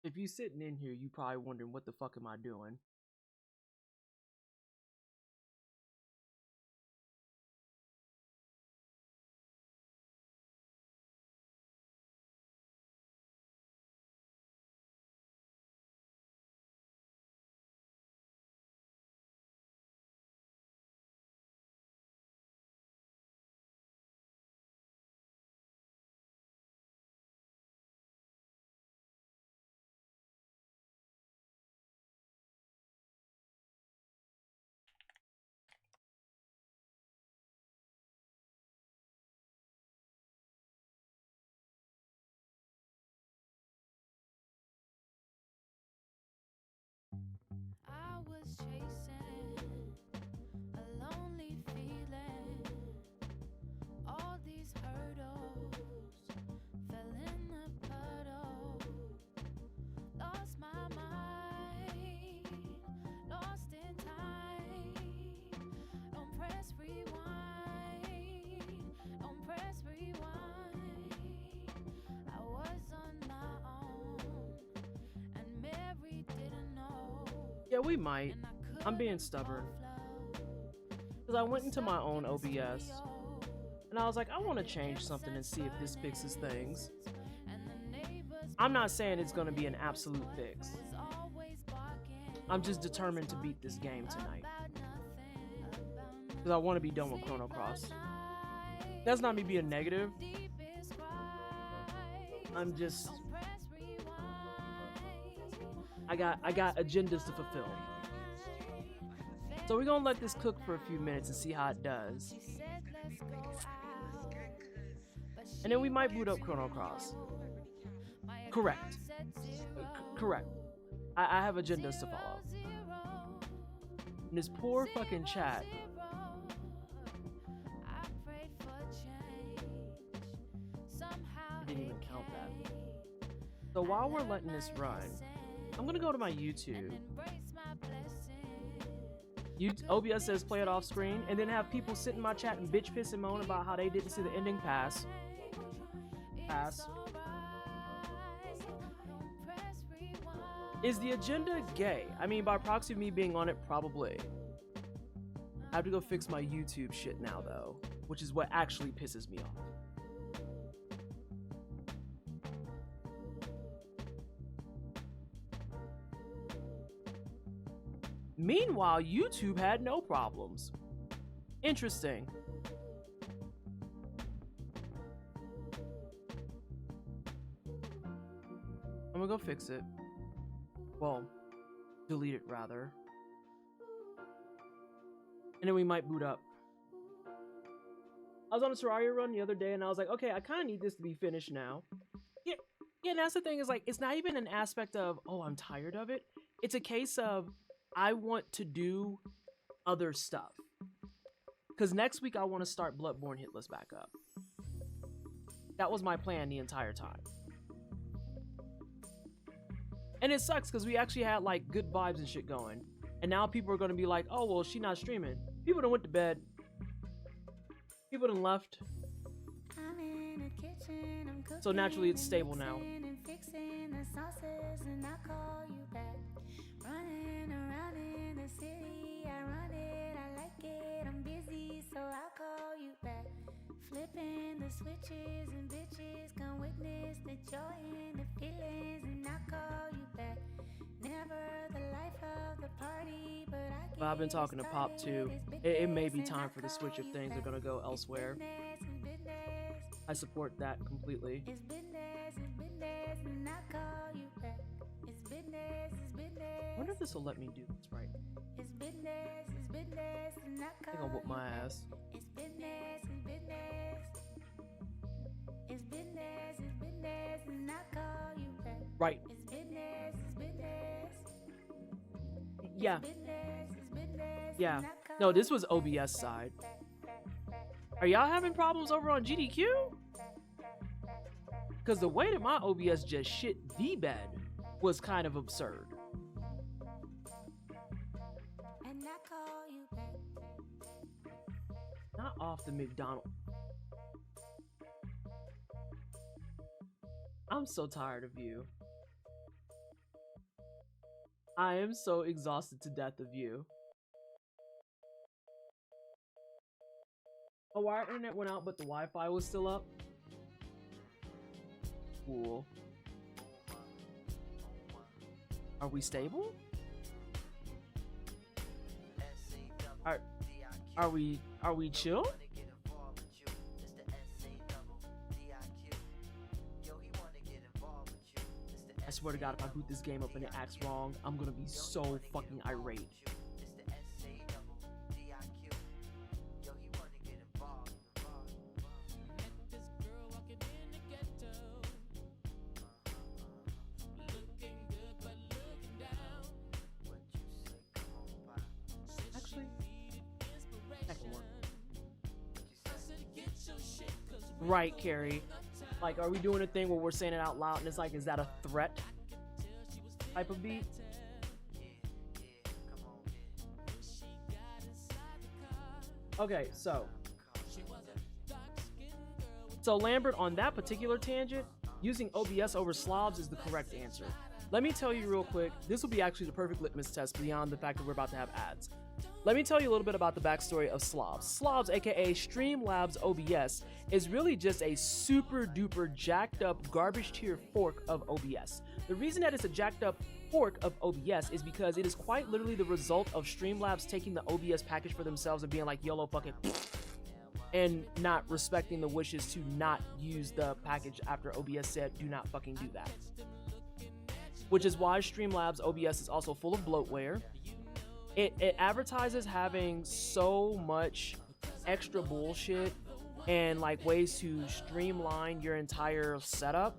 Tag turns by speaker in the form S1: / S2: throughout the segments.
S1: If you sitting in here, you probably wondering what the fuck am I doing?
S2: I was chasing a lonely feeling. All these hurdles fell in the puddle. Lost my mind, lost in time. Don't press rewind, don't press rewind. I was on my own, and Mary didn't know.
S1: Yeah, we might. I'm being stubborn. Because I went into my own OBS, and I was like, I want to change something and see if this fixes things. I'm not saying it's going to be an absolute fix. I'm just determined to beat this game tonight. Because I want to be done with Chrono Cross. That's not me being negative. I'm just... I got agendas to fulfill. So we're gonna let this cook for a few minutes and see how it does. And then we might boot up Chrono Cross. Correct. Correct. I have agendas to follow. And this poor fucking chat. I didn't even count that. So while we're letting this run, I'm gonna go to my YouTube. OBS says play it off screen, and then have people sit in my chat and bitch piss and moan about how they didn't see the ending pass. Is the agenda gay? I mean, by proxy of me being on it, probably. I have to go fix my YouTube shit now, though, which is what actually pisses me off. Meanwhile, YouTube had no problems. Interesting. I'm gonna go fix it. Well, delete it rather. And then we might boot up. I was on a Terraria run the other day and I was like, okay, I kind of need this to be finished now. Yeah, and that's the thing is like, it's not even an aspect of, oh, I'm tired of it. It's a case of, I want to do other stuff. Because next week I want to start Bloodborne Hitless back up. That was my plan the entire time. And it sucks because we actually had like good vibes and shit going. And now people are going to be like, oh, well, she's not streaming. People done went to bed. People done left. So naturally it's stable now.
S2: Running around in the city, I run it, I like it, I'm busy, so I'll call you back. Flipping the switches and bitches come witness the joy and the feelings, and I'll call you back. Never the life of the party, but
S1: I've been talking to Pop too. It may be time for the switch if things are gonna go elsewhere. I support that completely.
S2: It's business, and I'll call you back. It's business,
S1: I wonder if this will let me do this right.
S2: It's business, and I
S1: think I'll whoop my ass.
S2: It's business, it's business, and I call you back.
S1: Right.
S2: It's business,
S1: yeah.
S2: It's business,
S1: yeah. No, this was OBS side. Are y'all having problems over on GDQ? Because the way that my OBS just shit the bed was kind of absurd.
S2: And I call you back.
S1: Not off the McDonald's. I'm so tired of you. I am so exhausted to death of you. Oh, our internet went out, but the Wi-Fi was still up. Cool. Are we stable? Are we chill? I swear to God, if I boot this game up and it acts wrong, I'm gonna be so fucking irate. Actually, that can work. Right, Carrie. Like, are we doing a thing where we're saying it out loud and it's like, is that a threat type of beat? Okay, so Lambert, on that particular tangent, using OBS over slobs is the correct answer. Let me tell you real quick, this will be actually the perfect litmus test beyond the fact that we're about to have ads. Let me tell you a little bit about the backstory of slobs. Slobs, aka Streamlabs OBS, is really just a super duper jacked up garbage tier fork of OBS. The reason that it's a jacked up fork of OBS is because it is quite literally the result of Streamlabs taking the OBS package for themselves and being like, YOLO, fuck it, and not respecting the wishes to not use the package after OBS said, do not fucking do that. Which is why Streamlabs OBS is also full of bloatware. It advertises having so much extra bullshit and like ways to streamline your entire setup.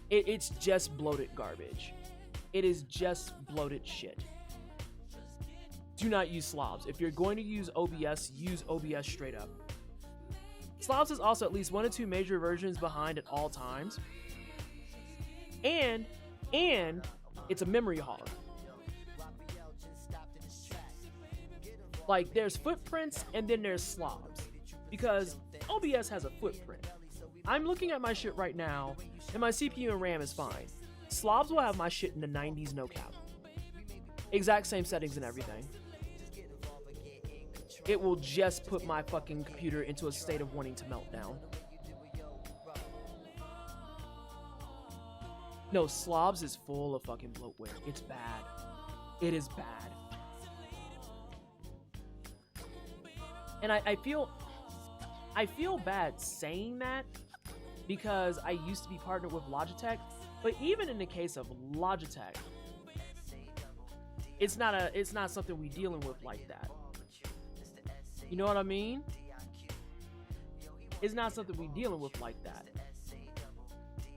S1: It's just bloated garbage. It is just bloated shit. Do not use slobs. If you're going to use OBS straight up. Slobs is also at least 1 or 2 major versions behind at all times. And it's a memory hog. Like, there's footprints and then there's slobs. Because OBS has a footprint. I'm looking at my shit right now, and my CPU and RAM is fine. Slobs will have my shit in the 90s, no cap. Exact same settings and everything. It will just put my fucking computer into a state of wanting to melt down. No, slobs is full of fucking bloatware. It's bad. It is bad. And I feel bad saying that because I used to be partnered with Logitech, but even in the case of Logitech, it's not something we dealing with like that. You know what I mean? It's not something we dealing with like that.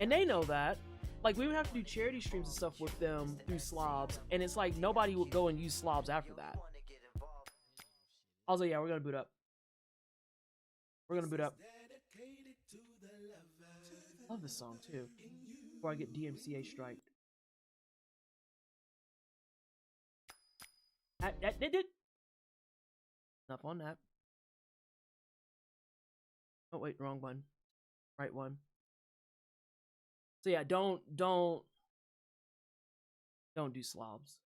S1: And they know that. Like, we would have to do charity streams and stuff with them through slobs, and it's like nobody would go and use slobs after that. Also, yeah, we're gonna boot up. We're gonna boot up. I love this song too. Before I get DMCA striked. Enough on that. Oh wait, wrong one. Right one. So yeah, don't do slobs.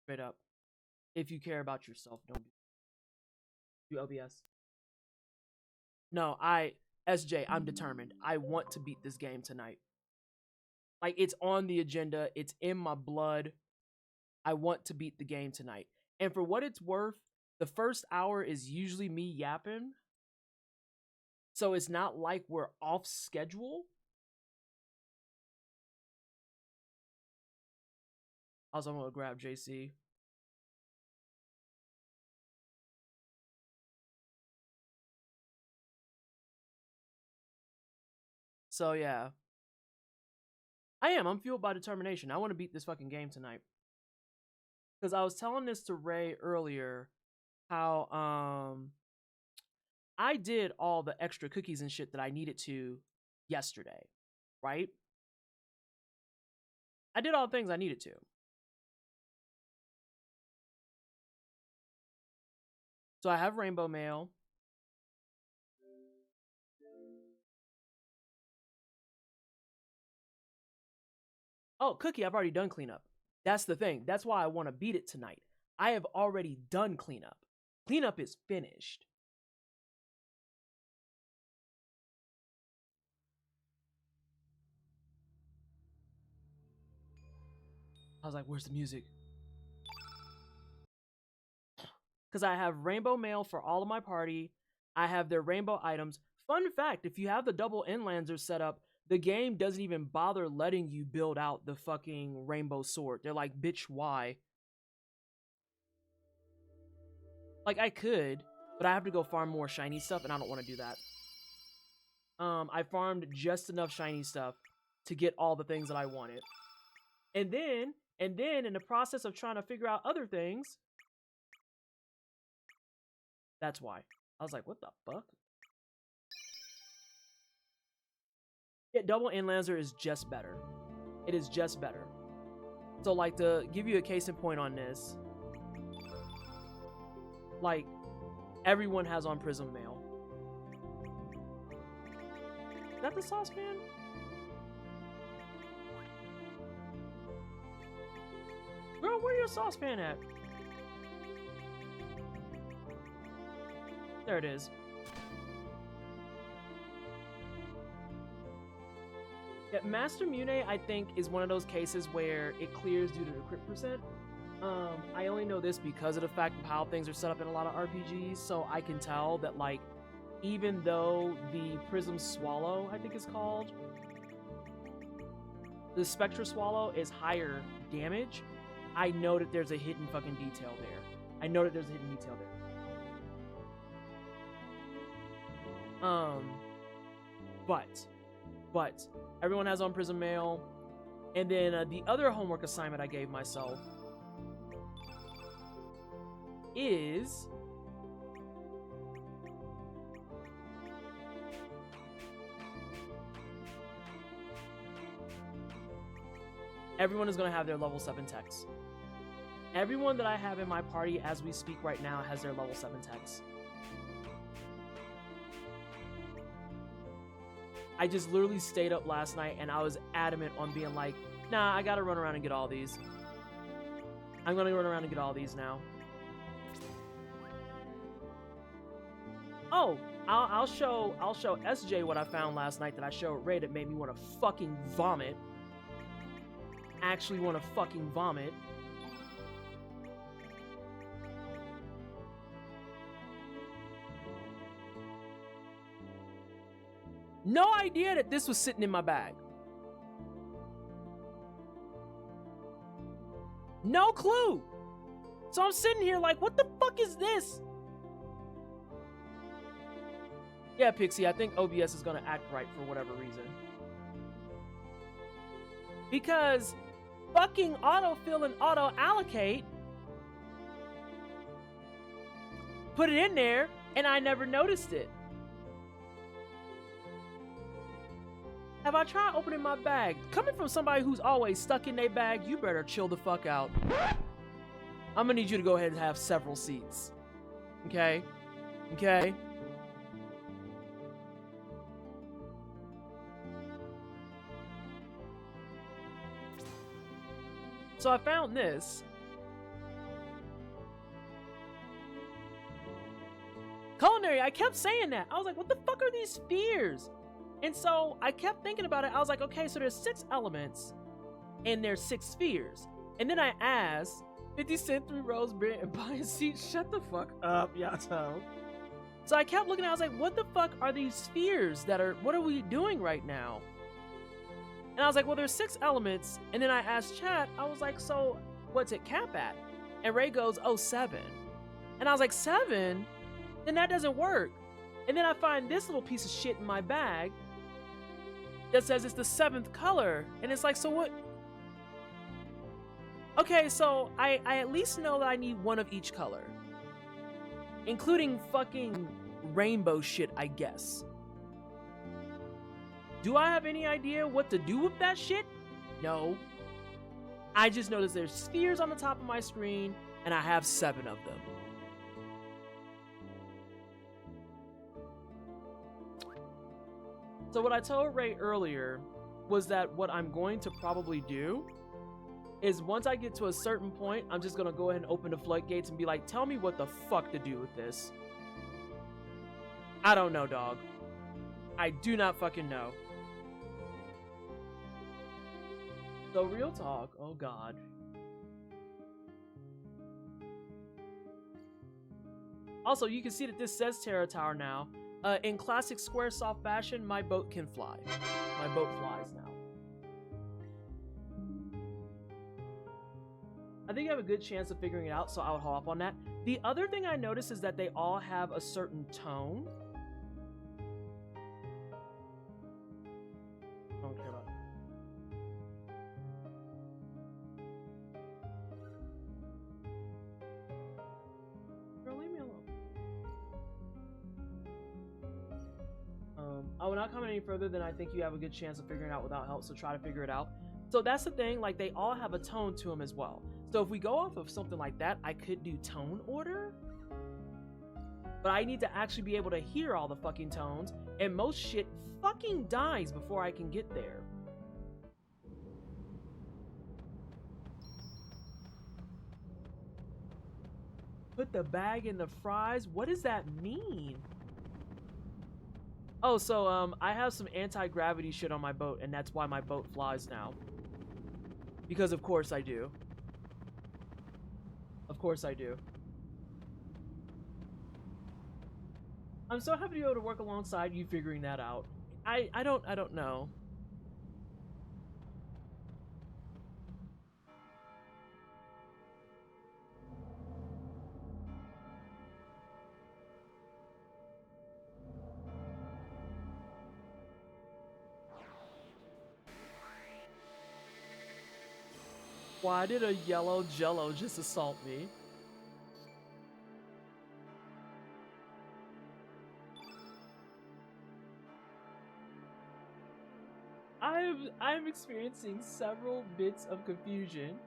S1: Straight up. If you care about yourself, don't do OBS. No, SJ, I'm determined. I want to beat this game tonight. Like, it's on the agenda. It's in my blood. I want to beat the game tonight. And for what it's worth, the first hour is usually me yapping. So it's not like we're off schedule. Also, I'm gonna grab JC. So yeah. I'm fueled by determination. I want to beat this fucking game tonight. Because I was telling this to Ray earlier, how I did all the extra cookies and shit that I needed to yesterday, right? I did all the things I needed to. So I have rainbow mail. Oh, cookie, I've already done cleanup. That's the thing. That's why I want to beat it tonight. I have already done cleanup. Cleanup is finished. I was like, where's the music? Because I have rainbow mail for all of my party. I have their rainbow items. Fun fact, if you have the double inlander set up, the game doesn't even bother letting you build out the fucking rainbow sword. They're like, bitch, why? Like, I could, but I have to go farm more shiny stuff, and I don't want to do that. I farmed just enough shiny stuff to get all the things that I wanted. And then in the process of trying to figure out other things, that's why. I was like, what the fuck? Yeah, double inlander is just better. It is just better. So, like, to give you a case in point on this, like, everyone has on Prism Mail. Is that the saucepan? Girl, where your saucepan at? There it is. Yeah, Master Mune, I think, is one of those cases where it clears due to the crit percent. I only know this because of the fact of how things are set up in a lot of RPGs, so I can tell that, like, even though the Prism Swallow, I think it's called, the Spectra Swallow is higher damage, I know that there's a hidden fucking detail there. I know that there's a hidden detail there. But everyone has on Prism Mail, and then the other homework assignment I gave myself is everyone is going to have their level 7 techs. Everyone that I have in my party as we speak right now has their level 7 techs. I just literally stayed up last night and I was adamant on being like, nah, I gotta run around and get all these. I'm gonna run around and get all these now. Oh, I'll show SJ what I found last night that I showed Ray that made me want to fucking vomit. Actually want to fucking vomit. No idea that this was sitting in my bag. No clue. So I'm sitting here like, what the fuck is this? Yeah, Pixie, I think OBS is going to act right for whatever reason. Because fucking autofill and auto-allocate put it in there, and I never noticed it. Have I tried opening my bag? Coming from somebody who's always stuck in their bag, you better chill the fuck out. I'm gonna need you to go ahead and have several seats. Okay? Okay? So I found this. Culinary, I kept saying that. I was like, what the fuck are these spheres? And so I kept thinking about it. I was like, okay, so there's 6 elements and there's 6 spheres. And then I asked, 50 cent 3 rolls beer and buy a seat. Shut the fuck up, Yato. So I kept looking, I was like, what the fuck are these spheres that are, what are we doing right now? And I was like, well, there's 6 elements. And then I asked chat, I was like, so what's it cap at? And Ray goes, oh, 7. And I was like, 7? Then that doesn't work. And then I find this little piece of shit in my bag that says it's the 7th color. And it's like, so what? Okay, so I at least know that I need one of each color. Including fucking rainbow shit, I guess. Do I have any idea what to do with that shit? No. I just noticed there's spheres on the top of my screen, and I have 7 of them. So what I told Ray earlier was that what I'm going to probably do is once I get to a certain point, I'm just gonna go ahead and open the floodgates and be like, tell me what the fuck to do with this. I don't know, dog. I do not fucking know. So real talk, oh god. Also, you can see that this says Terra Tower now. In classic Squaresoft fashion, my boat can fly. My boat flies now. I think I have a good chance of figuring it out, so I would hop on that. The other thing I noticed is that they all have a certain tone. I don't care about that. Girl, leave me alone. I will not comment any further than I think you have a good chance of figuring it out without help, so try to figure it out. So that's the thing, like, they all have a tone to them as well. So if we go off of something like that, I could do tone order. But I need to actually be able to hear all the fucking tones, and most shit fucking dies before I can get there. Put the bag in the fries? What does that mean? Oh, so I have some anti-gravity shit on my boat, and that's why my boat flies now. Because of course I do. Of course I do. I'm so happy to be able to work alongside you figuring that out. I don't know. Why did a yellow jello just assault me? I'm experiencing several bits of confusion.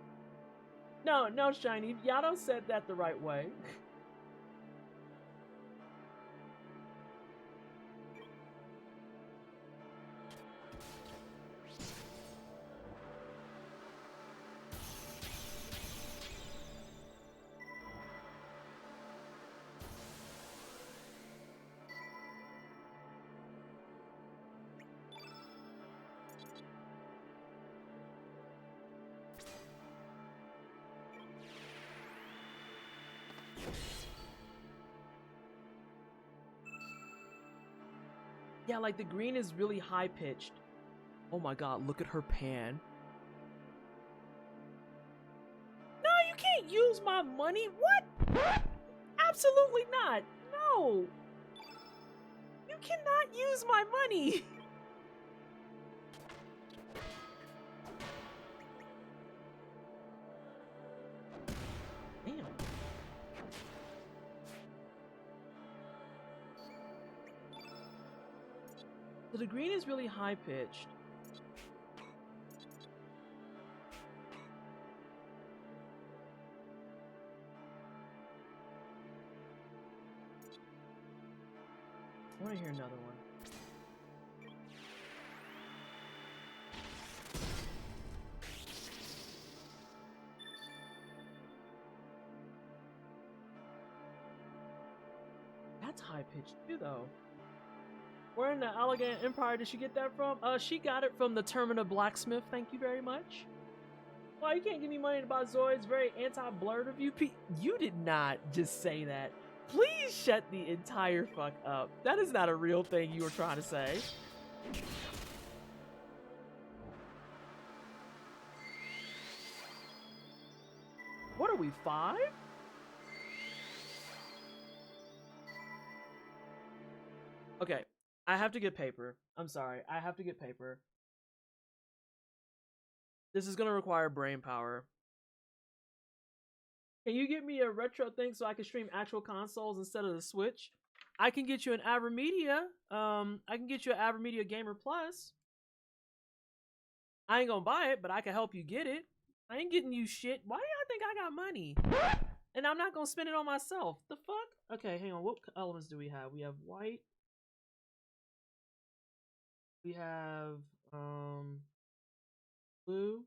S1: No, Shiny, Yato said that the right way. Yeah, like the green is really high pitched. Oh my god, look at her pan. No, you can't use my money. What? Absolutely not. No. You cannot use my money. Damn. So the green is really high pitched. I want to hear another one. That's high pitched too, though. Where in the Allegheny Empire did she get that from? She got it from the Termina Blacksmith. Thank you very much. Why, you can't give me money to buy Zoids. Very anti-blurred of you. You did not just say that. Please shut the entire fuck up. That is not a real thing you were trying to say. What are we, 5? Okay, I have to get paper. I'm sorry, I have to get paper. This is gonna require brain power. Can you get me a retro thing so I can stream actual consoles instead of the Switch? I can get you an AverMedia. I can get you an AverMedia Gamer Plus. I ain't gonna buy it, but I can help you get it. I ain't getting you shit. Why do y'all think I got money? And I'm not gonna spend it on myself. The fuck? Okay, hang on. What elements do we have? We have white. We have blue.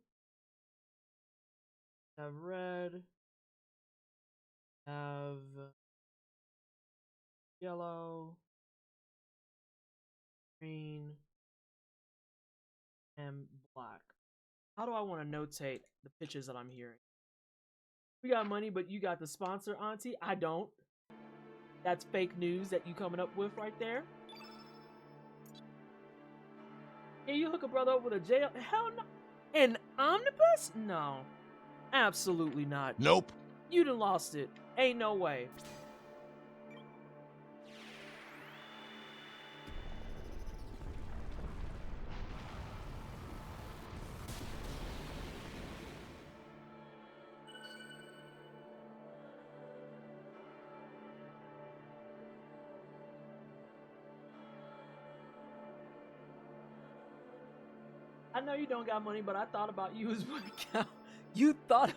S1: Have red. Have yellow, green, and black. How do I want to notate the pitches that I'm hearing? We got money, but you got the sponsor, Auntie. I don't. That's fake news that you coming up with right there. Can you hook a brother up with a jail? Hell no. An omnibus? No. Absolutely not.
S3: Nope.
S1: You done lost it. Ain't no way. I know you don't got money, but I thought about you as my account. You thought...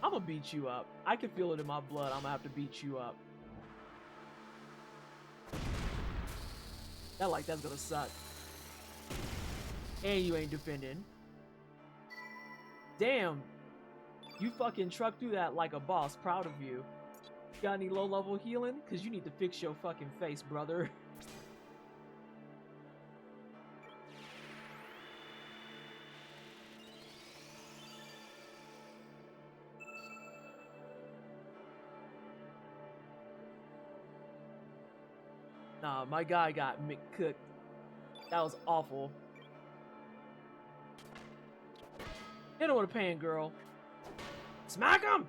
S1: I'm gonna beat you up. I can feel it in my blood. I'm gonna have to beat you up. That's gonna suck. And you ain't defending. Damn. You fucking trucked through that like a boss. Proud of you. Got any low level healing? Cause you need to fix your fucking face, brother. Nah, my guy got McCooked. That was awful. Hit him with a pan, girl. Smack him!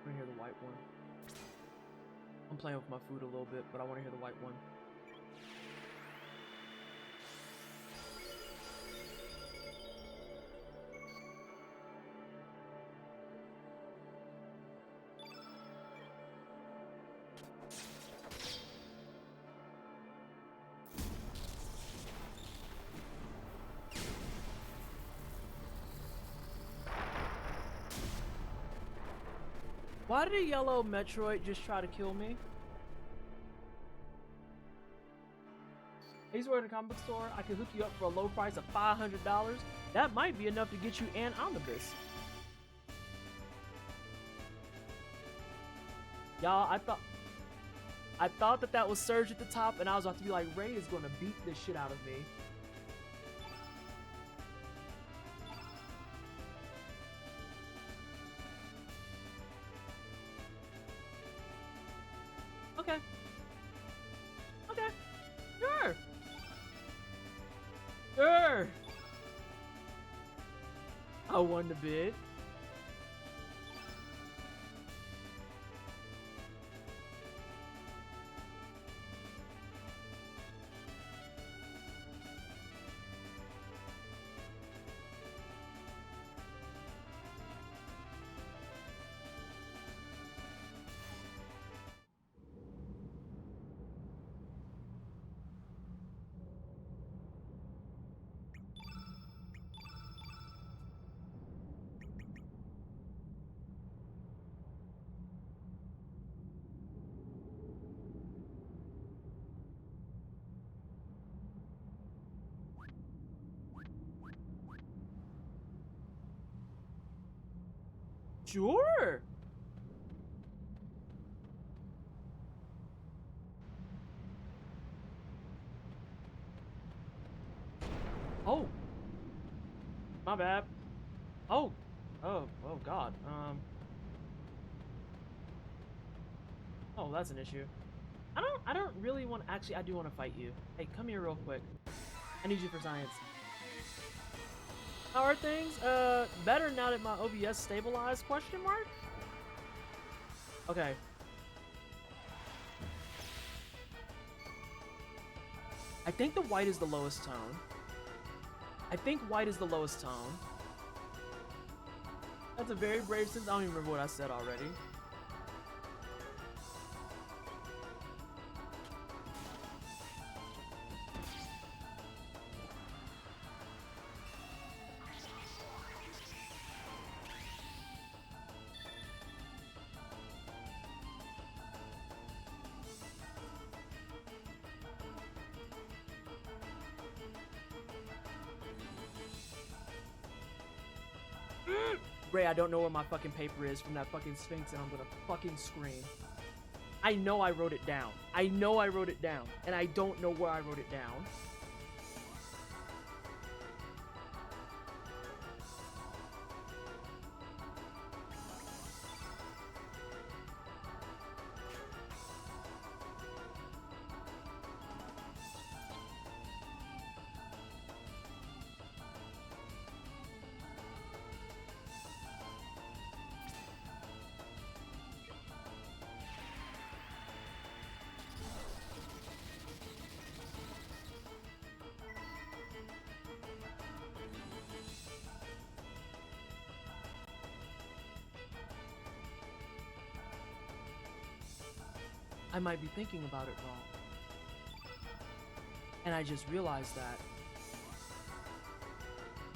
S1: I want to hear the white one. I'm playing with my food a little bit, but I want to hear the white one. Why did a yellow Metroid just try to kill me? He's working at a comic book store. I can hook you up for a low price of $500. That might be enough to get you an omnibus. Y'all, I thought that was Surge at the top, and I was about to be like, Ray is gonna beat this shit out of me. Okay. Okay. Sure. Sure. I won the bid. Sure. Oh. My bad. Oh. Oh God. Oh, that's an issue. I don't really want, actually I do want to fight you. Hey, come here real quick. I need you for science. How are things? Better now that my OBS stabilized, question mark? Okay. I think the white is the lowest tone. I think white is the lowest tone. That's a very brave sentence. I don't even remember what I said already. Ray, I don't know where my fucking paper is from that fucking Sphinx, and I'm gonna fucking scream. I know I wrote it down. I know I wrote it down, and I don't know where I wrote it down. I might be thinking about it wrong. And I just realized that.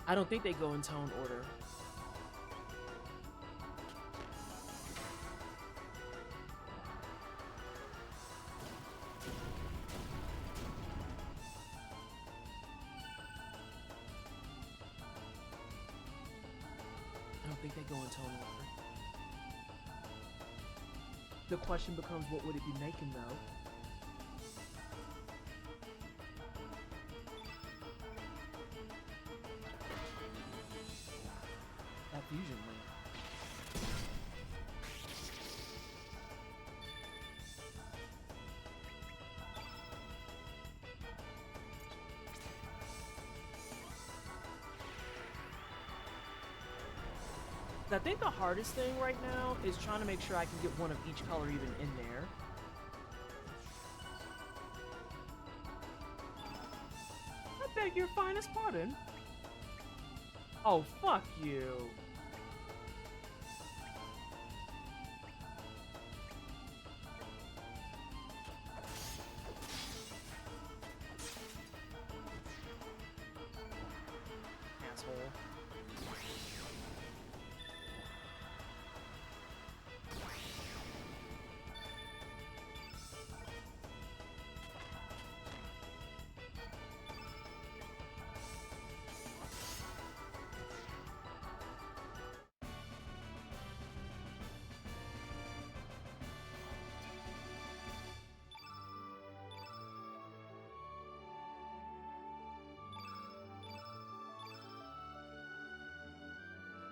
S1: I don't think they go in tone order. I don't think they go in tone order. The question becomes, what would it be making though? That fusion link. I think the hardest thing right now is trying to make sure I can get one of each color even in there. I beg your finest pardon. Oh, fuck you. Asshole.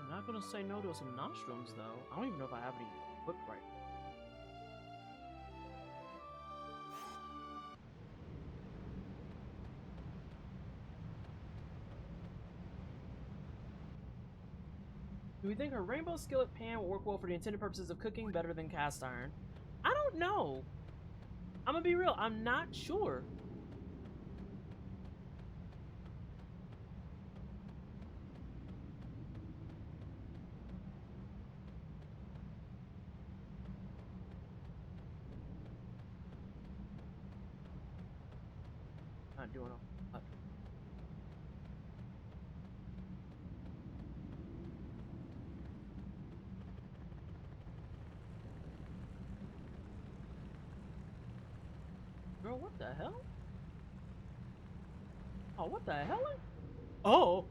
S1: I'm not gonna say no to some nostrums though. I don't even know if I have any equipped right now. Do we think her rainbow skillet pan will work well for the intended purposes of cooking better than cast iron? I don't know. I'm gonna be real, I'm not sure. Not doing a lot. Girl, what the hell? Oh, what the hell? Oh!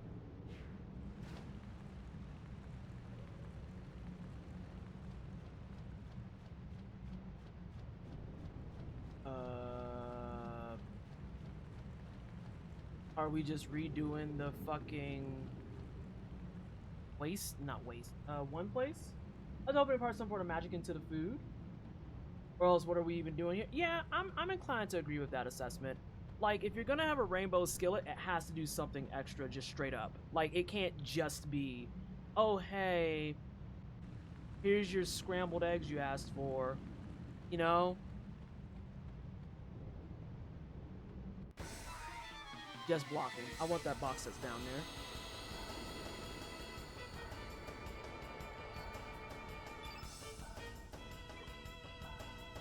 S1: Are we just redoing the fucking waste? Not waste. One place? Let's open part some sort of magic into the food. Or else what are we even doing here? Yeah, I'm inclined to agree with that assessment. Like, if you're gonna have a rainbow skillet, it has to do something extra just straight up. Like, it can't just be, oh, hey, here's your scrambled eggs you asked for. You know? Just blocking. I want that box that's down there.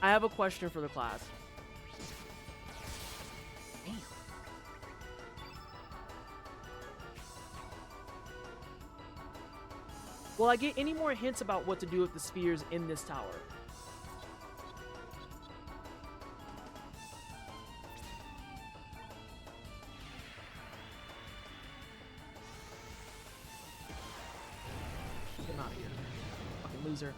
S1: I have a question for the class. Damn. Will I get any more hints about what to do with the spheres in this tower? Cannot loser.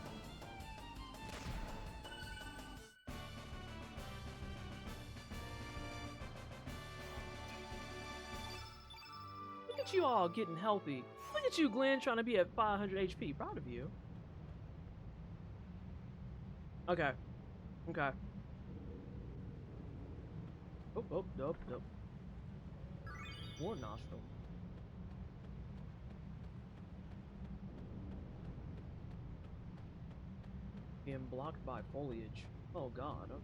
S1: Look at you all getting healthy. Look at you, Glenn, trying to be at 500 HP. Proud of you. Okay. Okay. Oh, oh, nope, nope. More nostril. Being blocked by foliage. Oh god. Okay.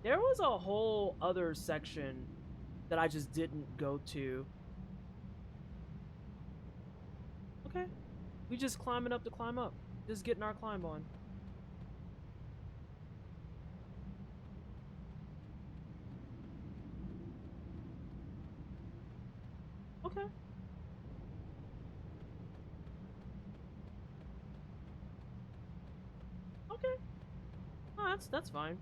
S1: There was a whole other section that I just didn't go to. Okay. We just climbing up to climb up. Just getting our climb on. Okay. Okay. Oh, that's fine.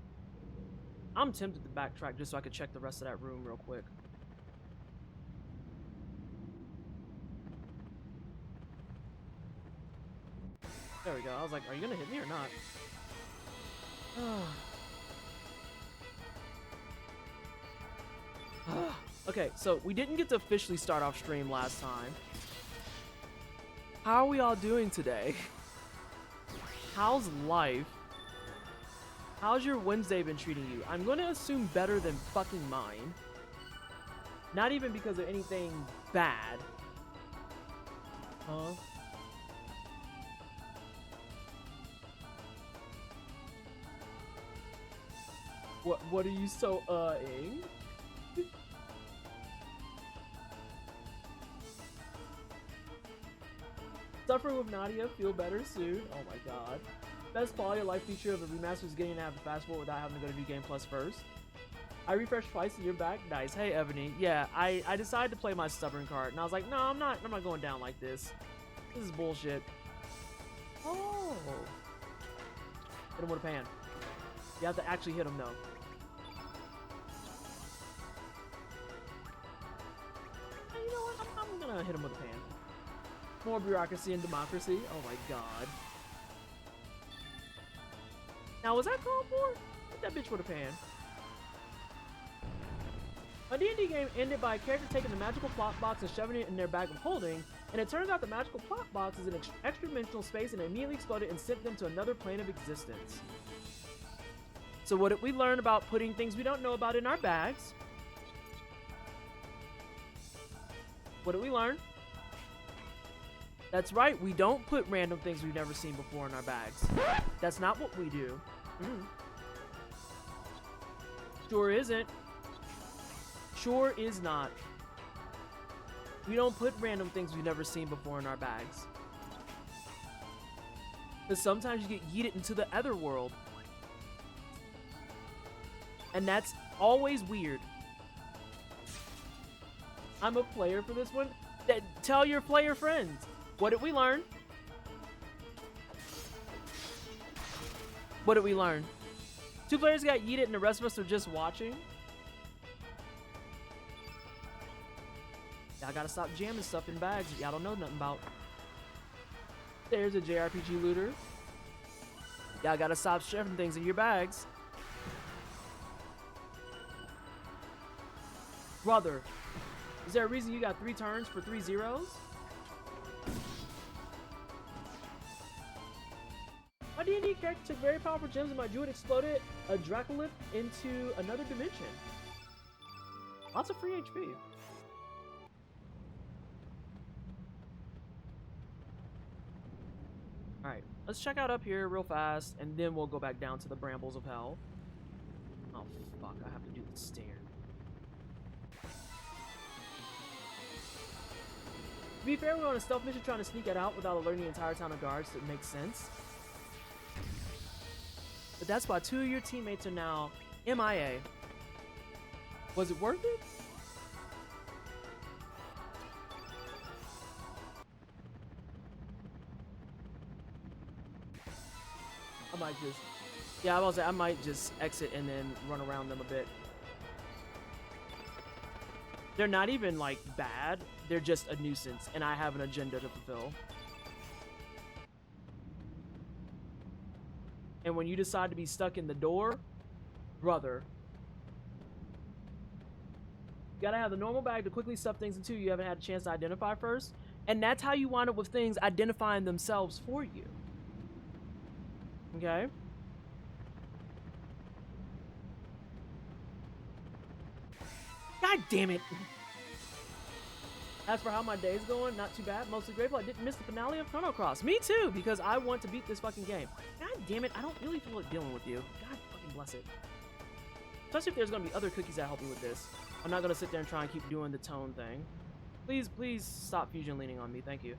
S1: I'm tempted to backtrack just so I could check the rest of that room real quick. There we go. I was like, are you gonna hit me or not? Okay, so we didn't get to officially start off stream last time. How are we all doing today? How's life? How's your Wednesday been treating you? I'm going to assume better than fucking mine. Not even because of anything bad. Huh? What are you so ing? Suffering with Nadia, feel better soon. Oh my god. Best quality of life feature of a remaster is getting to have a fast forward without having to go to New Game Plus first. I refreshed twice and you're back. Nice. Hey Ebony. Yeah, I decided to play my stubborn card and I was like, no, I'm not going down like this. This is bullshit. Oh. Hit him with a pan. You have to actually hit him though. And you know what? I'm gonna hit him with a pan. More bureaucracy and democracy. Oh my god. Now, was that called for? Hit that bitch with a pan. A D&D game ended by a character taking the magical plot box and shoving it in their bag of holding, and it turns out the magical plot box is an extra-dimensional space and immediately exploded and sent them to another plane of existence. So what did we learn about putting things we don't know about in our bags? What did we learn? That's right, we don't put random things we've never seen before in our bags. That's not what we do. Sure isn't. Sure is not. We don't put random things we've never seen before in our bags. Because sometimes you get yeeted into the other world. And that's always weird. I'm a player for this one. Tell your player friends. What did we learn? What did we learn? 2 players got yeeted and the rest of us are just watching. Y'all gotta stop jamming stuff in bags y'all don't know nothing about. There's a JRPG looter. Y'all gotta stop shoving things in your bags. Brother, is there a reason you got 3 turns for 3 zeros? My D&D character took very powerful gems and my druid exploded a Dracolith into another dimension. Lots of free HP. Alright, let's check out up here real fast and then we'll go back down to the brambles of hell. Oh fuck, I have to do the stair. To be fair, we're on a stealth mission trying to sneak it out without alerting the entire town of guards, so it makes sense. But that's why 2 of your teammates are now MIA. Was it worth it? I might just... Yeah, I was say I might just exit and then run around them a bit. They're not even like bad. They're just a nuisance, and I have an agenda to fulfill. And when you decide to be stuck in the door, brother, you gotta have the normal bag to quickly stuff things into you haven't had a chance to identify first. And that's how you wind up with things identifying themselves for you. Okay? God damn it. As for how my day's going, not too bad. Mostly grateful I didn't miss the finale of Chrono Cross. Me too, because I want to beat this fucking game. God damn it, I don't really feel like dealing with you. God fucking bless it. Especially if there's gonna be other cookies that help me with this. I'm not gonna sit there and try and keep doing the tone thing. Please, please stop fusion leaning on me. Thank you.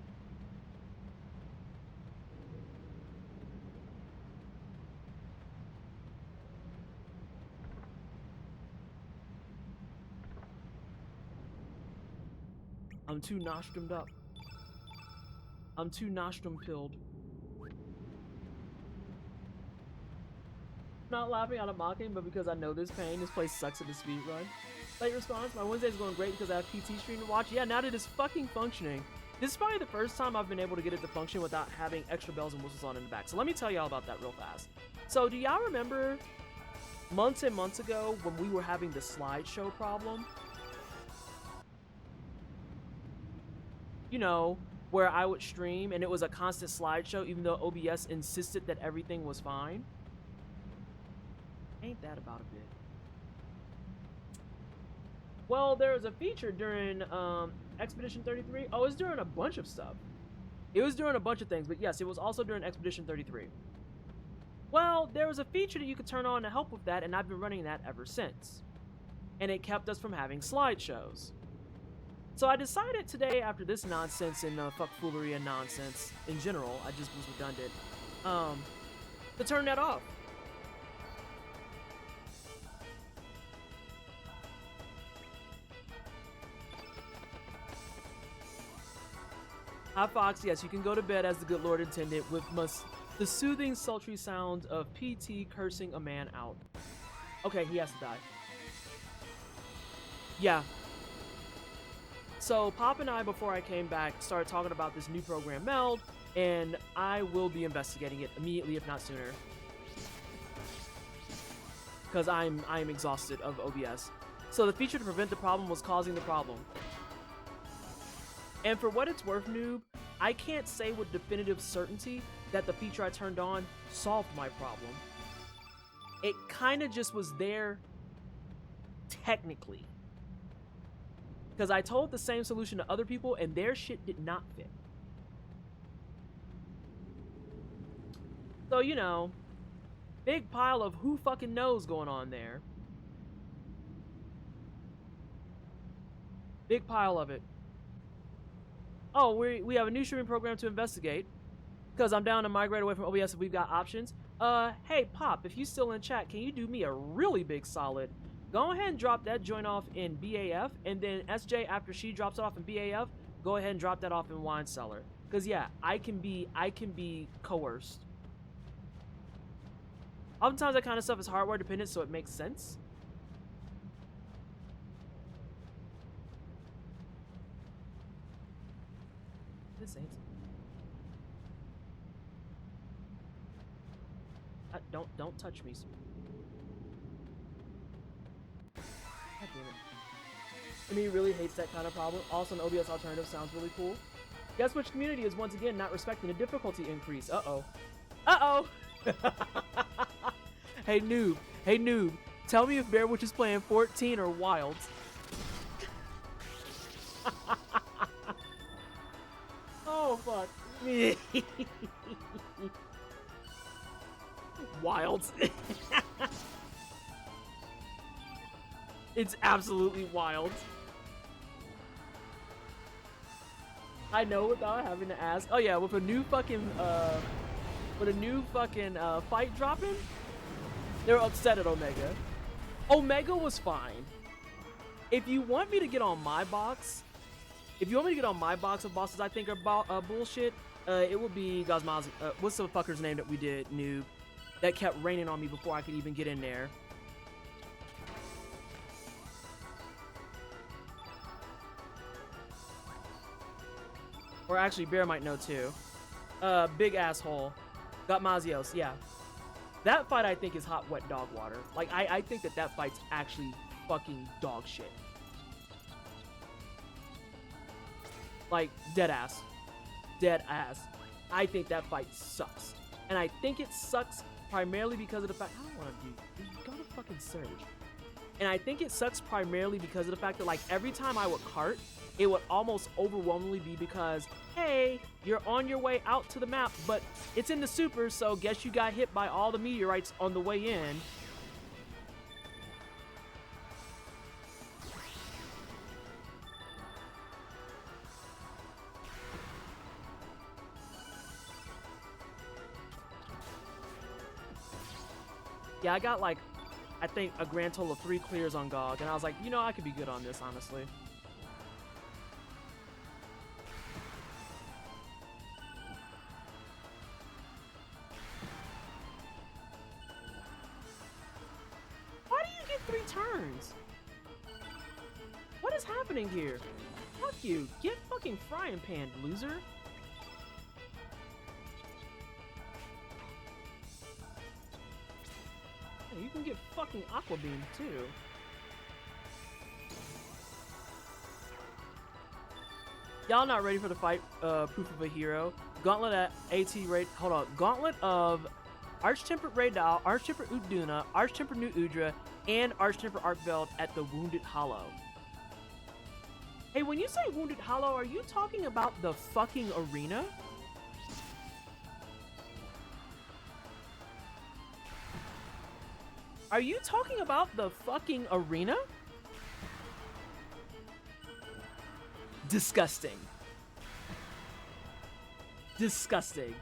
S1: I'm too nostrummed up. I'm too nostrum pilled. Not laughing out of mocking, but because I know this pain. This place sucks at the speed run. Late response, my Wednesday's going great because I have PT stream to watch. Yeah, now that it's fucking functioning. This is probably the first time I've been able to get it to function without having extra bells and whistles on in the back. So let me tell y'all about that real fast. So do y'all remember months and months ago when we were having the slideshow problem? You know, where I would stream and it was a constant slideshow even though OBS insisted that everything was fine? Ain't that about a bit? Well, there was a feature during Expedition 33. Oh, it was during a bunch of stuff. It was during a bunch of things, but yes, it was also during Expedition 33. Well, there was a feature that you could turn on to help with that, and I've been running that ever since. And it kept us from having slideshows. So I decided today, after this nonsense and fuckfoolery and nonsense in general, I just was redundant, to turn that off. Hi Fox, yes, you can go to bed as the good Lord intended with the soothing, sultry sound of PT cursing a man out. Okay, he has to die. Yeah. So Pop and I, before I came back, started talking about this new program Meld, and I will be investigating it immediately, if not sooner. Because I'm exhausted of OBS. So the feature to prevent the problem was causing the problem. And for what it's worth, noob, I can't say with definitive certainty that the feature I turned on solved my problem. It kind of just was there technically. Because I told the same solution to other people and their shit did not fit. So, you know, big pile of who fucking knows going on there. Big pile of it. Oh, we have a new streaming program to investigate. Because I'm down to migrate away from OBS if we've got options. Hey, Pop, if you still in chat, can you do me a really big solid? Go ahead and drop that joint off in BAF, and then SJ, after she drops it off in BAF, go ahead and drop that off in Wine Cellar. Because, yeah, I can be coerced. Oftentimes that kind of stuff is hardware dependent, so it makes sense. This ain't. Don't touch me. God damn it. I mean, he really hates that kind of problem. Also, an OBS alternative sounds really cool. Guess which community is once again not respecting the difficulty increase? Uh-oh. Uh-oh! Hey, noob. Tell me if Bearwitch is playing 14 or Wilds. Oh, fuck. Wilds. It's absolutely wild. I know without having to ask. Oh yeah, with a new fucking fight dropping, they're upset at Omega. Omega was fine. If you want me to get on my box, of bosses I think are bullshit, it would be Gazmazi. What's the fucker's name that we did, noob? That kept raining on me before I could even get in there. Or actually, Bear might know too. Big asshole. Got Mazios, yeah. That fight I think is hot, wet dog water. Like, I think that fight's actually fucking dog shit. Like, dead ass. Dead ass. I think that fight sucks. And I think it sucks primarily because of the fact, I don't want to do, you gotta fucking surge. And I think it sucks primarily because of the fact that, like, every time I would cart, it would almost overwhelmingly be because, hey, you're on your way out to the map, but it's in the super, so guess you got hit by all the meteorites on the way in. Yeah, I got, like, I think a grand total of 3 clears on GOG, and I was like, you know, I could be good on this, honestly. Why do you get 3 turns? What is happening here? Fuck you. Get fucking frying pan, loser. Hey, you can get fucking aqua beam too. Y'all not ready for the fight, Proof of a Hero. Gauntlet at AT Raid. Hold on. Gauntlet of Arch-Tempered Raydal, Arch-Tempered Uduna, Arch-Tempered New Udra, and Arch-Tempered Arkveld at the Wounded Hollow. Hey, when you say Wounded Hollow, are you talking about the fucking arena? Are you talking about the fucking arena? Disgusting. Disgusting.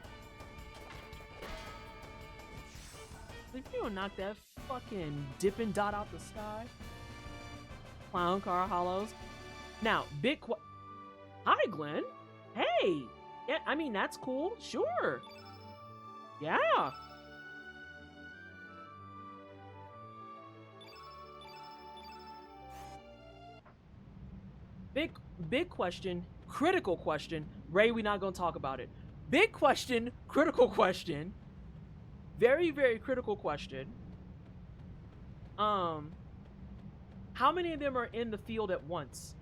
S1: If you don't knock that fucking dipping dot out the sky. Clown car hollows. Now, hi, Glenn. Hey. Yeah, I mean, that's cool. Sure. Yeah. Big question, critical question. Ray, we're not gonna talk about it. Big question, critical question. Very, very critical question. How many of them are in the field at once?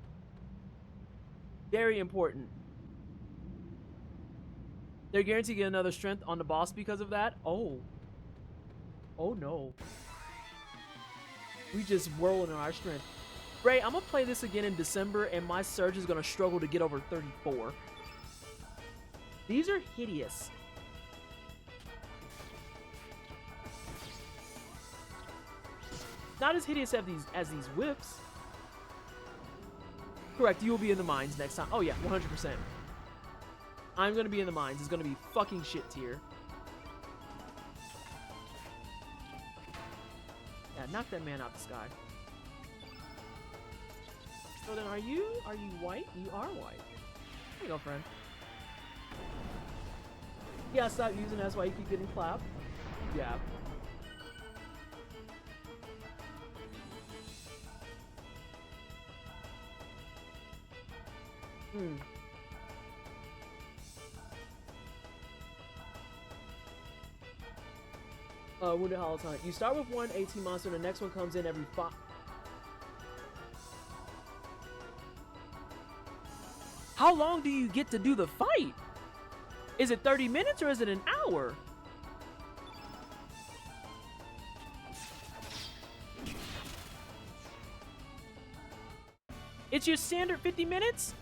S1: Very important. They're guaranteed to get another strength on the boss because of that. Oh no. We just whirling on our strength. Ray, I'm gonna play this again in December, and my surge is gonna struggle to get over 34. These are hideous. Not as hideous as these whips. Correct, you will be in the mines next time. Oh yeah, 100%. I'm gonna be in the mines. It's gonna be fucking shit tier. Yeah, knock that man out the sky. So then are you white? You are white. There you go, friend. Yeah, stop using that's why you keep getting clapped. Yeah. Wounded Hollow Time. You start with one AT monster, the next one comes in every 5. How long do you get to do the fight? Is it 30 minutes or is it an hour? It's your standard 50 minutes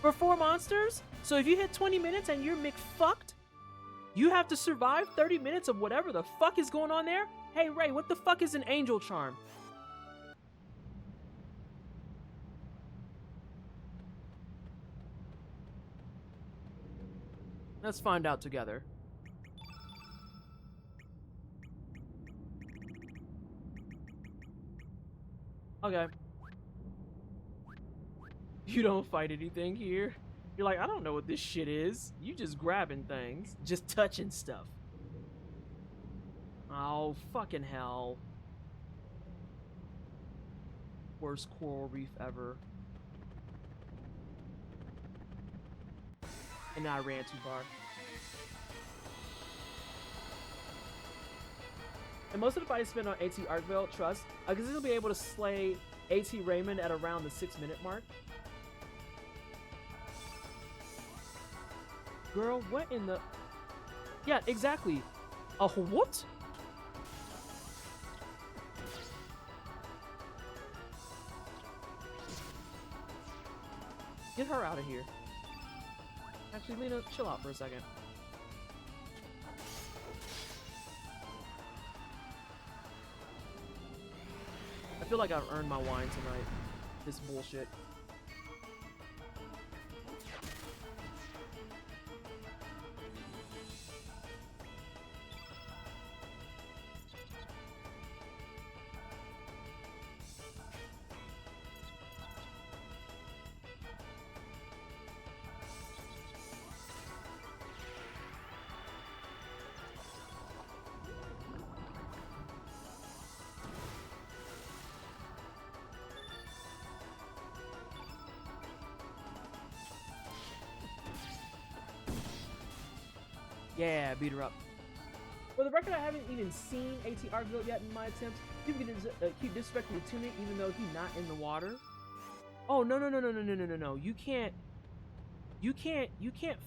S1: for 4 monsters? So if you hit 20 minutes and you're McFucked, you have to survive 30 minutes of whatever the fuck is going on there? Hey Ray, what the fuck is an Angel Charm? Let's find out together. Okay. You don't fight anything here. You're like, I don't know what this shit is. You just grabbing things. Just touching stuff. Oh, fucking hell. Worst coral reef ever. and then I ran too far. And most of the fights spent on AT Arkvale, trust, because he'll be able to slay AT Raymond at around the 6-minute mark. Girl, what in the... Yeah, exactly. What? Get her out of here. Actually, Lena, chill out for a second. I feel like I've earned my wine tonight. This bullshit. Yeah, beat her up. For the record, I haven't even seen AT Arkvale yet in my attempt. People can keep disrespecting the tunic even though he's not in the water. Oh, no. You can't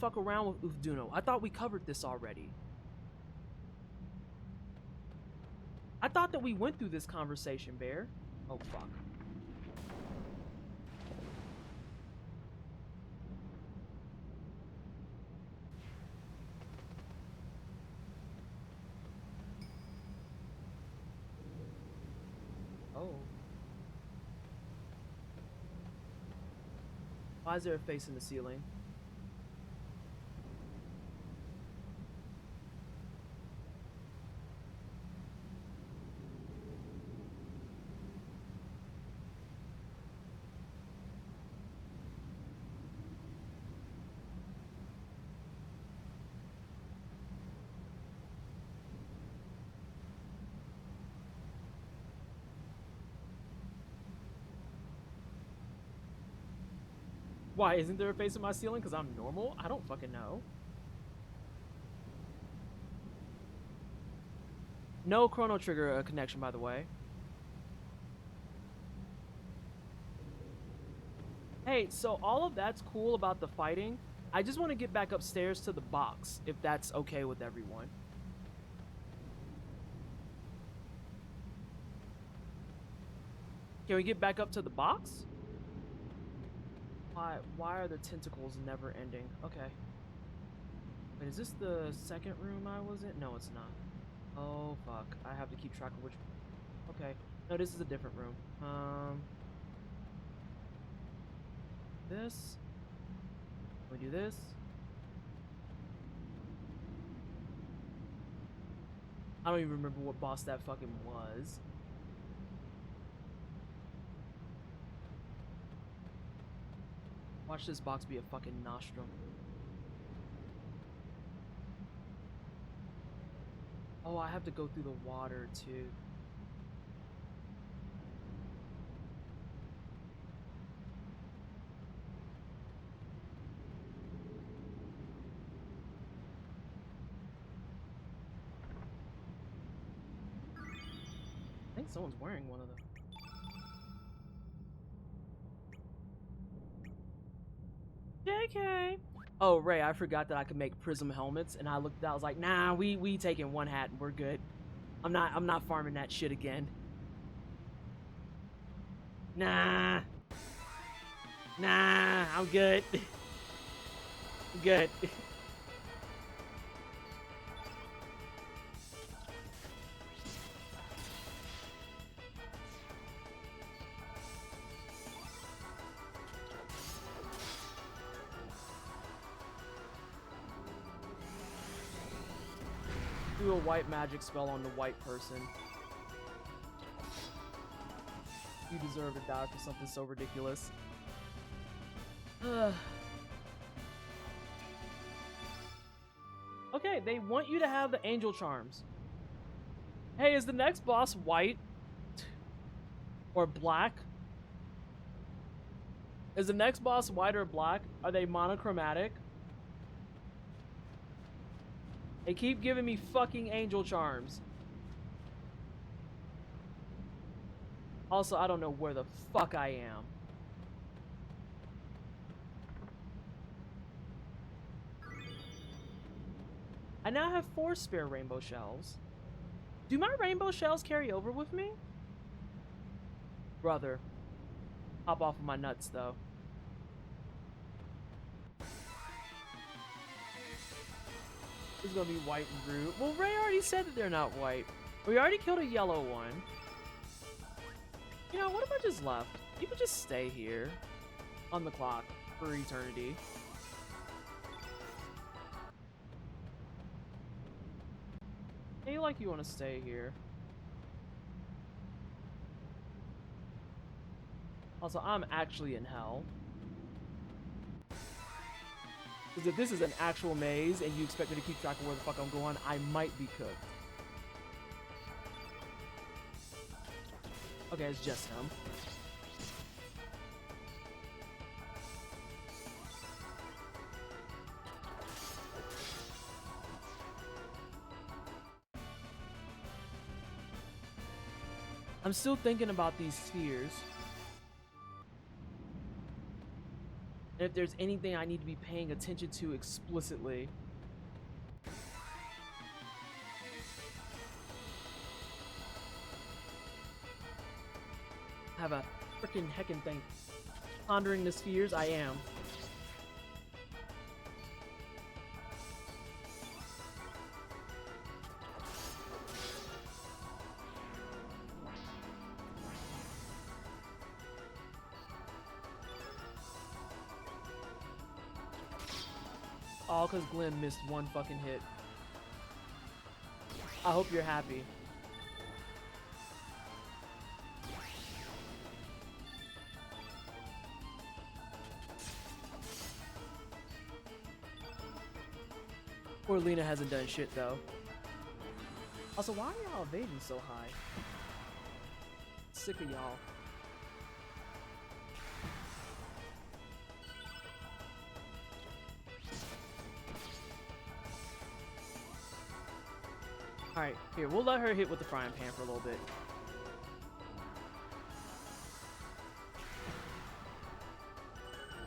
S1: fuck around with Ufduno. I thought we covered this already. I thought that we went through this conversation, Bear. Oh, fuck. Oh. Why is there a face in the ceiling? Why isn't there a face in my ceiling? Because I'm normal? I don't fucking know. No Chrono Trigger connection, by the way. Hey, so all of that's cool about the fighting. I just want to get back upstairs to the box, if that's okay with everyone. Can we get back up to the box? Why are the tentacles never ending? Okay. Wait, is this the second room I was in? No, it's not. Oh, fuck. I have to keep track of which... Okay. No, this is a different room. This. Can we do this? I don't even remember what boss that fucking was. Watch this box be a fucking nostrum. Oh, I have to go through the water too. I think someone's wearing one of them. JK. Oh, Ray, I forgot that I could make prism helmets, and I looked. I was like, nah, we taking one hat and we're good. I'm not farming that shit again. Nah, I'm good. I'm good. Do a white magic spell on the white person. You deserve to die for something so ridiculous. Okay, they want you to have the angel charms. Hey, is the next boss white? Or black? Is the next boss white or black? Are they monochromatic? They keep giving me fucking angel charms. Also, I don't know where the fuck I am. I now have 4 spare rainbow shells. Do my rainbow shells carry over with me? Brother. Hop off of my nuts, though. This is gonna be white and blue. Well, Ray already said that they're not white. We already killed a yellow one. You know, what if I just left? You could just stay here on the clock for eternity. Hey, like you want to stay here. Also, I'm actually in hell. Because if this is an actual maze and you expect me to keep track of where the fuck I'm going, I might be cooked. Okay, it's just him. I'm still thinking about these spheres. And if there's anything I need to be paying attention to explicitly. Have a freaking heckin' thing. Pondering the spheres, I am. All because Glenn missed one fucking hit. I hope you're happy. Poor Lena hasn't done shit though. Also, why are y'all evading so high? Sick of y'all. Alright, here, we'll let her hit with the frying pan for a little bit.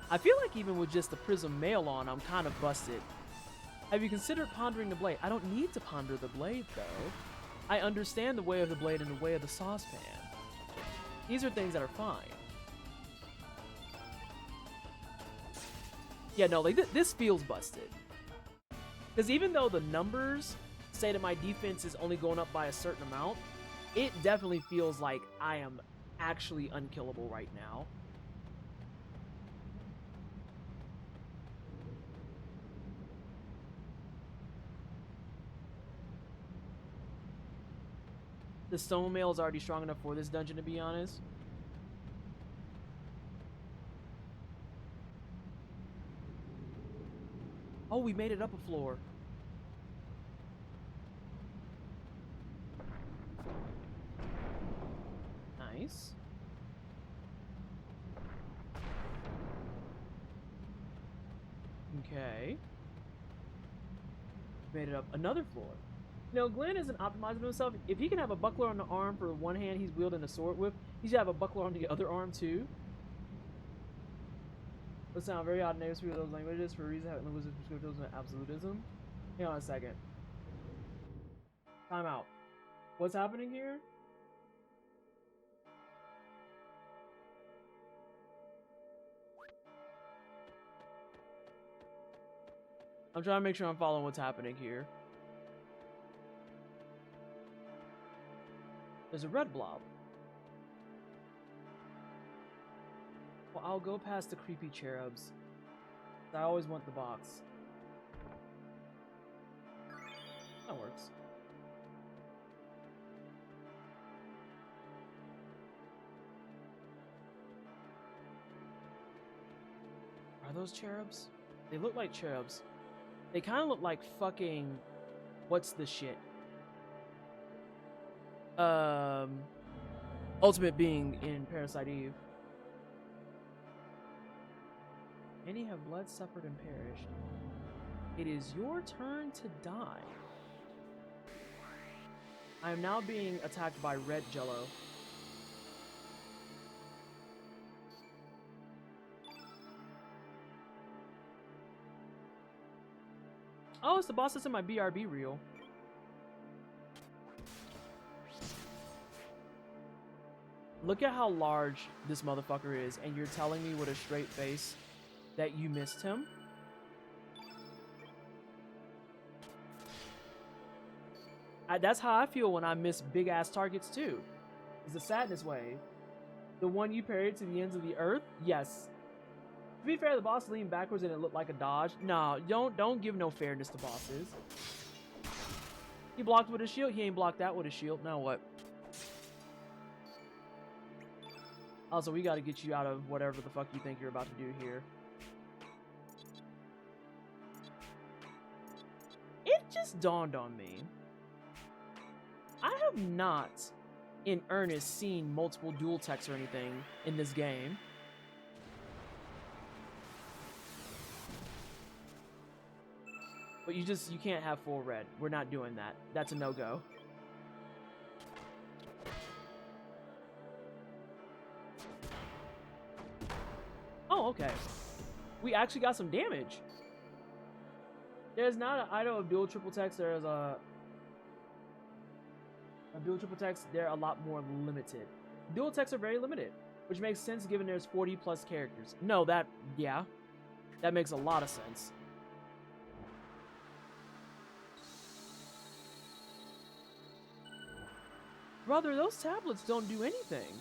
S1: I feel like even with just the prism mail on, I'm kind of busted. Have you considered pondering the blade? I don't need to ponder the blade, though. I understand the way of the blade and the way of the saucepan. These are things that are fine. Yeah, no, like, this feels busted. Because even though the numbers say that my defense is only going up by a certain amount, it definitely feels like I am actually unkillable right now. The stone mail is already strong enough for this dungeon, to be honest. Oh, we made it up a floor. Nice. Okay. Made it up another floor. No, Glenn isn't optimizing himself. If he can have a buckler on the arm for one hand he's wielding a sword with, he should have a buckler on the other arm too. Those sound very odd names for those languages for a reason having linguistic prescriptivism and absolutism. Hang on a second. Time out. What's happening here? I'm trying to make sure I'm following what's happening here. There's a red blob. Well, I'll go past the creepy cherubs. I always want the box. That works. Are those cherubs? They look like cherubs. They kind of look like fucking... What's the shit? Ultimate Being in Parasite Eve. Many have bled, suffered, and perished. It is your turn to die. I am now being attacked by red jello. Oh, it's the boss that's in my BRB reel. Look at how large this motherfucker is, and you're telling me with a straight face that you missed him? That's how I feel when I miss big-ass targets, too. It's the sadness wave. The one you parried to the ends of the earth? Yes. To be fair, the boss leaned backwards and it looked like a dodge. No, don't give no fairness to bosses. He blocked with a shield. He ain't blocked that with a shield. Now what? Also, we gotta get you out of whatever the fuck you think you're about to do here. It just dawned on me. I have not, in earnest, seen multiple dual techs or anything in this game. But you can't have full red. We're not doing that. That's a no-go. Oh, okay. We actually got some damage. There's not an item of dual triple text. There's a dual triple text. They're a lot more limited. Dual texts are very limited, which makes sense given there's 40 plus characters. No, that makes a lot of sense. Brother, those tablets don't do anything.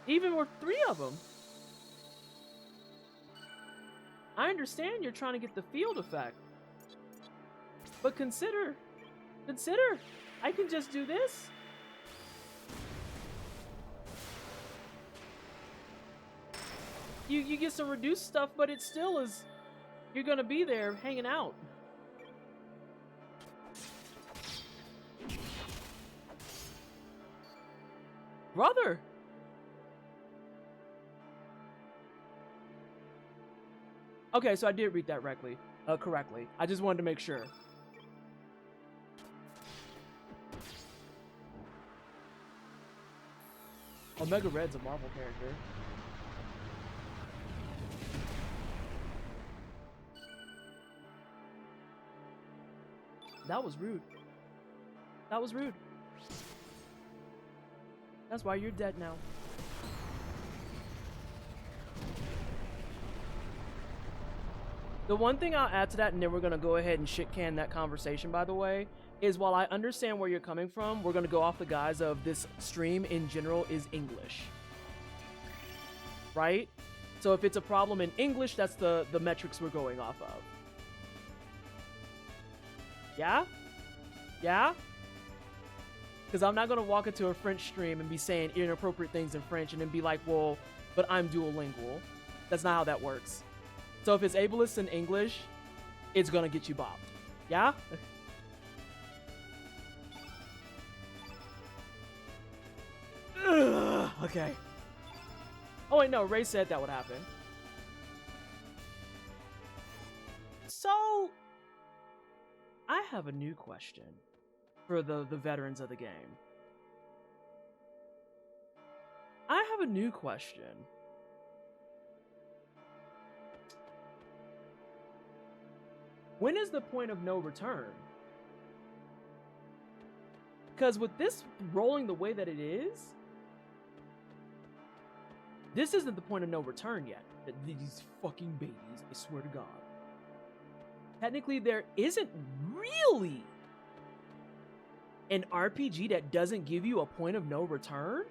S1: Even with 3 of them. I understand you're trying to get the field effect. But consider, I can just do this. You get some reduced stuff, but it still is, you're gonna be there hanging out. Brother! Okay, so I did read that correctly. I just wanted to make sure. Omega Red's a Marvel character. That was rude. That was rude. That's why you're dead now. The one thing I'll add to that, and then we're going to go ahead and shit-can that conversation, by the way, is while I understand where you're coming from, we're going to go off the guise of this stream in general is English. Right? So if it's a problem in English, that's the metrics we're going off of. Yeah? Yeah? Because I'm not going to walk into a French stream and be saying inappropriate things in French and then be like, well, but I'm duolingual. That's not how that works. So if it's ableist in English, it's going to get you bopped. Yeah? Okay. Oh, wait, no. Ray said that would happen. So, I have a new question for the veterans of the game. I have a new question. When is the point of no return? Because with this rolling the way that it is, this isn't the point of no return yet. These fucking babies, I swear to God. Technically, there isn't really an RPG that doesn't give you a point of no return.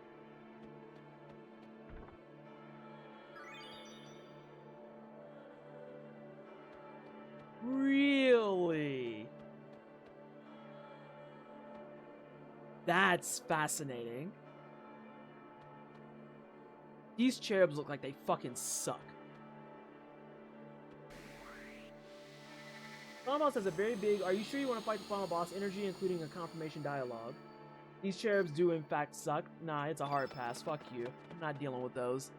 S1: Really? That's fascinating. These cherubs look like they fucking suck. Final boss has a very big, are you sure you want to fight the final boss energy, including a confirmation dialogue? These cherubs do in fact suck. Nah, it's a hard pass. Fuck you. I'm not dealing with those.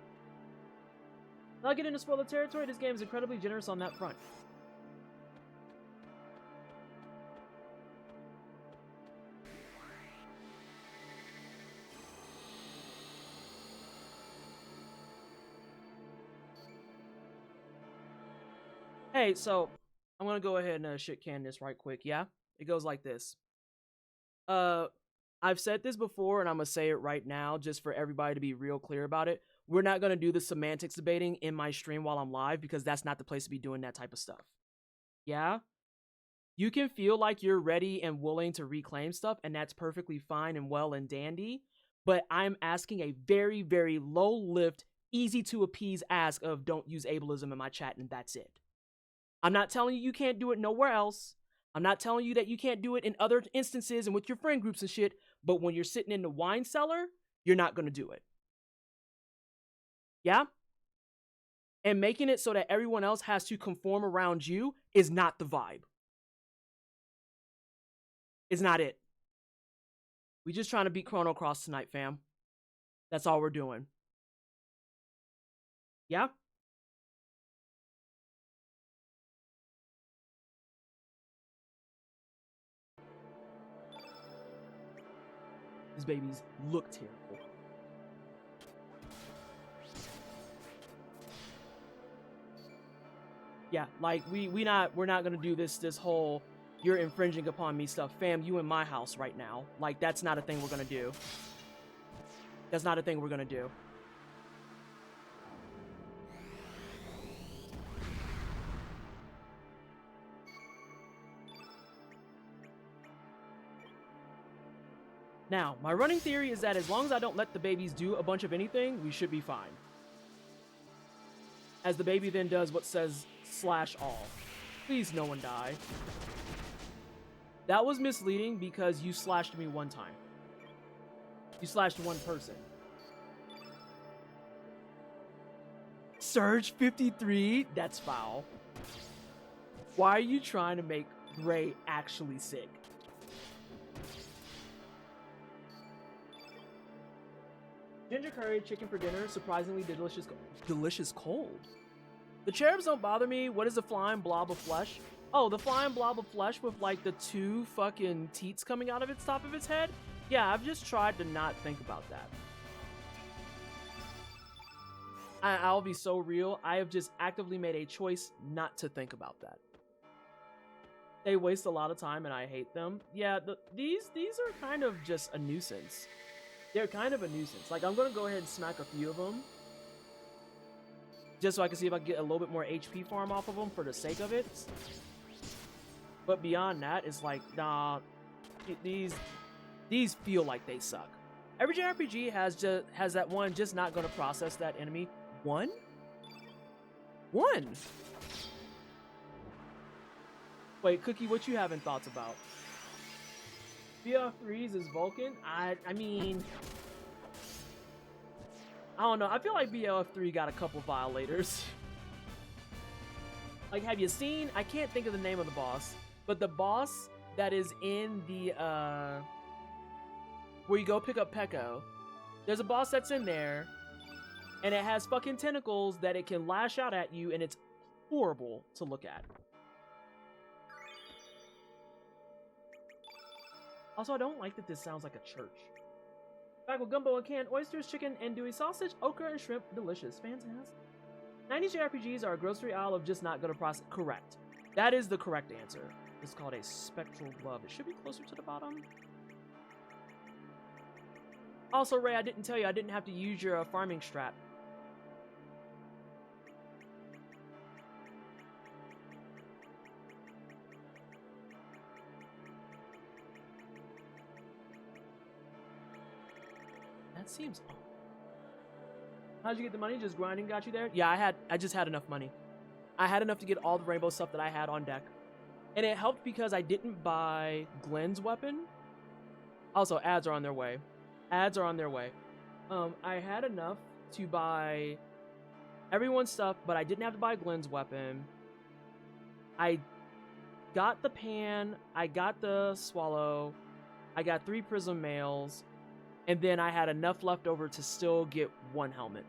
S1: Not getting into spoiler territory, this game is incredibly generous on that front. Hey, so I'm gonna go ahead and shit can this right quick. Yeah, it goes like this. I've said this before, and I'm gonna say it right now, just for everybody to be real clear about it. We're not gonna do the semantics debating in my stream while I'm live because that's not the place to be doing that type of stuff. Yeah, you can feel like you're ready and willing to reclaim stuff, and that's perfectly fine and well and dandy. But I'm asking a very, very low lift, easy to appease ask of don't use ableism in my chat, and that's it. I'm not telling you can't do it nowhere else. I'm not telling you that you can't do it in other instances and with your friend groups and shit, but when you're sitting in the wine cellar, you're not going to do it. Yeah? And making it so that everyone else has to conform around you is not the vibe. It's not it. We just trying to beat Chrono Cross tonight, fam. That's all we're doing. Yeah? These babies look terrible. Yeah, like we're not gonna do this whole you're infringing upon me stuff. Fam, you in my house right now. Like, that's not a thing we're gonna do. That's not a thing we're gonna do. Now, my running theory is that as long as I don't let the babies do a bunch of anything, we should be fine. As the baby then does what says /all. Please, no one die. That was misleading because you slashed me one time. You slashed one person. Surge 53? That's foul. Why are you trying to make Gray actually sick? Ginger curry chicken for dinner, surprisingly delicious cold. The cherubs don't bother me. What is the flying blob of flesh? Oh, the flying blob of flesh with like the two fucking teats coming out of its top of its head? Yeah, I've just tried to not think about that. I'll be so real. I have just actively made a choice not to think about that. They waste a lot of time and I hate them. Yeah, these are kind of just a nuisance. They're kind of a nuisance. Like, I'm gonna go ahead and smack a few of them. Just so I can see if I can get a little bit more HP farm off of them for the sake of it. But beyond that, it's like, nah, these feel like they suck. Every JRPG has that one just not gonna process that enemy. One? Wait, Cookie, what you having thoughts about? BF3s is Vulcan? I mean, I don't know. I feel like BLF3 got a couple violators. Like, have you seen? I can't think of the name of the boss, but the boss that is in the where you go pick up Peko. There's a boss that's in there, and it has fucking tentacles that it can lash out at you, and it's horrible to look at. Also, I don't like that this sounds like a church. Back with gumbo and canned oysters, chicken, andouille sausage, okra, and shrimp. Delicious. Fantastic. 90s JRPGs are a grocery aisle of just not gonna process. Correct. That is the correct answer. It's called a spectral glove. It should be closer to the bottom. Also, Ray, I didn't tell you I didn't have to use your farming strat. That seems odd. How'd you get the money? Just grinding got you there? Yeah, I just had enough money. I had enough to get all the rainbow stuff that I had on deck. And it helped because I didn't buy Glenn's weapon. Also, ads are on their way. Ads are on their way. I had enough to buy everyone's stuff, but I didn't have to buy Glenn's weapon. I got the pan, I got the swallow, I got 3 prism mails, and then I had enough left over to still get 1 helmet.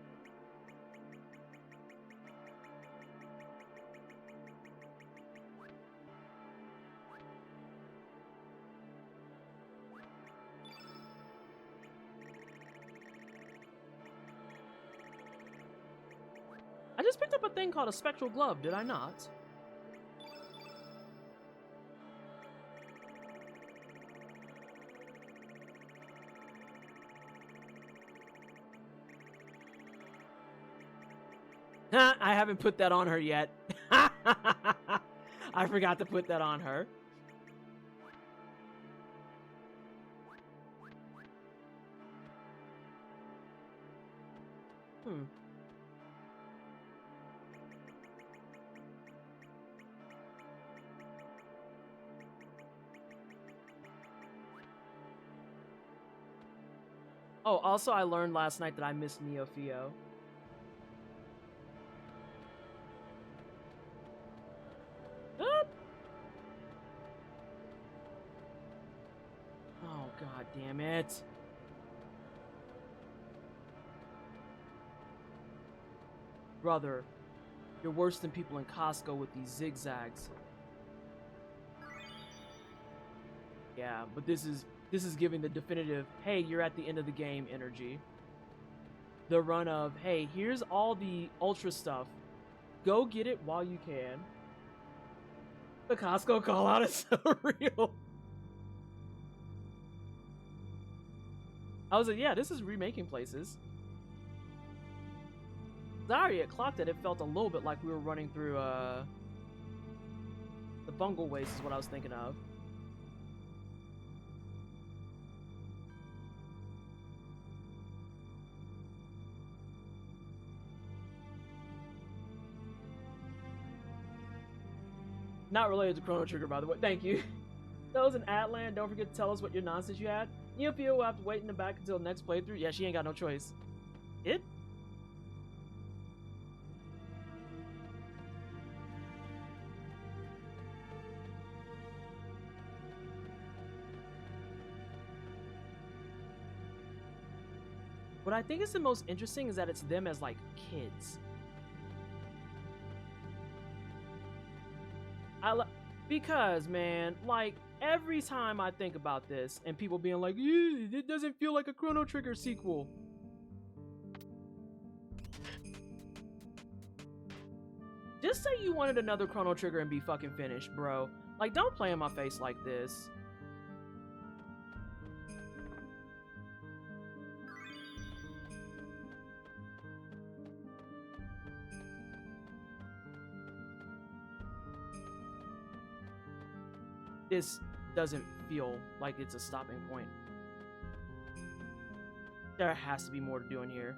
S1: I just picked up a thing called a spectral glove, did I not? I haven't put that on her yet. I forgot to put that on her. Oh, also I learned last night that I missed Neofio. Oh, god damn it. Brother, you're worse than people in Costco with these zigzags. Yeah, but this is giving the definitive, hey, you're at the end of the game energy. The run of, hey, here's all the ultra stuff. Go get it while you can. The Costco call out is so real. I was like, yeah, this is remaking places. Zarya clocked it. It felt a little bit like we were running through the fungal waste is what I was thinking of. Not related to Chrono Trigger, by the way. Thank you. Those in Atlan, don't forget to tell us what your nonsense you had. Neofio will have to wait in the back until next playthrough. Yeah, she ain't got no choice. It? What I think is the most interesting is that it's them as, like, kids. Because, man, like, every time I think about this and people being like, it doesn't feel like a Chrono Trigger sequel. Just say you wanted another Chrono Trigger and be fucking finished, bro. Like, don't play in my face like this. This doesn't feel like it's a stopping point. There has to be more to do in here.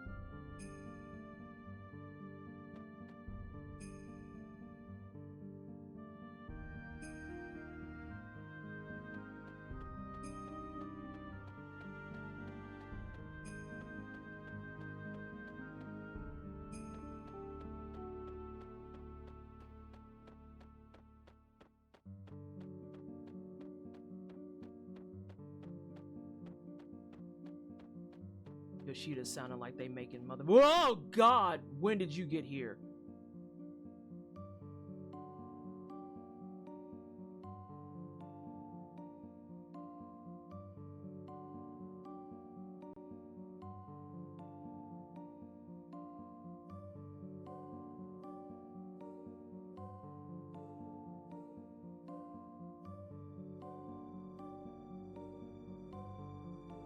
S1: Yoshida sounding like they making mother. Whoa, God! When did you get here?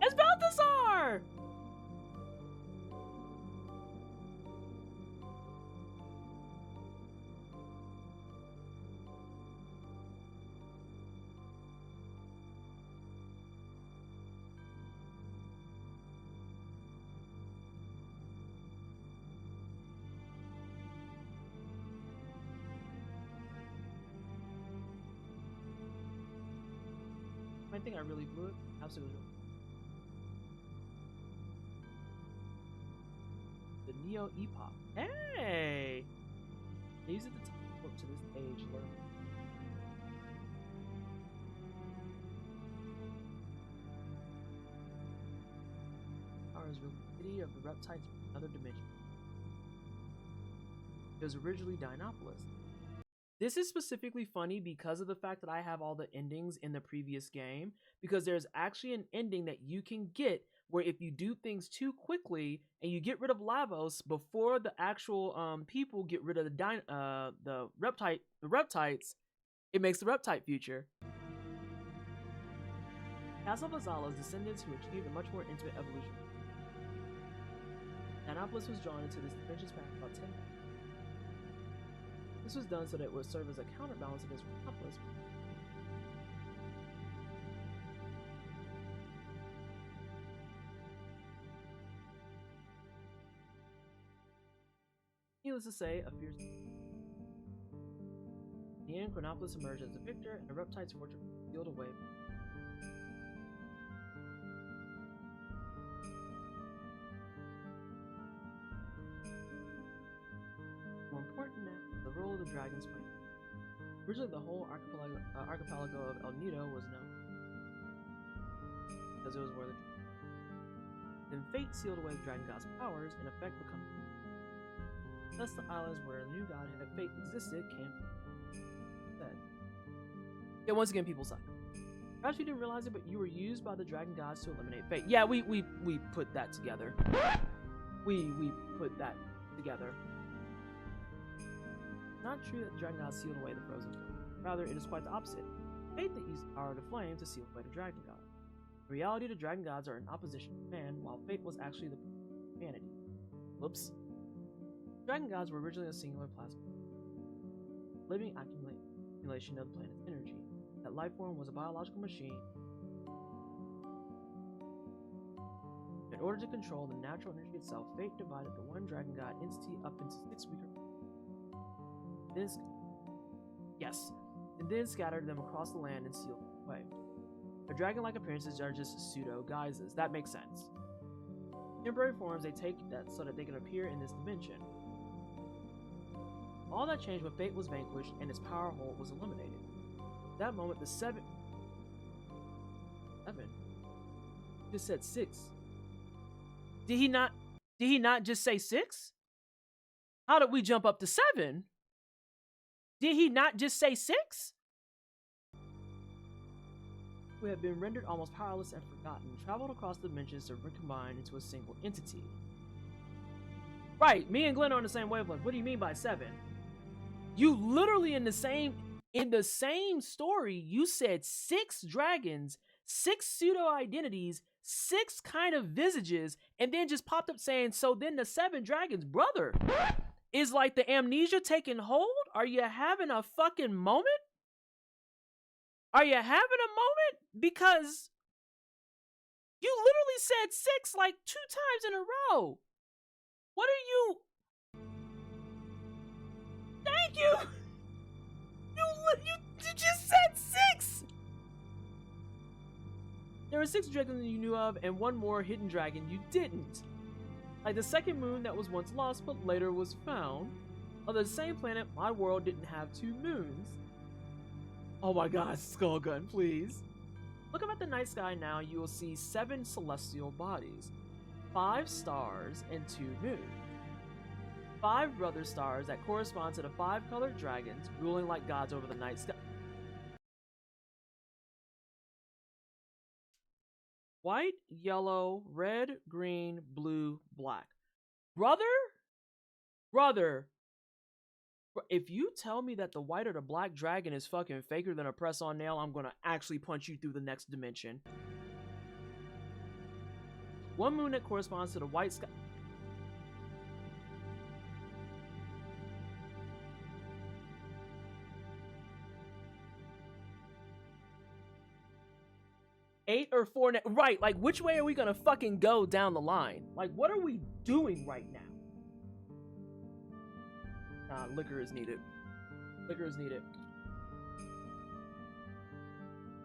S1: It's Balthazar! I think I really blew it. Absolutely. The Neo Epoch. Hey! These are the top up to this age. Learn. Ours city of the reptiles from another dimension. It was originally Dinopolis. This is specifically funny because of the fact that I have all the endings in the previous game, because there's actually an ending that you can get where if you do things too quickly and you get rid of Lavos before the actual people get rid of the reptites, it makes the reptite future. Castle Vazala's descendants who achieved a much more intimate evolution. Dinopolis was drawn into this dimension's path about 10. This was done so that it would serve as a counterbalance against Chronopolis. Needless to say, a fierce. In the end, Chronopolis emerged as the victor, and the Reptide's fortress was sealed away. More important now, the role of the dragon's fight. Originally, the whole archipelago of El Nido was known because it was where the then fate sealed away the dragon god's powers, in effect becoming. Thus, the islands where the new god had fate existed came. Yeah, once again, people suck. Perhaps you didn't realize it, but you were used by the dragon gods to eliminate fate. Yeah, we put that together. We put that together. Not true that the dragon gods sealed away the frozen flame. Rather, it is quite the opposite. Fate that used the power of the flame to seal away the dragon god. In reality, the dragon gods are in opposition to man, while fate was actually the humanity. Whoops. The dragon gods were originally a singular plasma, living accumulation of the planet's energy. That life form was a biological machine. In order to control the natural energy itself, fate divided the one dragon god entity up into 6 weaker. And then scattered them across the land and sealed them away. Their dragon-like appearances are just pseudo guises. That makes sense. Temporary forms they take that so that they can appear in this dimension. All that changed when fate was vanquished and its power hold was eliminated. At that moment, the seven just said 6. Did he not just say 6? How did we jump up to 7? Did he not just say 6? We have been rendered almost powerless and forgotten, traveled across the dimensions to recombine into a single entity. Right, me and Glenn are on the same wavelength. What do you mean by 7? You literally in the same story, you said 6 dragons, 6 pseudo-identities, 6 kind of visages, and then just popped up saying, so then the 7 dragons, brother, is like the amnesia taking hold? Are you having a fucking moment? Are you having a moment? Because you literally said 6 like 2 times in a row. What are you? Thank you. You just said 6. There were 6 dragons you knew of, and 1 more hidden dragon you didn't. Like the second moon that was once lost but later was found. On the same planet, my world didn't have 2 moons. Oh my god, Skullgun, please. Look up at the night sky now, you will see 7 celestial bodies, 5 stars, and 2 moons. 5 brother stars that correspond to the 5 colored dragons ruling like gods over the night sky. White, yellow, red, green, blue, black. Brother, if you tell me that the white or the black dragon is fucking faker than a press-on nail, I'm gonna actually punch you through the next dimension. 1 moon that corresponds to the white sky. Eight or 4, right, like which way are we gonna fucking go down the line? Like what are we doing right now? Nah, liquor is needed. Liquor is needed.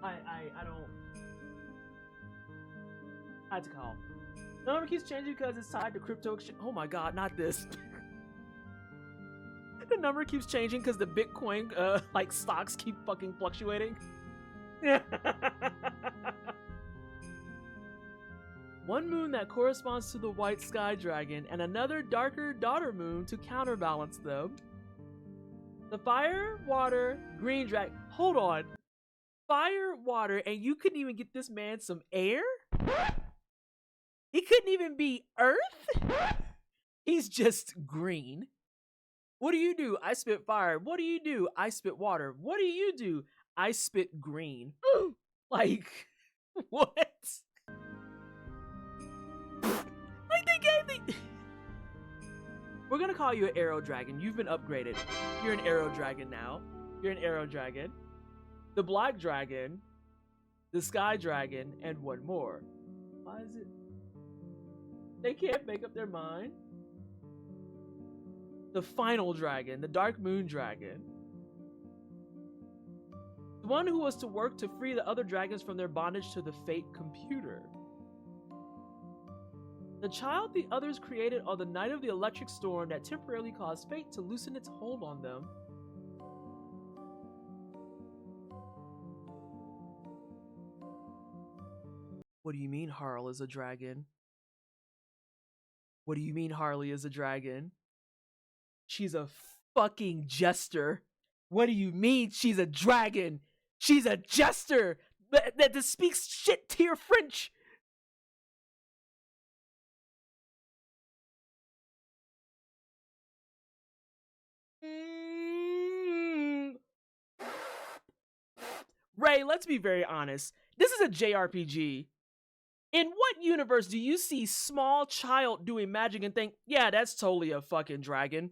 S1: I don't. I had to call. The number keeps changing because it's tied to crypto exchange. Oh my god, not this. The number keeps changing because the Bitcoin like stocks keep fucking fluctuating. 1 moon that corresponds to the white sky dragon, and another darker daughter moon to counterbalance them. The fire, water, green dragon. Hold on. Fire, water, and you couldn't even get this man some air? He couldn't even be earth? He's just green. What do you do? I spit fire. What do you do? I spit water. What do you do? I spit green. Like, what? Like they gave me. We're gonna call you an arrow dragon. You've been upgraded. You're an arrow dragon now. You're an arrow dragon. The black dragon, the sky dragon, and one more. Why is it? They can't make up their mind. The final dragon, the dark moon dragon. The one who was to work to free the other dragons from their bondage to the fate computer. The child the others created on the night of the electric storm that temporarily caused fate to loosen its hold on them. What do you mean Harl is a dragon? What do you mean Harley is a dragon? She's a fucking jester. What do you mean she's a dragon? She's a jester that speaks shit tier French. Ray, let's be very honest. This is a JRPG. In what universe do you see small child doing magic and think, yeah, that's totally a fucking dragon?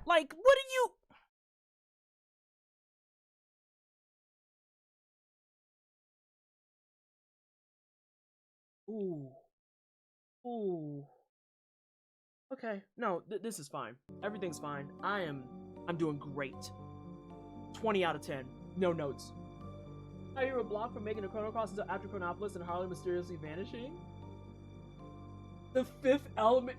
S1: Like, what are you... Ooh. Ooh. Okay, no, this is fine. Everything's fine. I'm doing great. 20 out of 10. No notes. How you were blocked from making a Chrono Cross until after Chronopolis and Harley mysteriously vanishing? The fifth element...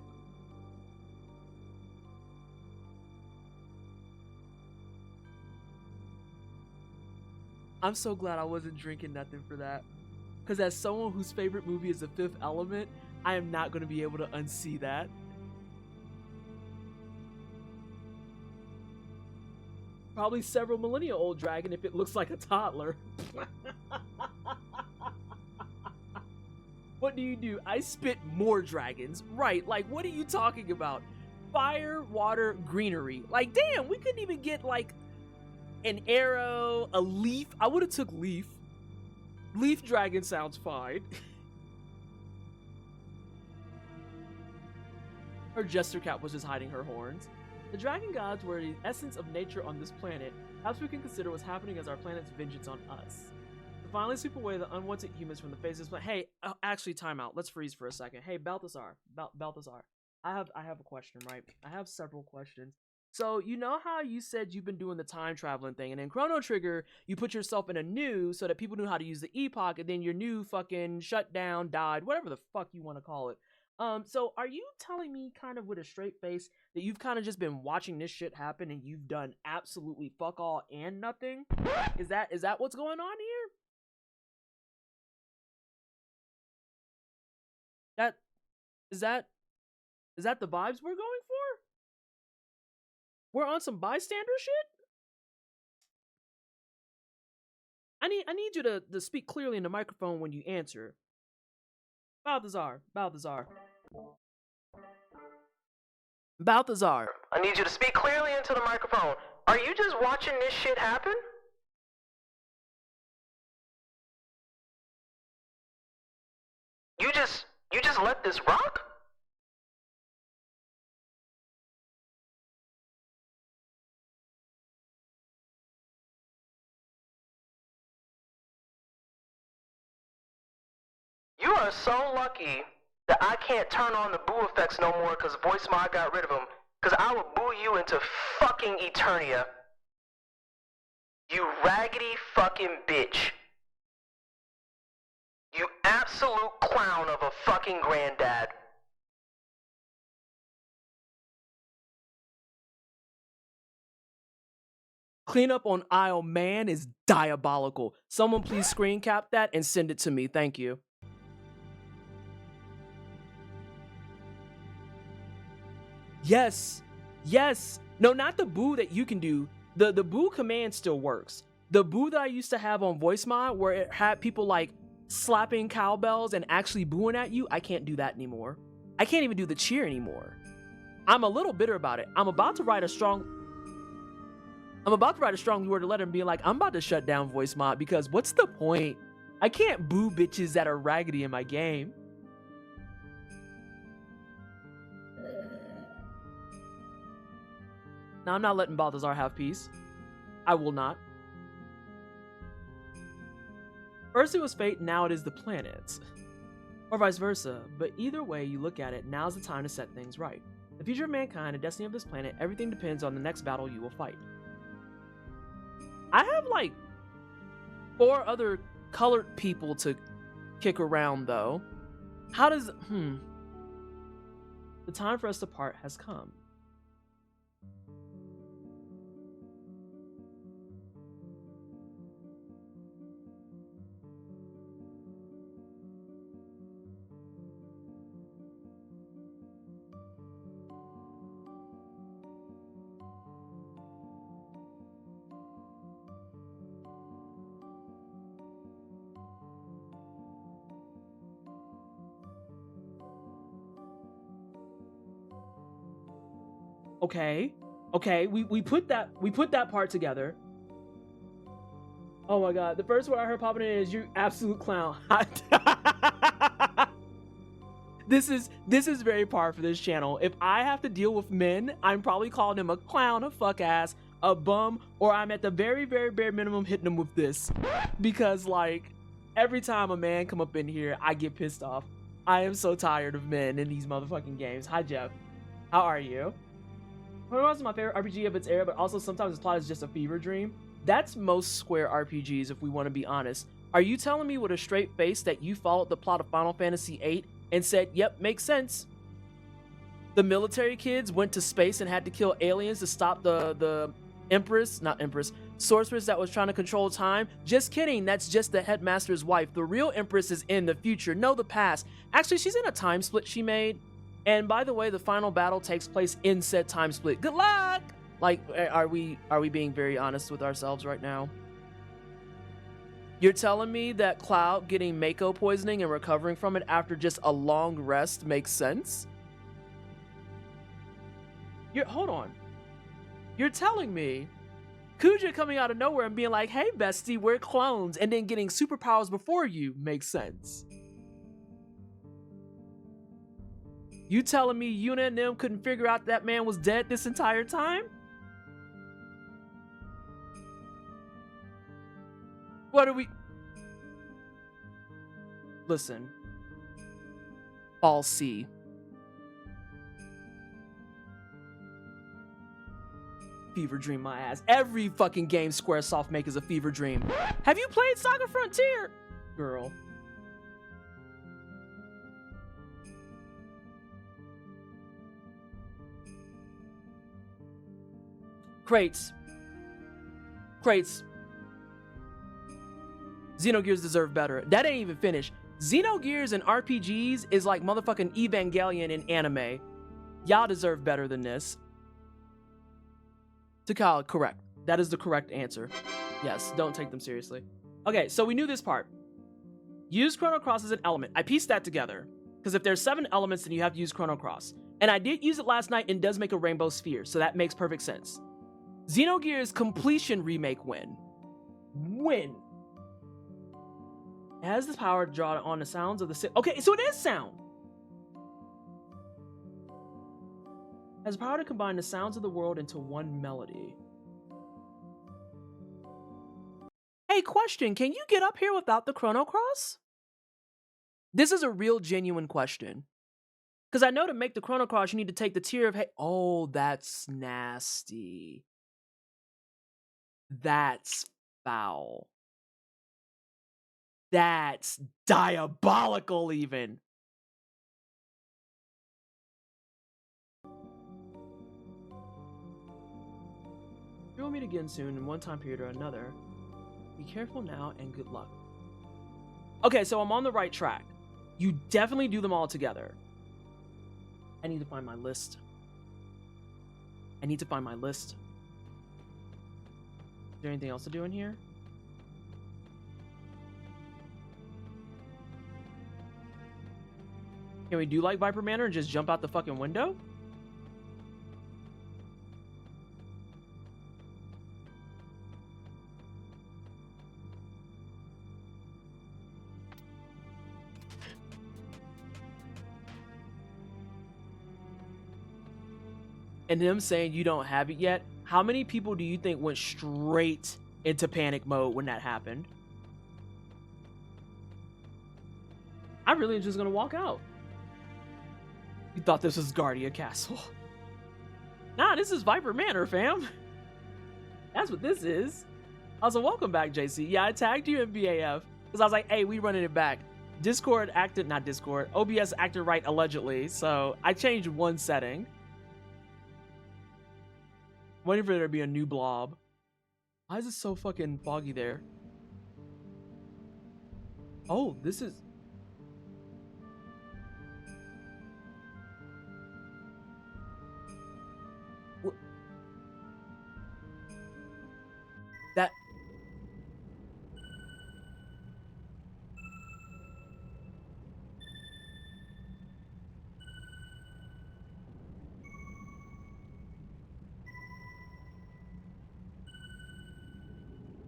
S1: I'm so glad I wasn't drinking nothing for that. Because as someone whose favorite movie is The Fifth Element, I am not going to be able to unsee that. Probably several millennia old dragon if it looks like a toddler. What do? I spit more dragons. Right, like what are you talking about? Fire, water, greenery. Like damn, we couldn't even get like an arrow, a leaf. I would have took leaf. Leaf dragon sounds fine. Her jester cat was just hiding her horns. The dragon gods were the essence of nature on this planet. Perhaps we can consider what's happening as our planet's vengeance on us. To finally sweep away the unwanted humans from the face of this planet. Hey, actually, time out. Let's freeze for a second. Hey, Balthazar. Balthazar. I have a question, right? I have several questions. So, you know how you said you've been doing the time traveling thing, and in Chrono Trigger, you put yourself in a new so that people knew how to use the epoch, and then your new fucking shut down, died, whatever the fuck you want to call it. So are you telling me kind of with a straight face that you've kind of just been watching this shit happen and you've done absolutely fuck all and nothing? Is that what's going on here? Is that the vibes we're going for? We're on some bystander shit? I need you to speak clearly in the microphone when you answer. Balthazar. I need you to speak clearly into the microphone. Are you just watching this shit happen? You just let this rock? You are so lucky that I can't turn on the boo effects no more because Voice Mod got rid of them. Because I would boo you into fucking Eternia. You raggedy fucking bitch. You absolute clown of a fucking granddad. Cleanup on aisle man is diabolical. Someone please screen cap that and send it to me. Thank you. Yes. No, not the boo that you can do. The boo command still works. The boo that I used to have on Voice Mod where it had people like slapping cowbells and actually booing at you, I can't do that anymore. I can't even do the cheer anymore. I'm a little bitter about it. I'm about to write a strong word letter and be like, I'm about to shut down Voice Mod because what's the point? I can't boo bitches that are raggedy in my game. Now, I'm not letting Balthazar have peace. I will not. First it was fate, now it is the planets. Or vice versa, but either way you look at it, now's the time to set things right. The future of mankind, the destiny of this planet, everything depends on the next battle you will fight. I have like 4 other colored people to kick around though. How does, The time for us to part has come. Okay, we put that part together. Oh my god, the first word I heard popping in is "you absolute clown." This is very par for this channel. If I have to deal with men, I'm probably calling him a clown, a fuck ass, a bum, or I'm at the very, very bare minimum hitting him with this, because like every time a man come up in here, I get pissed off. I am so tired of men in these motherfucking games. Hi Jeff, how are you? Chrono Cross is my favorite RPG of its era, but also sometimes its plot is just a fever dream. That's most Square RPGs, if we want to be honest. Are you telling me with a straight face that you followed the plot of Final Fantasy VIII and said, yep, makes sense? The military kids went to space and had to kill aliens to stop the sorceress that was trying to control time? Just kidding, that's just the headmaster's wife. The real empress is in the future, no the past. Actually, she's in a time split she made. And by the way, the final battle takes place in said time split. Good luck! Like, are we being very honest with ourselves right now? You're telling me that Cloud getting Mako poisoning and recovering from it after just a long rest makes sense? Hold on. You're telling me Kuja coming out of nowhere and being like, hey bestie, we're clones, and then getting superpowers before you makes sense? You telling me Yuna and them couldn't figure out that man was dead this entire time? What are we... Listen. All C. Fever dream my ass. Every fucking game Squaresoft make is a fever dream. Have you played Saga Frontier? Girl. Crates. Xenogears deserve better. That ain't even finished. Xenogears and RPGs is like motherfucking Evangelion in anime. Y'all deserve better than this. Takala, correct. That is the correct answer. Yes, don't take them seriously. Okay, so we knew this part. Use Chrono Cross as an element. I pieced that together. Because if there's 7 elements, then you have to use Chrono Cross. And I did use it last night and does make a rainbow sphere, so that makes perfect sense. Xenogears completion remake win. It has the power to draw on the sounds of the... Okay, so it is sound. Has the power to combine the sounds of the world into one melody. Hey, question, can you get up here without the Chrono Cross? This is a real genuine question. Because I know to make the Chrono Cross, you need to take the tier of... Oh, that's nasty. That's foul. That's diabolical even. You will meet again soon in one time period or another. Be careful now and good luck. Okay, so I'm on the right track. You definitely do them all together. I need to find my list. Is there anything else to do in here? Can we do like Viper Manor and just jump out the fucking window? And them saying you don't have it yet. How many people do you think went straight into panic mode when that happened? I really was just gonna walk out. You thought this was Guardia Castle. Nah, this is Viper Manor, fam. That's what this is. Also, welcome back, JC. Yeah, I tagged you in BAF because I was like, hey, we running it back. Discord acted, not Discord, OBS acted right allegedly, so I changed one setting. Waiting for there to be a new blob. Why is it so fucking foggy there? Oh, this is... That...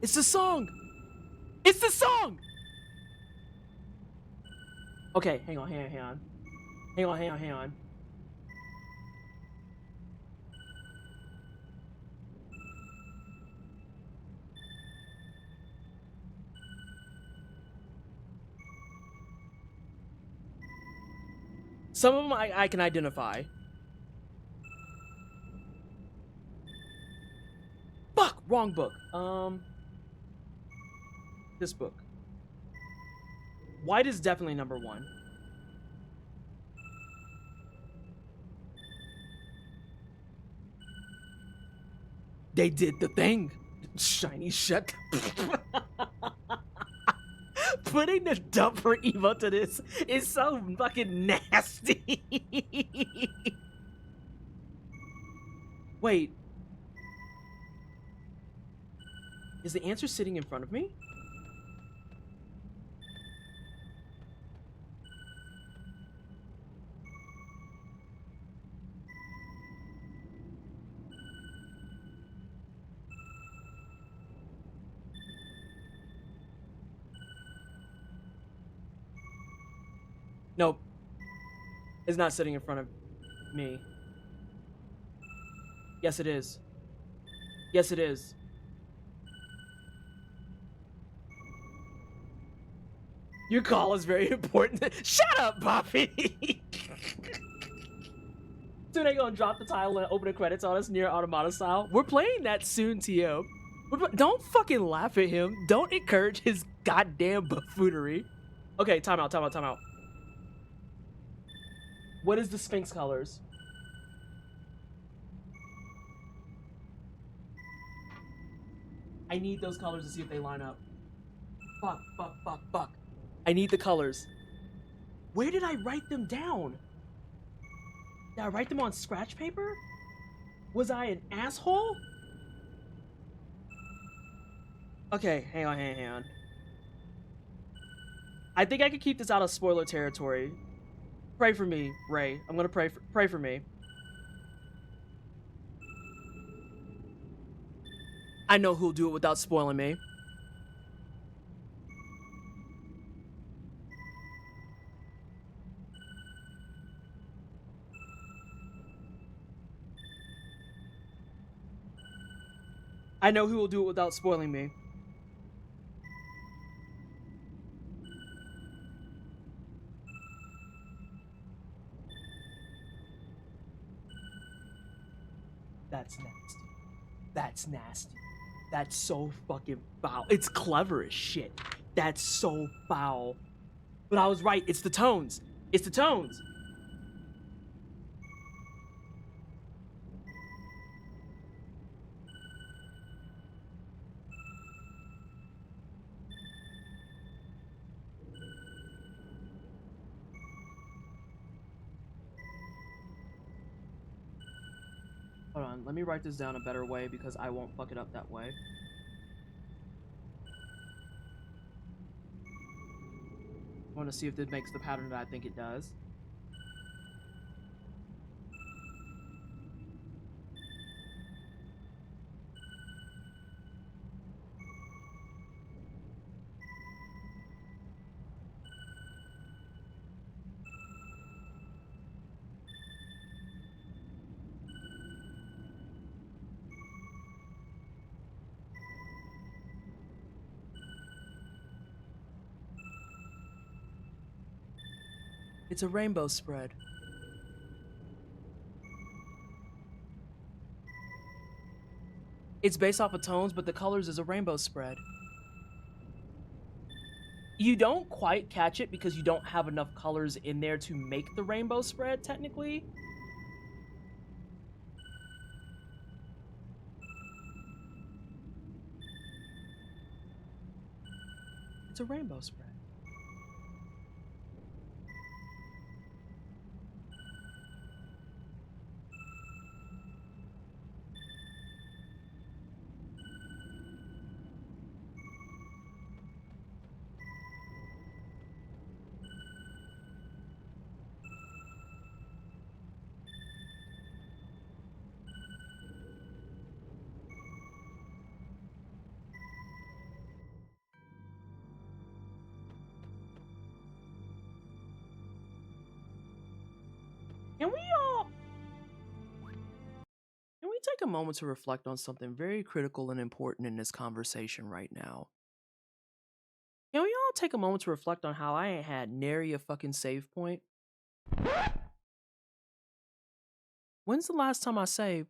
S1: It's the song! It's the song! Okay, hang on. Hang on. Some of them I can identify. Fuck! Wrong book. This book. White is definitely number 1. They did the thing. Shiny shut. Putting the dumper emote to this is so fucking nasty. Wait. Is the answer sitting in front of me? Nope. It's not sitting in front of me. Yes, it is. Yes, it is. Your call is very important. Shut up, Poppy! Soon they gonna drop the title and open the credits on us near Automata style. We're playing that soon, TO. Don't fucking laugh at him. Don't encourage his goddamn buffoonery. Okay, time out. What is the Sphinx colors? I need those colors to see if they line up. Fuck. I need the colors. Where did I write them down? Did I write them on scratch paper? Was I an asshole? Okay, hang on. I think I could keep this out of spoiler territory. Pray for me, Ray. I'm gonna pray for me. I know who'll do it without spoiling me. I know who will do it without spoiling me. That's nasty. That's nasty. That's so fucking foul. It's clever as shit. That's so foul. But I was right. It's the tones. It's the tones. Hold on, let me write this down a better way because I won't fuck it up that way. I want to see if this makes the pattern that I think it does. It's a rainbow spread. It's based off of tones, but the colors is a rainbow spread. You don't quite catch it because you don't have enough colors in there to make the rainbow spread, technically. It's a rainbow spread. Can we take a moment to reflect on something very critical and important in this conversation right now? Can we all take a moment to reflect on how I ain't had nary a fucking save point? When's the last time I saved?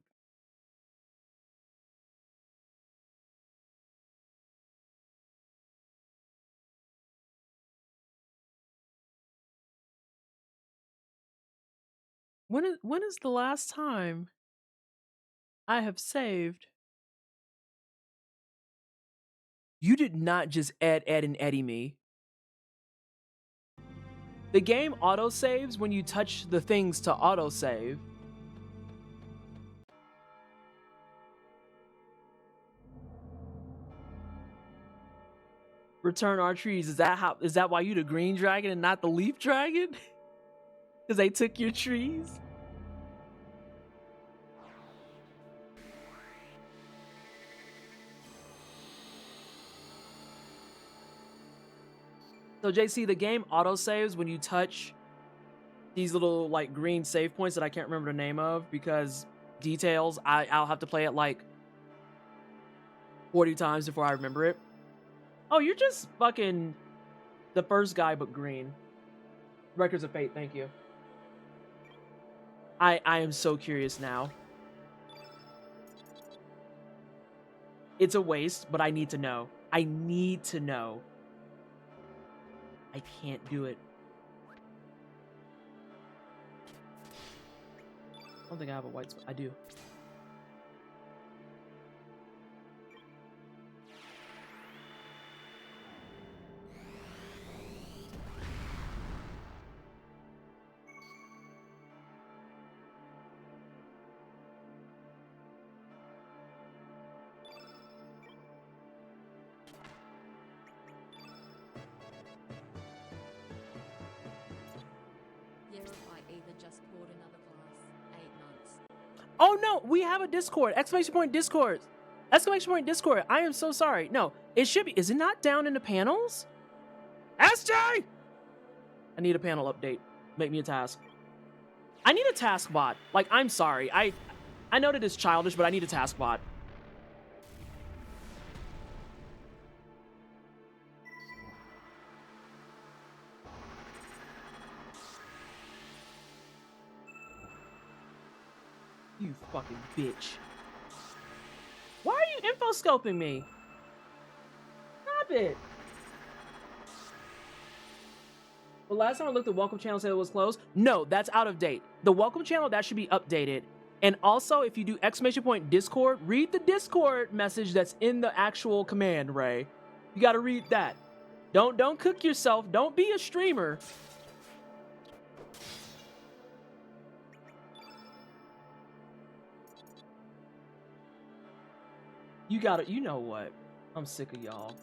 S1: When is the last time I have saved? You did not just Ed and Eddie me. The game auto-saves when you touch the things to auto-save. Return our trees. Is that why you the green dragon and not the leaf dragon? Because they took your trees? So JC, the game auto-saves when you touch these little like green save points that I can't remember the name of because details, I'll have to play it like 40 times before I remember it. Oh, you're just fucking the first guy but green. Records of Fate, thank you. I am so curious now. It's a waste, but I need to know. I need to know. I can't do it. I don't think I have a white spot. I do. Oh no, we have a Discord. Exclamation point Discord. Exclamation point Discord. I am so sorry. No, it should be. Is it not down in the panels? SJ! I need a panel update. Make me a task. I need a task bot. Like, I'm sorry. I know that it's childish, but I need a task bot. You fucking bitch. Why are you info scoping me? Stop it. The last time I looked, the welcome channel said it was closed. No, that's out of date. The welcome channel, that should be updated. And also, if you do exclamation point Discord, read the Discord message that's in the actual command, Ray. You gotta read that. Don't cook yourself. Don't be a streamer. You gotta, you know what? I'm sick of y'all.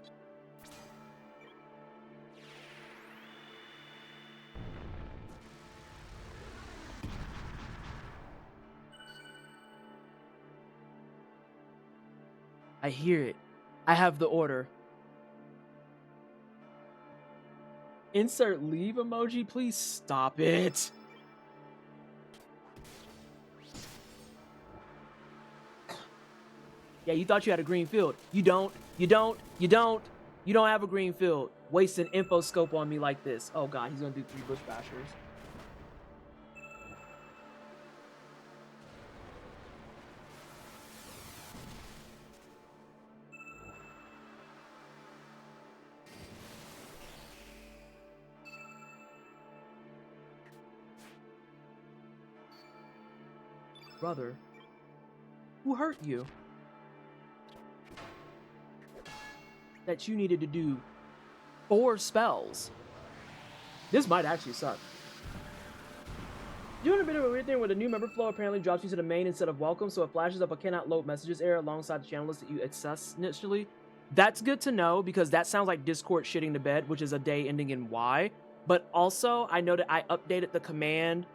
S1: I hear it. I have the order. Insert leave emoji, please stop it. Yeah, you thought you had a green field. You don't have a green field. Wasting info scope on me like this. Oh god, he's gonna do 3 bush bashers. Brother, who hurt you? That you needed to do 4 spells. This might actually suck. Doing a bit of a weird thing where the new member flow apparently drops you to the main instead of welcome, so it flashes up a cannot load messages error alongside the channel list that you access initially. That's good to know because that sounds like Discord shitting the bed, which is a day ending in Y. But also, I know that I updated the command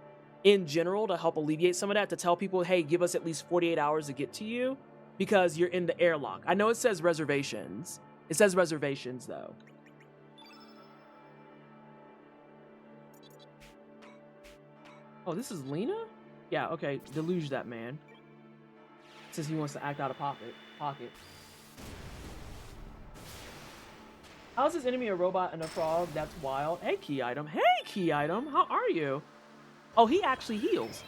S1: in general to help alleviate some of that, to tell people, hey, give us at least 48 hours to get to you because you're in the airlock. I know it says reservations. It says reservations, though. Oh, this is Lena? Yeah, okay. Deluge that man. Since he wants to act out of pocket. How is this enemy a robot and a frog? That's wild. Hey, key item. Hey, key item. How are you? Oh, he actually heals.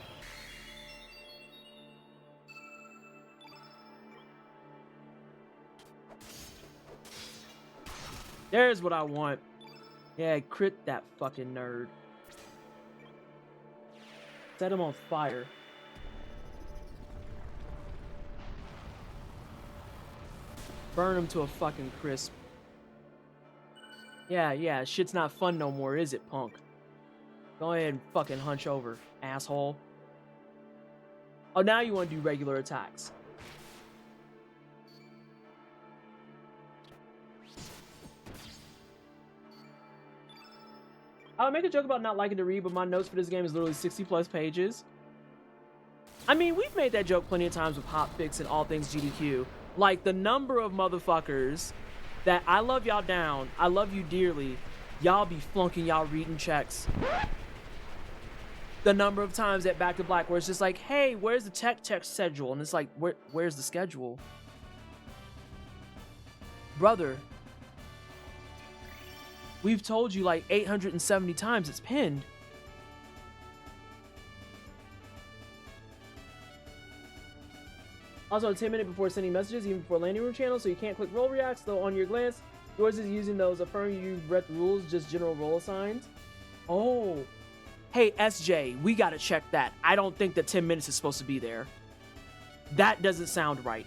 S1: There's what I want. Yeah, crit that fucking nerd. Set him on fire. Burn him to a fucking crisp. Yeah, shit's not fun no more, is it, punk? Go ahead and fucking hunch over, asshole. Oh, now you want to do regular attacks. I would make a joke about not liking to read, but my notes for this game is literally 60 plus pages. I mean, we've made that joke plenty of times with Hotfix and all things GDQ. Like, the number of motherfuckers that I love y'all down, I love you dearly, y'all be flunking y'all reading checks. The number of times at Back to Black where it's just like, hey, where's the tech schedule? And it's like, where's the schedule? Brother, we've told you like 870 times it's pinned. Also, 10 minutes before sending messages, even before landing room channels, so you can't click roll reacts, though on your glance, yours is using those affirming you've read the rules, just general roll assigns. Oh. Hey, SJ, we gotta check that. I don't think that 10 minutes is supposed to be there. That doesn't sound right.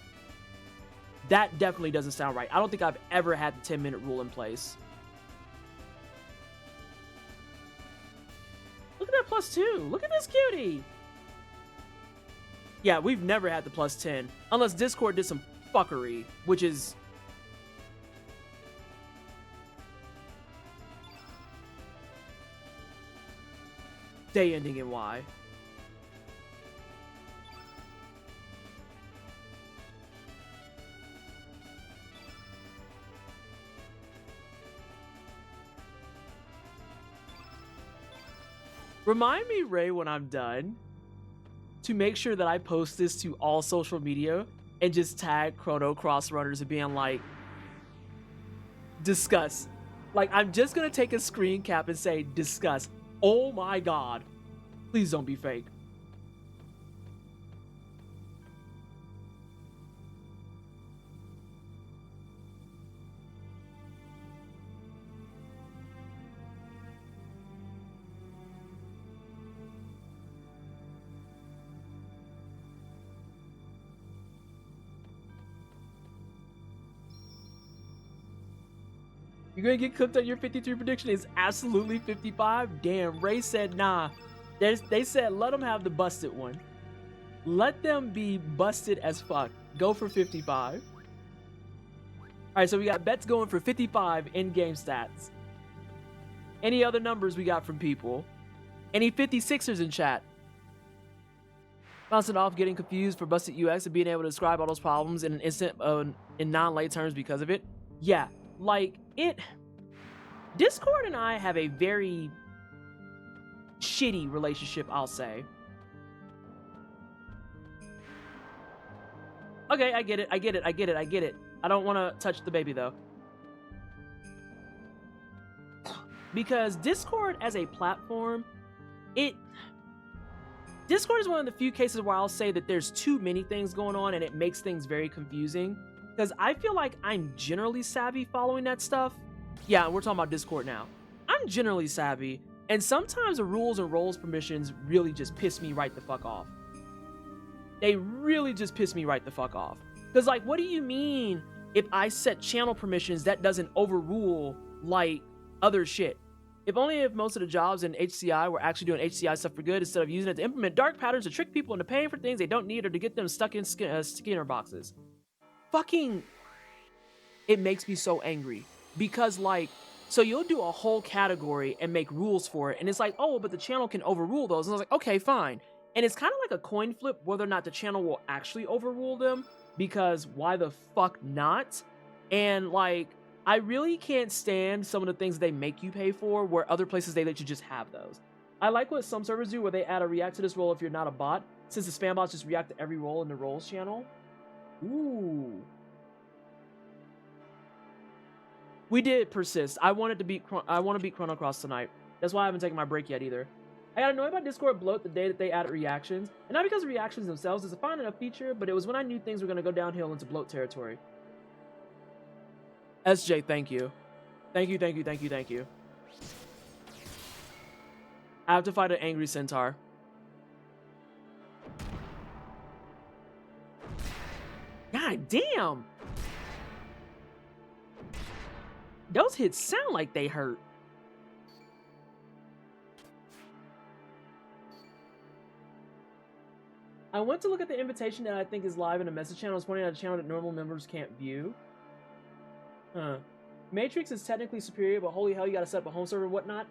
S1: That definitely doesn't sound right. I don't think I've ever had the 10-minute rule in place. Look at that +2. Look at this cutie. Yeah, we've never had the +10. Unless Discord did some fuckery, which is... day ending in Y. Remind me, Ray, when I'm done, to make sure that I post this to all social media and just tag Chrono Cross runners and being like, discuss. Like, I'm just gonna take a screen cap and say, discuss. Oh my god. Please don't be fake. You're gonna get cooked on your 53 prediction. It's absolutely 55. Damn, Ray said nah. They said let them have the busted one. Let them be busted as fuck. Go for 55. Alright, so we got bets going for 55 in-game stats. Any other numbers we got from people? Any 56ers in chat? Bouncing off getting confused for busted UX and being able to describe all those problems in an instant in non-lay terms because of it. Yeah, like it. Discord and I have a very shitty relationship, I'll say. Okay, I get it. I don't want to touch the baby though. Because Discord as a platform, Discord is one of the few cases where I'll say that there's too many things going on and it makes things very confusing. Because I feel like I'm generally savvy following that stuff. Yeah, we're talking about Discord now. I'm generally savvy, and sometimes the rules and roles permissions really just piss me right the fuck off. they really just piss me right the fuck off. Because, like, what do you mean if I set channel permissions that doesn't overrule, like, other shit? If most of the jobs in HCI were actually doing HCI stuff for good instead of using it to implement dark patterns to trick people into paying for things they don't need or to get them stuck in Skinner boxes. Fucking, it makes me so angry. Because, like, so you'll do a whole category and make rules for it, and it's like, oh, but the channel can overrule those. And I was like, okay, fine. And it's kind of like a coin flip whether or not the channel will actually overrule them, because why the fuck not? And, like, I really can't stand some of the things they make you pay for where other places they let you just have those. I like what some servers do where they add a react to this role if you're not a bot, since the spam bots just react to every role in the roles channel. Ooh. We did persist. I want to beat Chrono Cross tonight. That's why I haven't taken my break yet either. I got annoyed by Discord bloat the day that they added reactions. And not because reactions themselves is a fine enough feature, but it was when I knew things were going to go downhill into bloat territory. SJ, thank you. Thank you, thank you, thank you, thank you. I have to fight an angry centaur. God damn! Those hits sound like they hurt. I went to look at the invitation that I think is live in a message channel. It's pointing out a channel that normal members can't view. Huh. Matrix is technically superior, but holy hell, you gotta set up a home server and whatnot.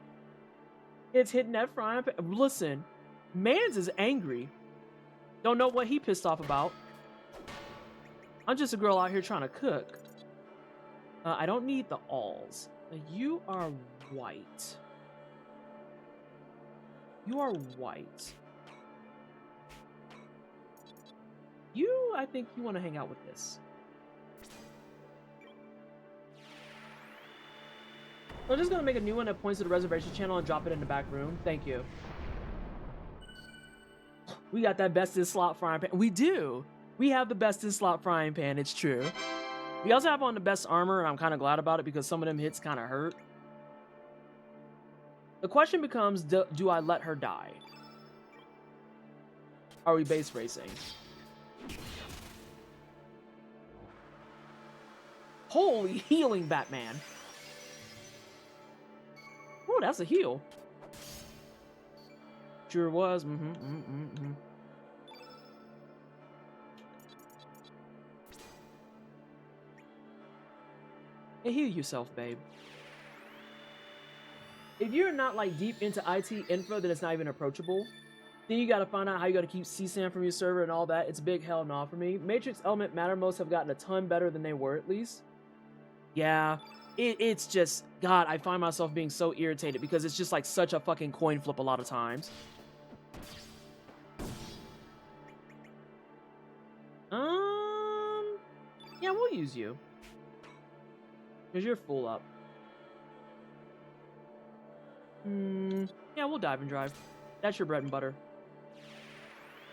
S1: It's hitting that frying pan. Listen, Mans is angry. Don't know what he pissed off about. I'm just a girl out here trying to cook. I don't need the alls. You are white. You are white. I think you want to hang out with this. I'm just going to make a new one that points to the reservation channel and drop it in the back room. Thank you. We got that best in slot frying pan. We do. We have the best in slot frying pan. It's true. We also have on the best armor, and I'm kind of glad about it because some of them hits kind of hurt. The question becomes, do I let her die? Are we base racing? Holy healing, Batman. Oh, that's a heal. Sure was. Hey, heal yourself, babe. If you're not like deep into IT info, then it's not even approachable. Then you gotta find out how you gotta keep CSAM from your server and all that. It's a big hell no for me. Matrix Element Matter modes have gotten a ton better than they were, at least. Yeah, it's just, God, I find myself being so irritated because it's just like such a fucking coin flip a lot of times. Yeah, we'll use you. Because you're full up. Yeah, we'll dive and drive. That's your bread and butter.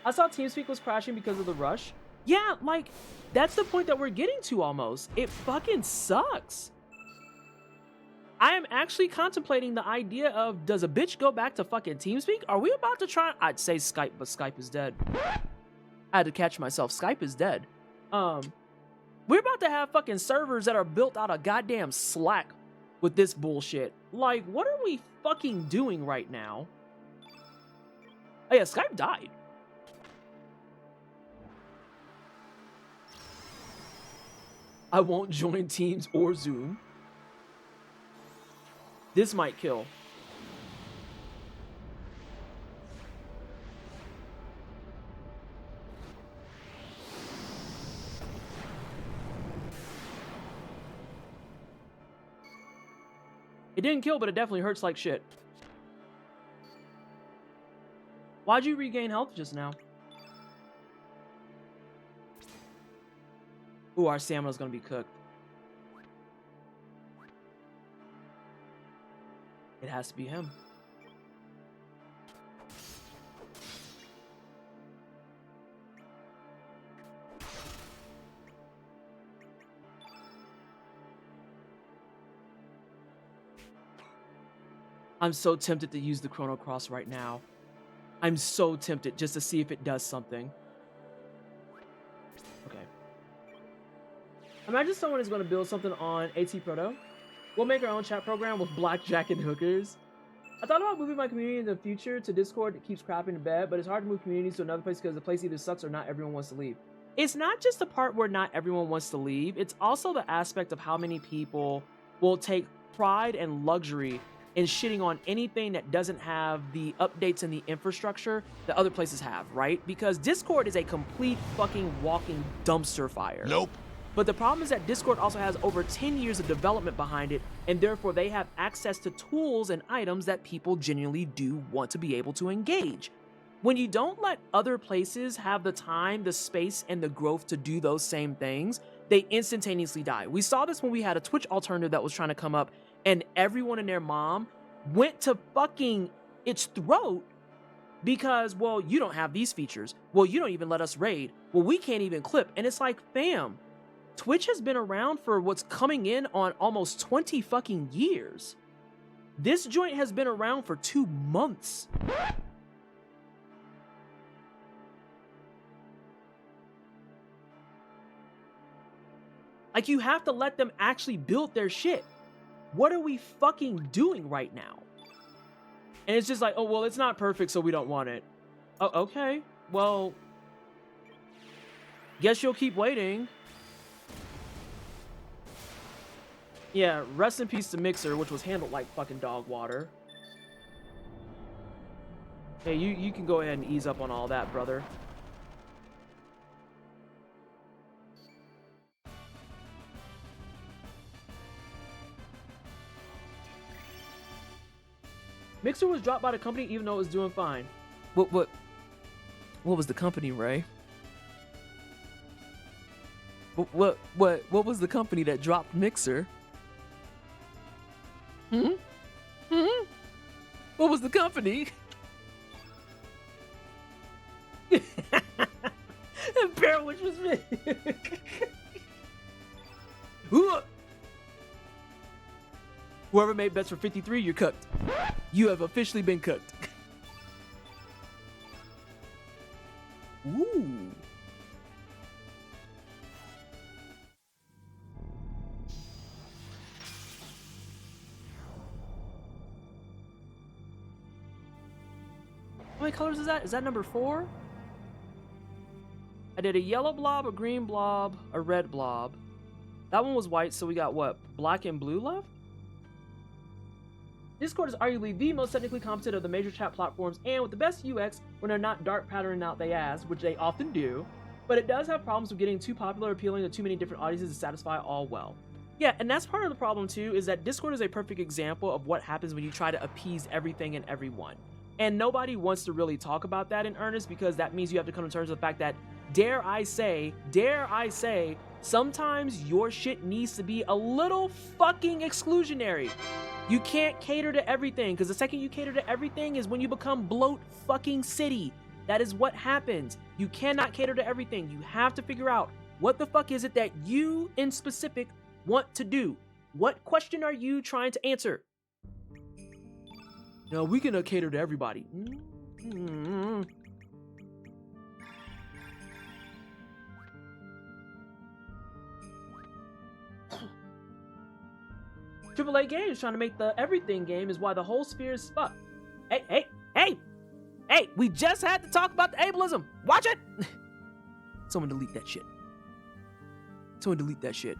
S1: I saw TeamSpeak was crashing because of the rush. Yeah, like, that's the point that we're getting to almost. It fucking sucks. I am actually contemplating the idea of, does a bitch go back to fucking TeamSpeak? Are we about to try? I'd say Skype, but Skype is dead. I had to catch myself. Skype is dead. We're about to have fucking servers that are built out of goddamn Slack with this bullshit. Like, what are we fucking doing right now? Oh yeah, Skype died. I won't join Teams or Zoom. This might kill. It didn't kill, but it definitely hurts like shit. Why'd you regain health just now? Ooh, our stamina's gonna be cooked. It has to be him. I'm so tempted to use the Chrono Cross right now. I'm so tempted just to see if it does something. Okay. Imagine someone is going to build something on AT Proto. We'll make our own chat program with blackjack and hookers. I thought about moving my community in the future to Discord that keeps crap in bed, but it's hard to move communities to another place because the place either sucks or not everyone wants to leave. It's not just the part where not everyone wants to leave, it's also the aspect of how many people will take pride and luxury in shitting on anything that doesn't have the updates and the infrastructure that other places have, right? Because Discord is a complete fucking walking dumpster fire.
S3: Nope.
S1: But the problem is that Discord also has over 10 years of development behind it, and therefore they have access to tools and items that people genuinely do want to be able to engage. When you don't let other places have the time, the space, and the growth to do those same things, they instantaneously die. We saw this when we had a Twitch alternative that was trying to come up, and everyone and their mom went to fucking its throat because, well, you don't have these features. Well, you don't even let us raid. Well, we can't even clip. And it's like, fam, Twitch has been around for what's coming in on almost 20 fucking years. This joint has been around for 2 months. Like, you have to let them actually build their shit. What are we fucking doing right now? And it's just like, oh, well, it's not perfect, so we don't want it. Oh, okay. Well, guess you'll keep waiting. Yeah, rest in peace to Mixer, which was handled like fucking dog water. Hey, you can go ahead and ease up on all that, brother. Mixer was dropped by the company even though it was doing fine. What was the company, Ray? What was the company that dropped Mixer? What was the company? Bear which was me. Whoever made bets for 53, you're cooked. You have officially been cooked. Ooh. How many colors is that? Is that number 4? I did a yellow blob, a green blob, a red blob. That one was white, so we got what? Black and blue left? Discord is arguably the most technically competent of the major chat platforms and with the best UX when they're not dark patterning out they ass, which they often do, but it does have problems with getting too popular, appealing to too many different audiences to satisfy all well. Yeah, and that's part of the problem too, is that Discord is a perfect example of what happens when you try to appease everything and everyone. And nobody wants to really talk about that in earnest because that means you have to come to terms with the fact that, dare I say, sometimes your shit needs to be a little fucking exclusionary. You can't cater to everything, because the second you cater to everything is when you become bloat fucking city. That is what happens. You cannot cater to everything. You have to figure out what the fuck is it that you in specific want to do. What question are you trying to answer? No, we can cater to everybody. AAA Games trying to make the everything game is why the whole sphere is fucked. Hey, we just had to talk about the ableism. Watch it. Someone delete that shit.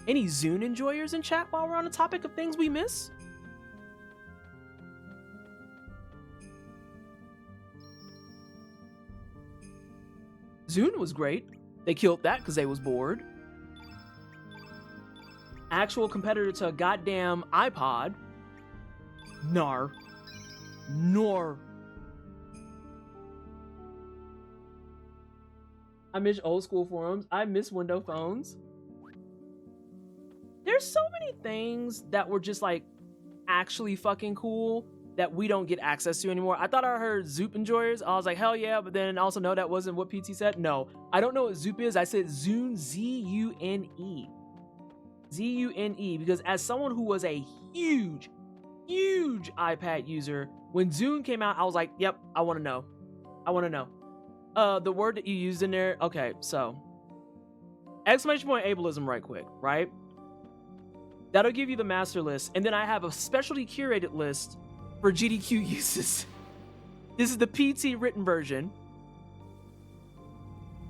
S1: Any Zune enjoyers in chat while we're on the topic of things we miss? Zune was great. They killed that because they was bored. Actual competitor to a goddamn iPod. Nor. I miss old school forums. I miss window phones. There's so many things that were just like actually fucking cool that we don't get access to anymore. I thought I heard Zoop enjoyers. I was like, hell yeah, but then also no, that wasn't what PT said. No, I don't know what Zoop is. I said Zune, Z-U-N-E. Z-U-N-E, because as someone who was a huge iPad user, when Zune came out, I was like, yep, I want to know. The word that you used in there, okay, so exclamation point ableism right quick, right? That'll give you the master list, and then I have a specialty curated list for GDQ uses. This is the PT written version.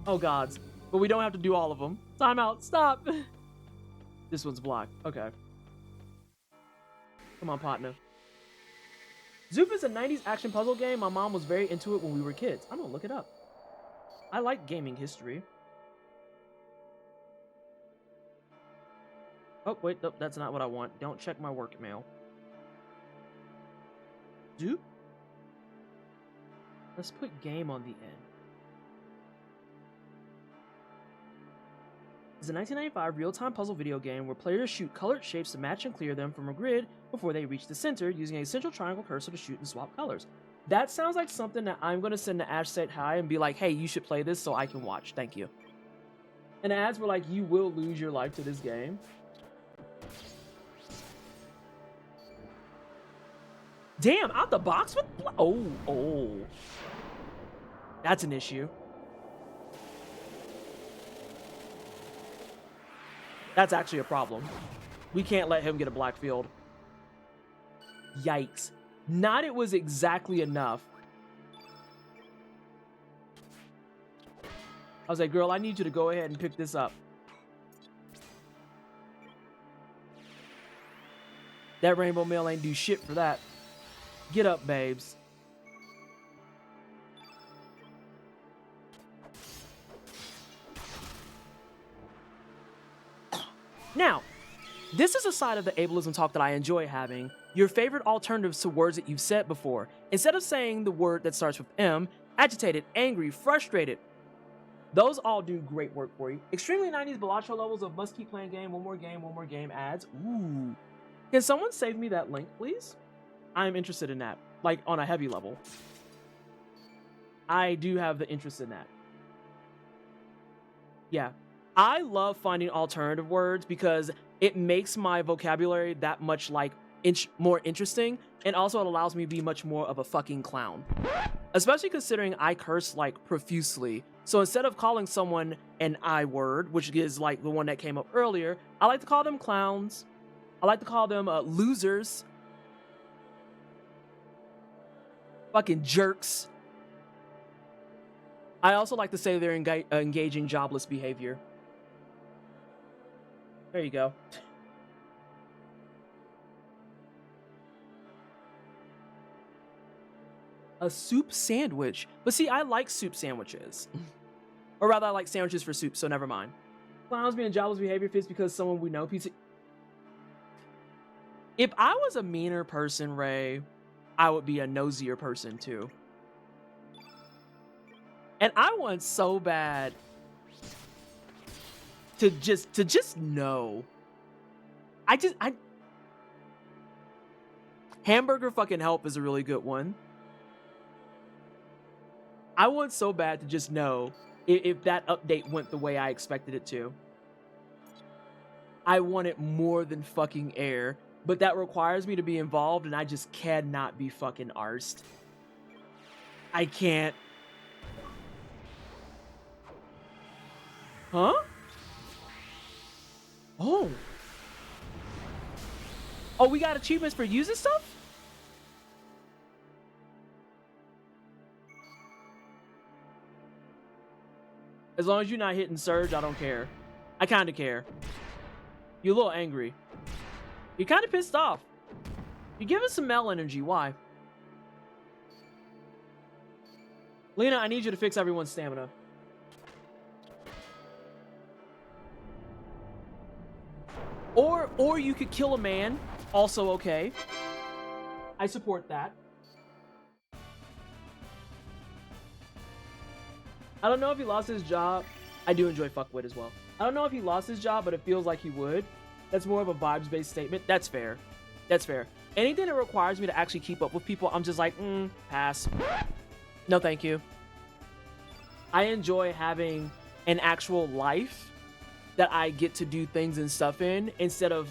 S1: Oh gods, but we don't have to do all of them. Timeout, stop. This one's blocked, okay. Come on, partner. Zoop is a 90s action puzzle game. My mom was very into it when we were kids. I'm gonna look it up. I like gaming history. Oh, wait, nope, that's not what I want. Don't check my work mail. Zoop? Let's put game on the end. It's a 1995 real-time puzzle video game where players shoot colored shapes to match and clear them from a grid before they reach the center, using a central triangle cursor to shoot and swap colors. That sounds like something that I'm going to send to Ash Set High and be like, hey, you should play this so I can watch. Thank you. And ads were like, you will lose your life to this game. Damn, out the box with... Oh. That's an issue. That's actually a problem. We can't let him get a black field. Yikes. Not it was exactly enough. I was like, girl, I need you to go ahead and pick this up. That rainbow mail ain't do shit for that. Get up, babes. Now, this is a side of the ableism talk that I enjoy having. Your favorite alternatives to words that you've said before. Instead of saying the word that starts with M, agitated, angry, frustrated. Those all do great work for you. Extremely 90s Bellagio levels of must keep playing game, one more game ads. Ooh. Can someone save me that link, please? I'm interested in that, like on a heavy level. I do have the interest in that. Yeah. I love finding alternative words because it makes my vocabulary that much like more interesting, and also it allows me to be much more of a fucking clown. Especially considering I curse like profusely. So instead of calling someone an I word, which is like the one that came up earlier, I like to call them clowns. I like to call them losers. Fucking jerks. I also like to say they're engaging jobless behavior. There you go. A soup sandwich. But see, I like soup sandwiches. Or rather, I like sandwiches for soup, so never mind. Clowns being jobless behavior fits because someone we know pizza. If I was a meaner person, Ray, I would be a nosier person too. And I want so bad to just know. Hamburger fucking help is a really good one. I want so bad to just know if that update went the way I expected it to. I want it more than fucking air, but that requires me to be involved, and I just cannot be fucking arsed. I can't. Huh? Oh. Oh, we got achievements for using stuff? As long as you're not hitting Surge, I don't care. I kind of care. You're a little angry. You're kind of pissed off. You give us some Mel energy. Why? Lena, I need you to fix everyone's stamina. Or you could kill a man. Also okay. I support that. I don't know if he lost his job. I do enjoy fuckwit as well. I don't know if he lost his job, but it feels like he would. That's more of a vibes-based statement. That's fair. That's fair. Anything that requires me to actually keep up with people, I'm just like, pass. No, thank you. I enjoy having an actual life that I get to do things and stuff in, instead of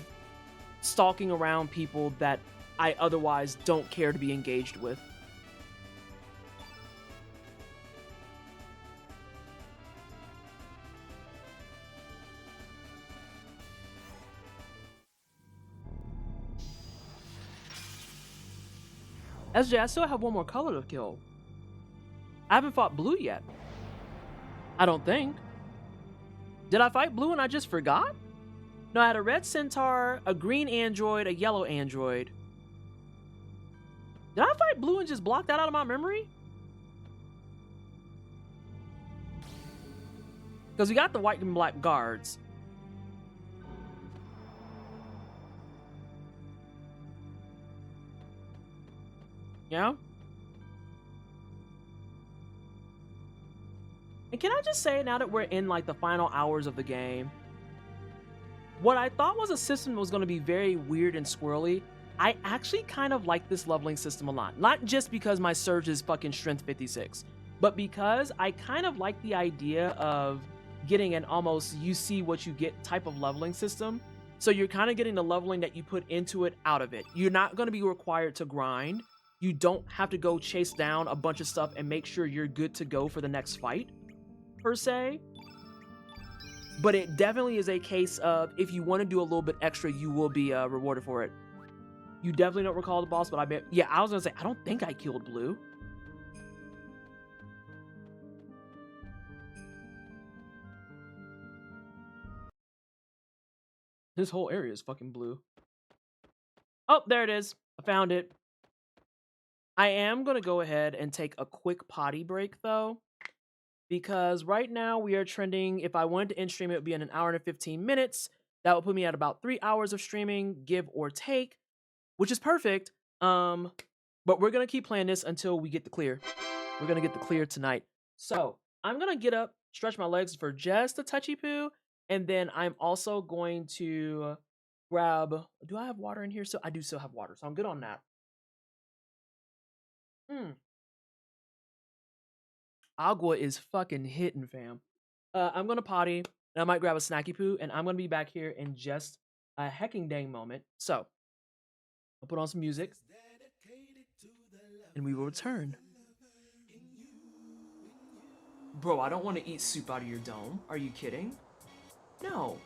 S1: stalking around people that I otherwise don't care to be engaged with. SJ, I still have one more color to kill. I haven't fought blue yet. I don't think. Did I fight blue and I just forgot? No, I had a red centaur, a green android, a yellow android. Did I fight blue and just block that out of my memory? Because we got the white and black guards. Yeah? And can I just say, now that we're in like the final hours of the game, what I thought was a system that was going to be very weird and squirrely, I actually kind of like this leveling system a lot. Not just because my surge is fucking strength 56, but because I kind of like the idea of getting an almost you see what you get type of leveling system. So you're kind of getting the leveling that you put into it out of it. You're not going to be required to grind. You don't have to go chase down a bunch of stuff and make sure you're good to go for the next fight, per se. But it definitely is a case of if you want to do a little bit extra, you will be rewarded for it. You definitely don't recall the boss, but I bet. Yeah, I was gonna say I don't think I killed blue. This whole area is fucking blue. Oh, there it is. I found it. I am gonna go ahead and take a quick potty break though, because right now we are trending. If I wanted to end stream, it would be in an hour and 15 minutes. That would put me at about 3 hours of streaming, give or take, which is perfect. But we're gonna keep playing this until we get the clear. We're gonna get the clear tonight. So I'm gonna get up, stretch my legs for just a touchy poo, and then I'm also going to grab. Do I have water in here? So I do still have water, so I'm good on that. Agua is fucking hitting, fam. I'm gonna potty, and I might grab a snacky poo, and I'm gonna be back here in just a hecking dang moment. So I'll put on some music, and we will return. Bro, I don't want to eat soup out of your dome. Are you kidding? No.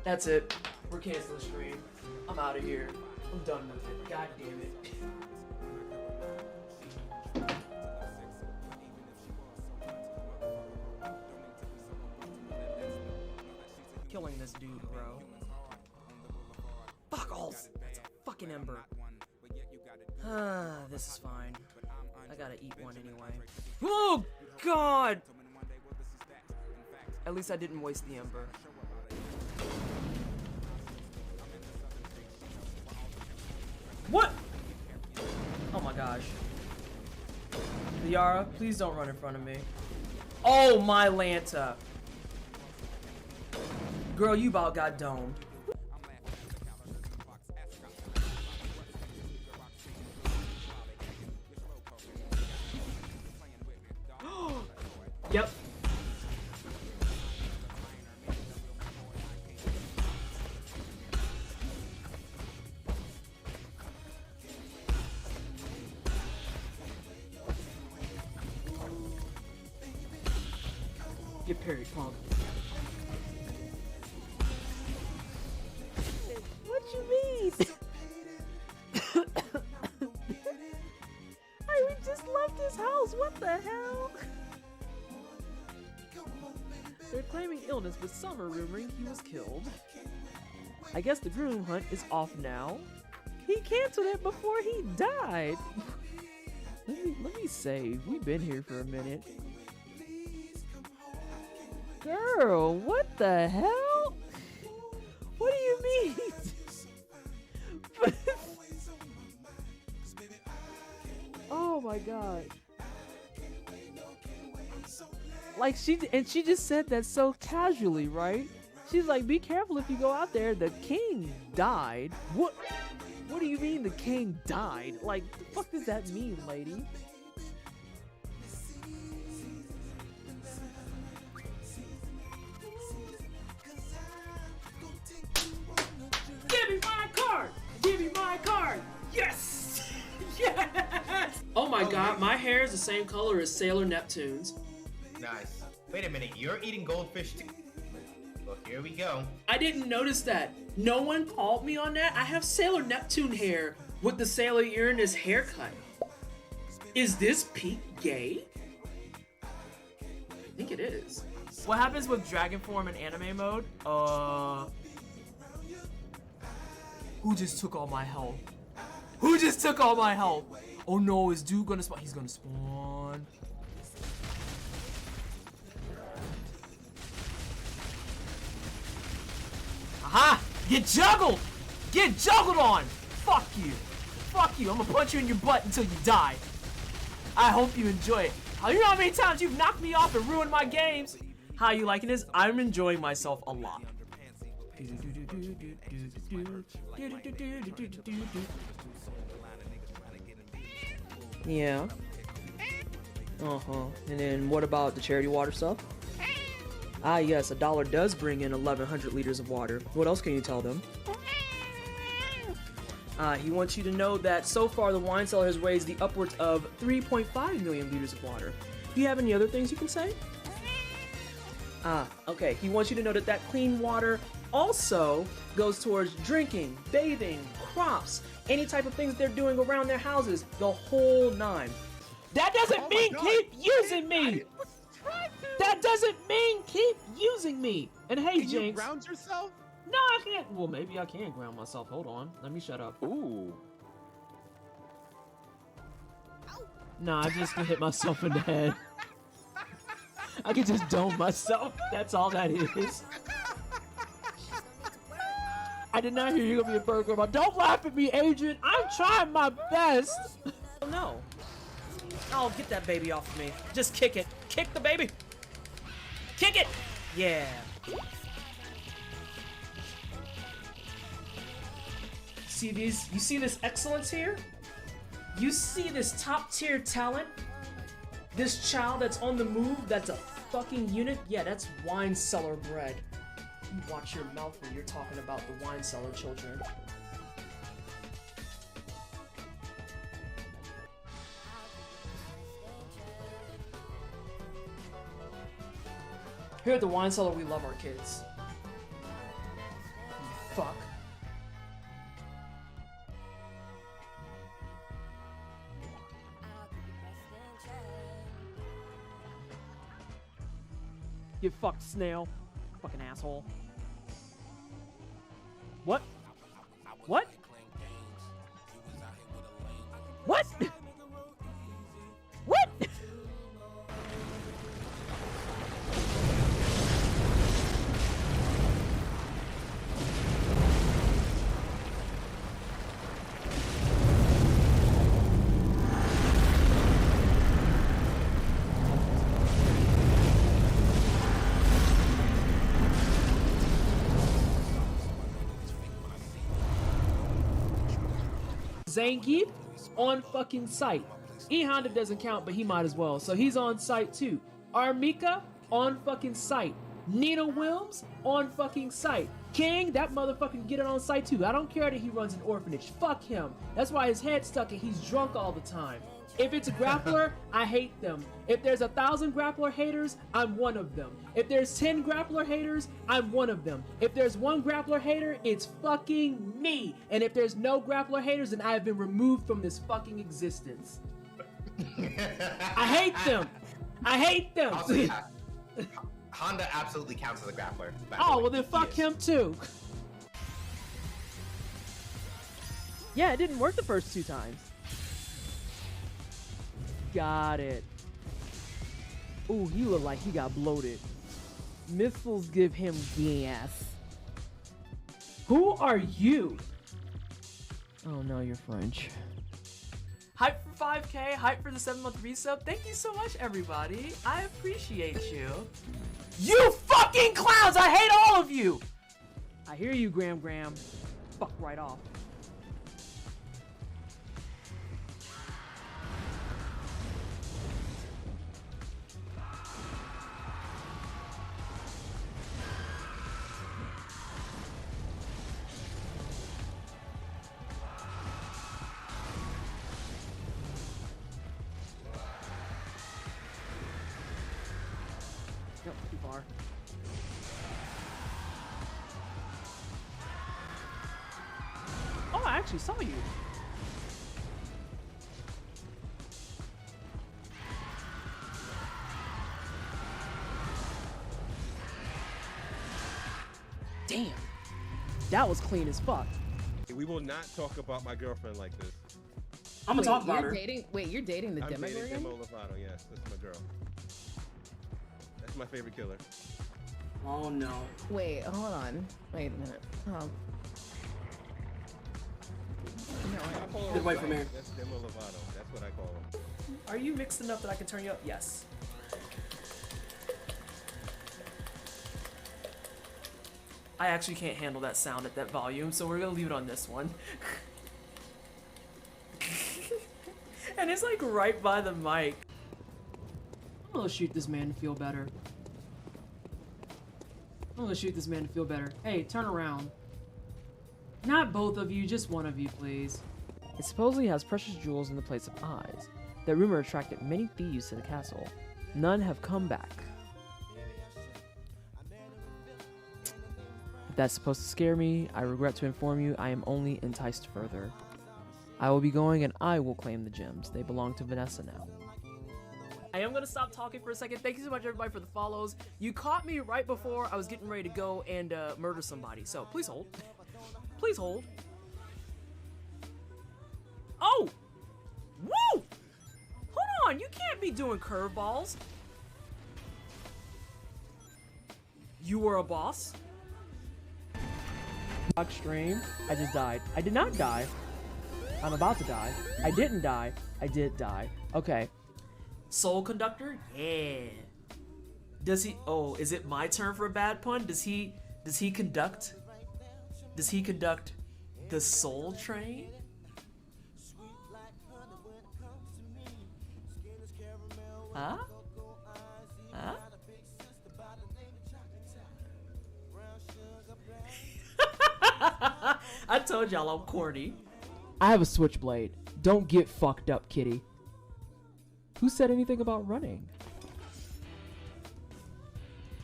S1: That's it. We're canceling the stream. I'm out of here. I'm done with it. God damn it. Killing this dude, bro. Fuck all. That's a fucking ember. This is fine. I gotta eat one anyway. Oh, God! At least I didn't waste the ember. What? Oh my gosh. Liara, please don't run in front of me. Oh my Lanta. Girl, you about got domed. Yep. Get parried, come on. What you mean? Hey, we just left his house. What the hell? They're claiming illness, but some are rumoring he was killed. I guess the groom hunt is off now. He canceled it before he died. Let me save. We've been here for a minute. Girl, what the hell? What do you mean? Oh my god. Like she just said that so casually, right? She's like, be careful if you go out there. The king died. What do you mean the king died? Like, the fuck does that mean, lady? Give me my card! Give me my card! Yes! Yes! Oh my god, my hair is the same color as Sailor Neptune's.
S3: Nice. Wait a minute, you're eating goldfish too? Well, here we go.
S4: I didn't notice that. No one called me on that. I have Sailor Neptune hair with the Sailor Uranus haircut. Is this peak gay? I think it is.
S1: What happens with dragon form in anime mode? Who just took all my health? Who just took all my health? Oh no, is dude gonna spawn? He's gonna spawn. Aha! Get juggled! Get juggled on! Fuck you. Fuck you. I'm gonna punch you in your butt until you die. I hope you enjoy it. You know how many times you've knocked me off and ruined my games? How you liking this? I'm enjoying myself a lot. Yeah. And then what about the charity water stuff? Ah, yes, $1 does bring in 1,100 liters of water. What else can you tell them? He wants you to know that so far the wine cellar has raised the upwards of 3.5 million liters of water. Do you have any other things you can say? Okay. He wants you to know that that clean water also goes towards drinking, bathing, crops, any type of things they're doing around their houses, the whole nine. That doesn't mean keep using me! That doesn't mean keep using me! And hey,
S5: Can
S1: Jinx.
S5: you ground yourself?
S1: No, I can't. Well, maybe I can ground myself. Hold on. Let me shut up.
S5: Ooh.
S1: Nah, I just hit myself in the head. I can just dome myself. That's all that is. I did not hear you gonna be a bird grandma. Don't laugh at me, Adrian. I'm trying my best. Oh, no. Oh, get that baby off of me. Just kick it. Kick the baby. Kick it. Yeah. See these? You see this excellence here? You see this top tier talent? This child that's on the move, that's a fucking unit? Yeah, that's wine cellar bred. You watch your mouth when you're talking about the wine cellar children. Here at the wine cellar, we love our kids. Fuck. Get fucked, snail. Fucking asshole. What? What? What? What? Zangief on fucking site. E Honda doesn't count, but he might as well. So he's on site too. Armika on fucking site. Nina Wilms on fucking site. King, that motherfucker can get it on site too. I don't care that he runs an orphanage. Fuck him. That's why his head's stuck and he's drunk all the time. If it's a grappler, I hate them. If there's 1,000 grappler haters, I'm one of them. If there's 10 grappler haters, I'm one of them. If there's one grappler hater, it's fucking me. And if there's no grappler haters, then I have been removed from this fucking existence. I hate them. I hate them.
S3: Also, yeah, Honda absolutely counts as a grappler.
S1: Oh, well then fuck him too. Yeah, it didn't work the first 2 times. Got it. Ooh, he looked like he got bloated. Missiles give him gas. Who are you? Oh no, you're French. Hype for 5K, hype for the 7-month resub. Thank you so much, everybody. I appreciate you. You fucking clowns! I hate all of you! I hear you, Graham. Fuck right off. far. Oh, I actually saw you. Damn. That was clean as fuck.
S5: We will not talk about my girlfriend like this.
S4: I'm gonna talk about her.
S6: Wait, you're dating the
S5: I'm dating
S6: Demogorgon?
S5: Demo Lovato, yes, that's my girl. That's my favorite killer.
S4: Oh no.
S6: Wait, hold on. Wait a minute. No,
S5: I call her
S4: Get away from
S5: Rose.
S4: here.
S5: That's Demo Lovato. That's what I call her.
S1: Are you mixed enough that I can turn you up? Yes. I actually can't handle that sound at that volume, so we're gonna leave it on this one. And it's like right by the mic. I'm gonna shoot this man to feel better. I'm gonna shoot this man to feel better. Hey, turn around. Not both of you, just one of you, please. It supposedly has precious jewels in the place of eyes. That rumor attracted many thieves to the castle. None have come back. If that's supposed to scare me, I regret to inform you I am only enticed further. I will be going and I will claim the gems. They belong to Vanessa now. I am gonna stop talking for a second. Thank you so much everybody for the follows. You caught me right before I was getting ready to go and murder somebody, so please hold. Please hold. Oh! Woo! Hold on, you can't be doing curveballs. You were a boss? Stream. I just died. I did not die. I'm about to die. I didn't die. I did die. Okay. Soul Conductor? Yeah. Does he... Oh, is it my turn for a bad pun? Does he conduct... Does he conduct the Soul Train? Huh? Huh? I told y'all I'm corny. I have a switchblade. Don't get fucked up, kitty. Who said anything about running?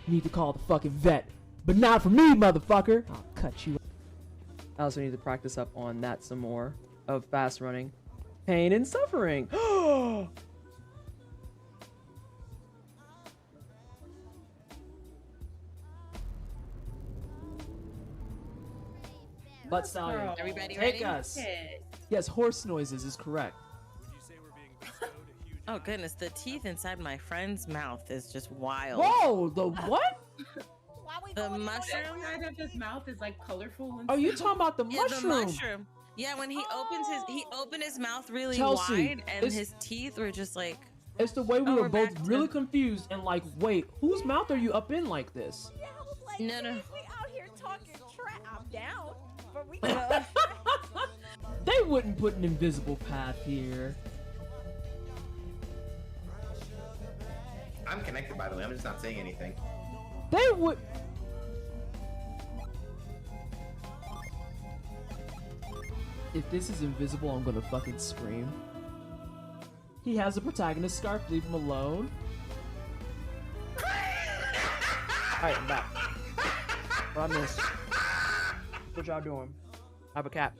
S1: Need to call the fucking vet. But not for me, motherfucker! I'll cut you. I also need to practice up on that some more. Of fast running. Pain and suffering. Butt Stallion,
S7: Everybody
S1: take
S7: ready?
S1: us. Yes, horse noises is correct.
S7: Oh goodness, the teeth inside my friend's mouth is just wild.
S1: Whoa, the what?
S7: The mushroom?
S8: Side of his mouth is like colorful. And
S1: Oh, you talking about the
S7: Yeah,
S1: mushroom?
S7: the mushroom. Yeah, when he opened his mouth really
S1: Chelsea,
S7: wide, and his teeth were just like.
S1: It's the way we
S7: Oh,
S1: were
S7: we're
S1: both
S7: back to-
S1: really confused and like, wait, whose mouth are you up in like this?
S9: Yeah, I was like,
S7: No, no.
S9: We out here talking trap. I'm down, but we.
S1: They wouldn't put an invisible path here.
S3: I'm connected, by the way. I'm just not saying anything.
S1: They would. If this is invisible, I'm gonna fucking scream. He has a protagonist scarf. Leave him alone. Alright, I'm back. What I missed? What y'all doing? I have a cat.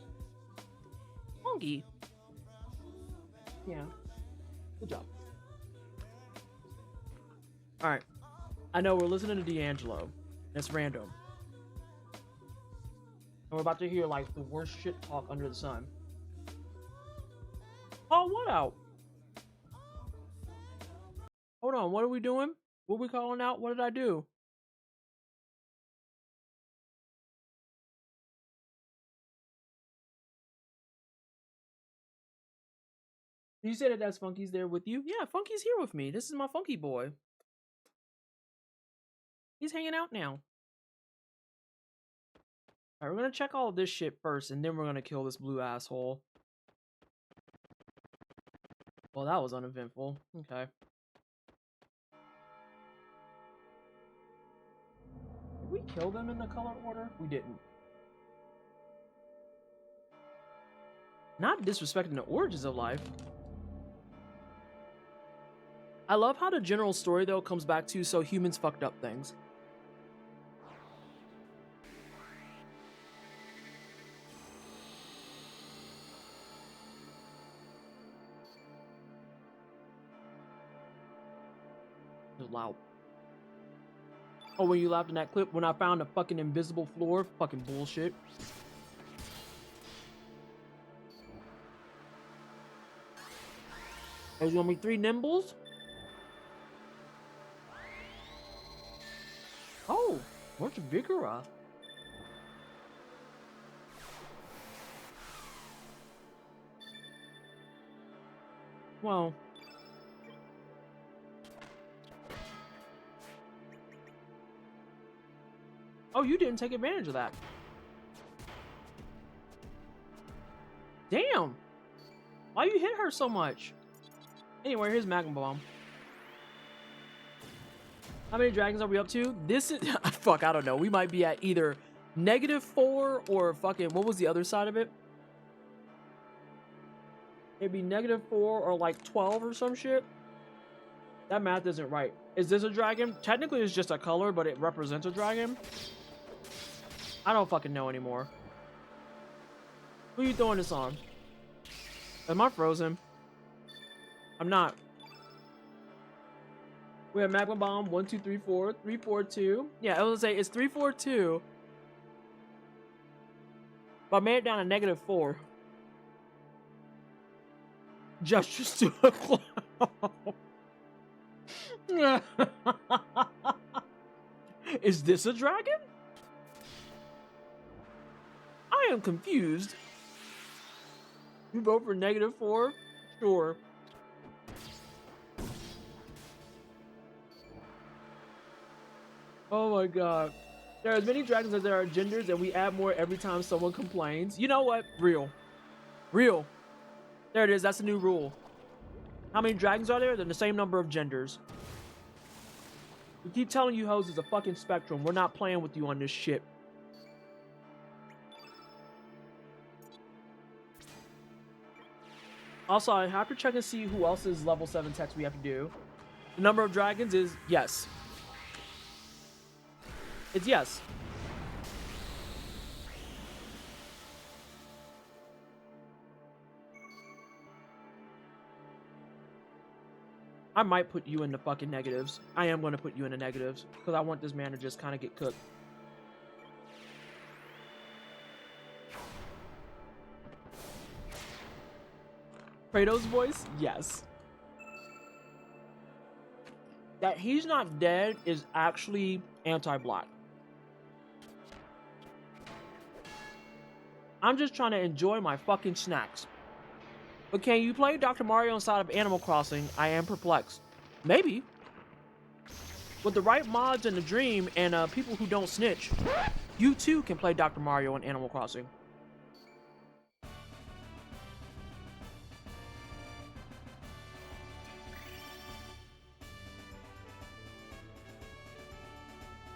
S1: Monkey. Yeah. Good job. Alright. I know we're listening to D'Angelo. It's random. And we're about to hear like the worst shit talk under the sun. Oh, what out? Hold on, what are we doing? What are we calling out? What did I do? You said that Funky's there with you? Yeah, Funky's here with me. This is my Funky boy. He's hanging out now. Alright, we're gonna check all of this shit first, and then we're gonna kill this blue asshole. Well, that was uneventful. Okay. Did we kill them in the color order? We didn't. Not disrespecting the origins of life. I love how the general story though comes back to so humans fucked up things. It was loud. Oh, when you laughed in that clip when I found a fucking invisible floor? Fucking bullshit. There's gonna be 3 nimbles? Oh, where's Vigora? Well. Oh, you didn't take advantage of that. Damn. Why you hit her so much? Anyway, here's Magma Bomb. How many dragons are we up to? This is... Fuck, I don't know. We might be at either -4 or fucking... What was the other side of it? It'd be -4 or like 12 or some shit. That math isn't right. Is this a dragon? Technically, it's just a color, but it represents a dragon. I don't fucking know anymore. Who are you throwing this on? Am I frozen? I'm not. We have Magma Bomb 1, 2, 3, 4, 3, 4, 2. Yeah, I was gonna say it's 3, 4, 2. But I made it down to -4. Gestures to a clown. Is this a dragon? I am confused. You vote for -4? Sure. Oh my god. There are as many dragons as there are genders, and we add more every time someone complains. You know what? Real. Real. There it is. That's a new rule. How many dragons are there? They're the same number of genders. We keep telling you hoes it's a fucking spectrum. We're not playing with you on this shit. Also, I have to check and see who else's level 7 text we have to do. The number of dragons is yes. It's yes. I might put you in the fucking negatives. I am going to put you in the negatives because I want this man to just kind of get cooked. Kratos' voice? Yes. That he's not dead is actually anti-black. I'm just trying to enjoy my fucking snacks. But can you play Dr. Mario inside of Animal Crossing? I am perplexed. Maybe. With the right mods and the dream and people who don't snitch, you too can play Dr. Mario in Animal Crossing.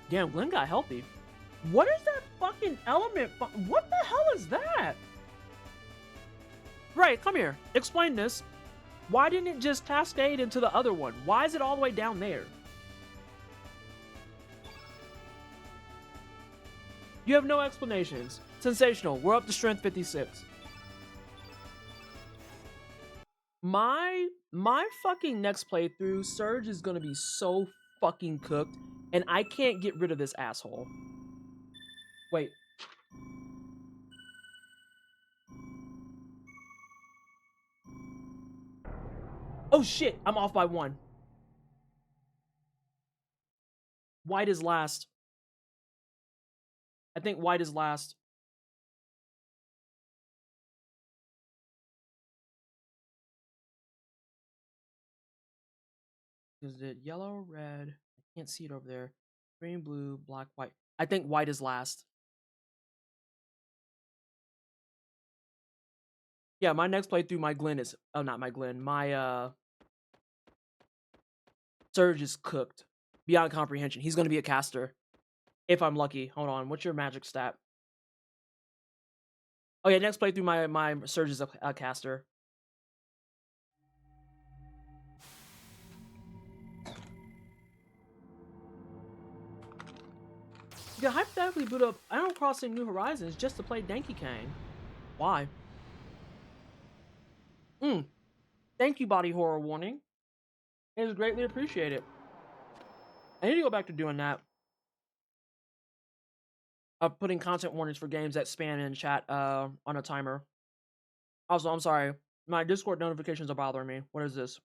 S1: Damn, Glenn got healthy. What is that fucking element? What the hell is that? Right, come here. Explain this. Why didn't it just cascade into the other one? Why is it all the way down there? You have no explanations. Sensational. We're up to strength 56. My fucking next playthrough, Surge is gonna be so fucking cooked, and I can't get rid of this asshole. Wait. Oh shit, I'm off by 1. White is last. I think white is last. Is it yellow, red? I can't see it over there. Green, blue, black, white. I think white is last. Yeah, my next playthrough, my Glenn is... Oh, not my Glenn. My, Surge is cooked. Beyond comprehension. He's going to be a caster. If I'm lucky. Hold on. What's your magic stat? Oh, yeah, next playthrough, my Surge is a caster. could hypothetically boot up Animal Crossing New Horizons just to play Donkey Kong. Why? Thank you, Body Horror Warning. It is greatly appreciated. I need to go back to doing that. Of putting content warnings for games that spam in chat on a timer. Also, I'm sorry. My Discord notifications are bothering me. What is this?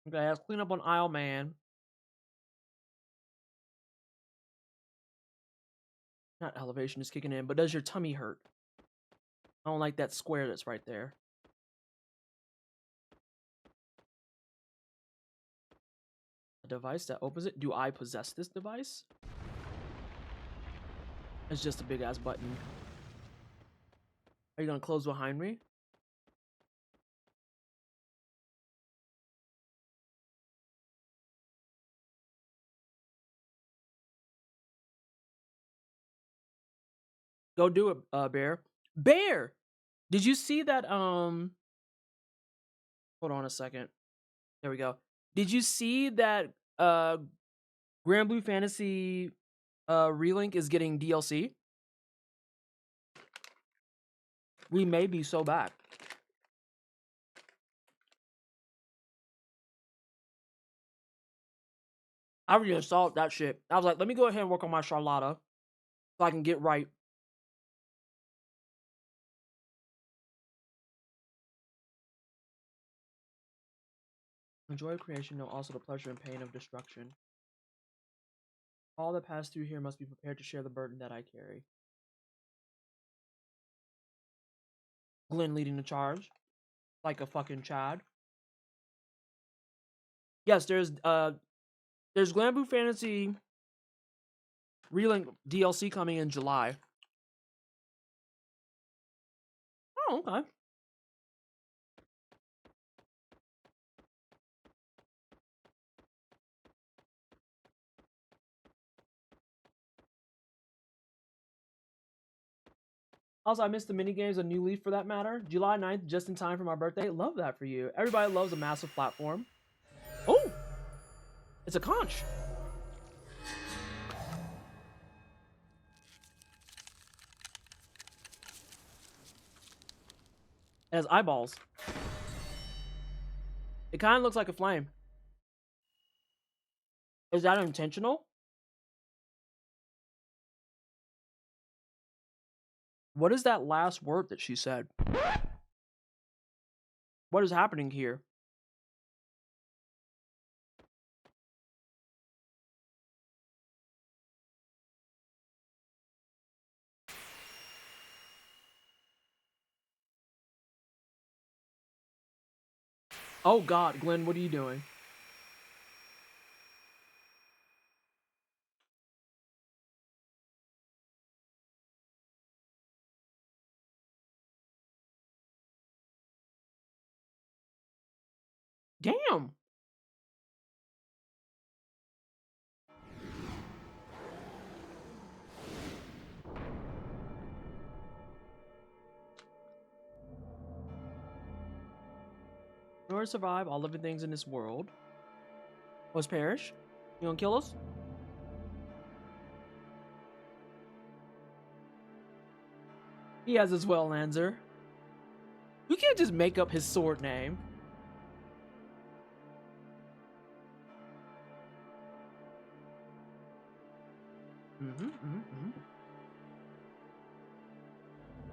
S1: Okay, let's clean up on Isle Man. Not elevation is kicking in, but does your tummy hurt? I don't like that square that's right there. A device that opens it? Do I possess this device? It's just a big ass button. Are you gonna close behind me? Go do it, Bear. Bear! Did you see that, hold on a second. There we go. Did you see that, Grand Blue Fantasy, Relink is getting DLC? We may be so back. I reinstalled that shit. I was like, let me go ahead and work on my Charlotta so I can get right. Enjoy creation, know also the pleasure and pain of destruction. All that pass through here must be prepared to share the burden that I carry. Glenn leading the charge. Like a fucking Chad. Yes, there's Glamblue Fantasy Relink DLC coming in July. Oh, okay. Also, I missed the minigames of New Leaf for that matter. July 9th, just in time for my birthday. Love that for you. Everybody loves a massive platform. Oh! It's a conch. It has eyeballs. It kind of looks like a flame. Is that intentional? What is that last word that she said? What is happening here? Oh god, Glenn, what are you doing? Damn! In order to survive all living things in this world, must perish. You gonna kill us? He has as well, Lanzer. You can't just make up his sword name.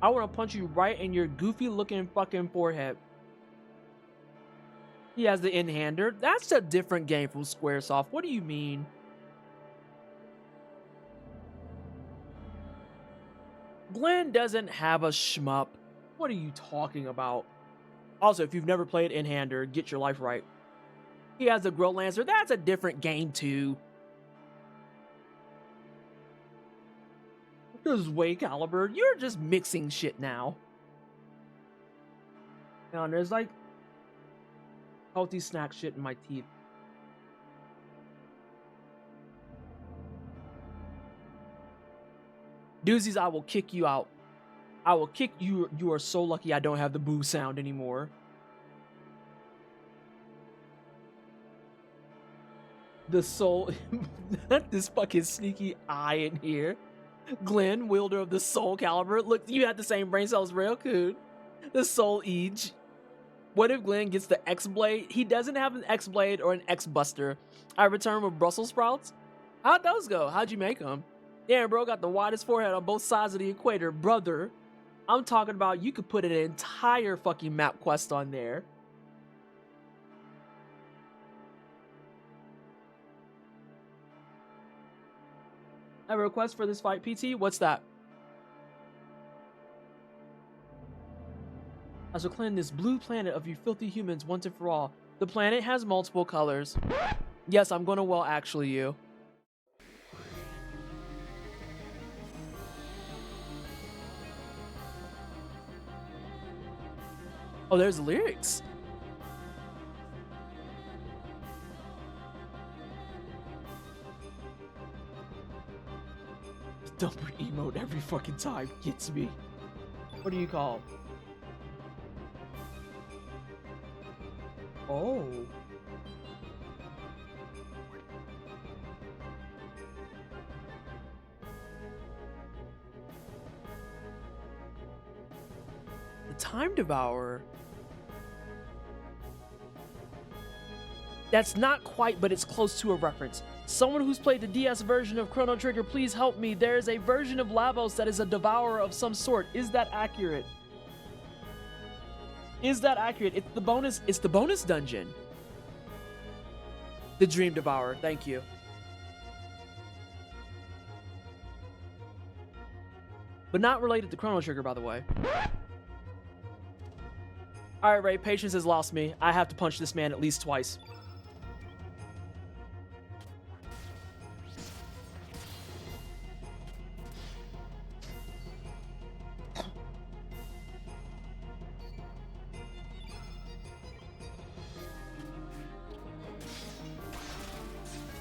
S1: I want to punch you right in your goofy looking fucking forehead. He has the in-hander. That's a different game from Squaresoft. What do you mean? Glenn doesn't have a shmup. What are you talking about? Also, if you've never played in-hander, get your life right. He has the Grow Lancer. That's a different game too. This is way caliber. You're just mixing shit now. Now there's like healthy snack shit in my teeth. Doozies, I will kick you out. I will kick you. You are so lucky I don't have the boo sound anymore. the soul, not this fucking sneaky eye in here. Glenn, wielder of the soul caliber. Look, you had the same brain cells, real cool. The soul Age. What if Glenn gets the X blade? He doesn't have an X blade or an X buster. I return with Brussels sprouts. How'd those go? How'd you make them? Damn, bro, got the widest forehead on both sides of the equator, brother. I'm talking about you could put an entire fucking map quest on there. I have a request for this fight, PT. What's that? I shall cleanse this blue planet of you filthy humans once and for all. The planet has multiple colors. Yes, I'm gonna well actually you. Oh, there's lyrics. The dumper emote every fucking time gets me. What do you call? Oh. The Time Devourer. That's not quite, but it's close to a reference. Someone who's played the DS version of Chrono Trigger, please help me. There is a version of Lavos that is a devourer of some sort. Is that accurate? Is that accurate? It's the bonus dungeon. The Dream Devourer, thank you. But not related to Chrono Trigger, by the way. Alright, Ray, patience has lost me. I have to punch this man at least twice.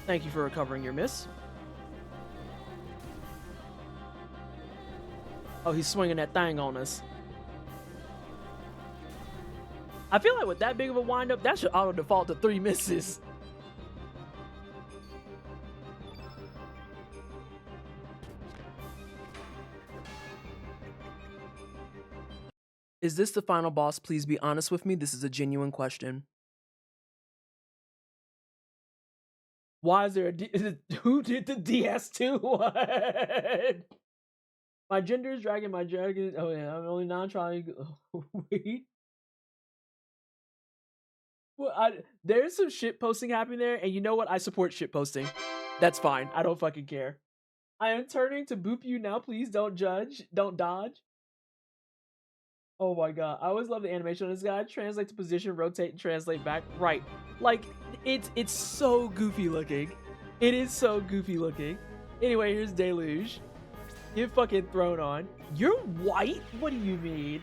S1: Thank you for recovering your miss. Oh, he's swinging that thing on us. I feel like with that big of a windup, that should auto default to 3 misses. Is this the final boss? Please be honest with me. This is a genuine question. Why is there a who did the DS2 one? My gender is dragon, my dragon. Oh yeah, I'm only non-trying. Oh, wait. Well, there's some shit posting happening there, and you know what? I support shit posting. That's fine. I don't fucking care. I am turning to boop you now. Please don't judge. Don't dodge. Oh my god. I always love the animation on this guy. Translate to position, rotate, and translate back. Right. Like, it's so goofy looking. It is so goofy looking. Anyway, here's Deluge. Get fucking thrown on. You're white? What do you mean?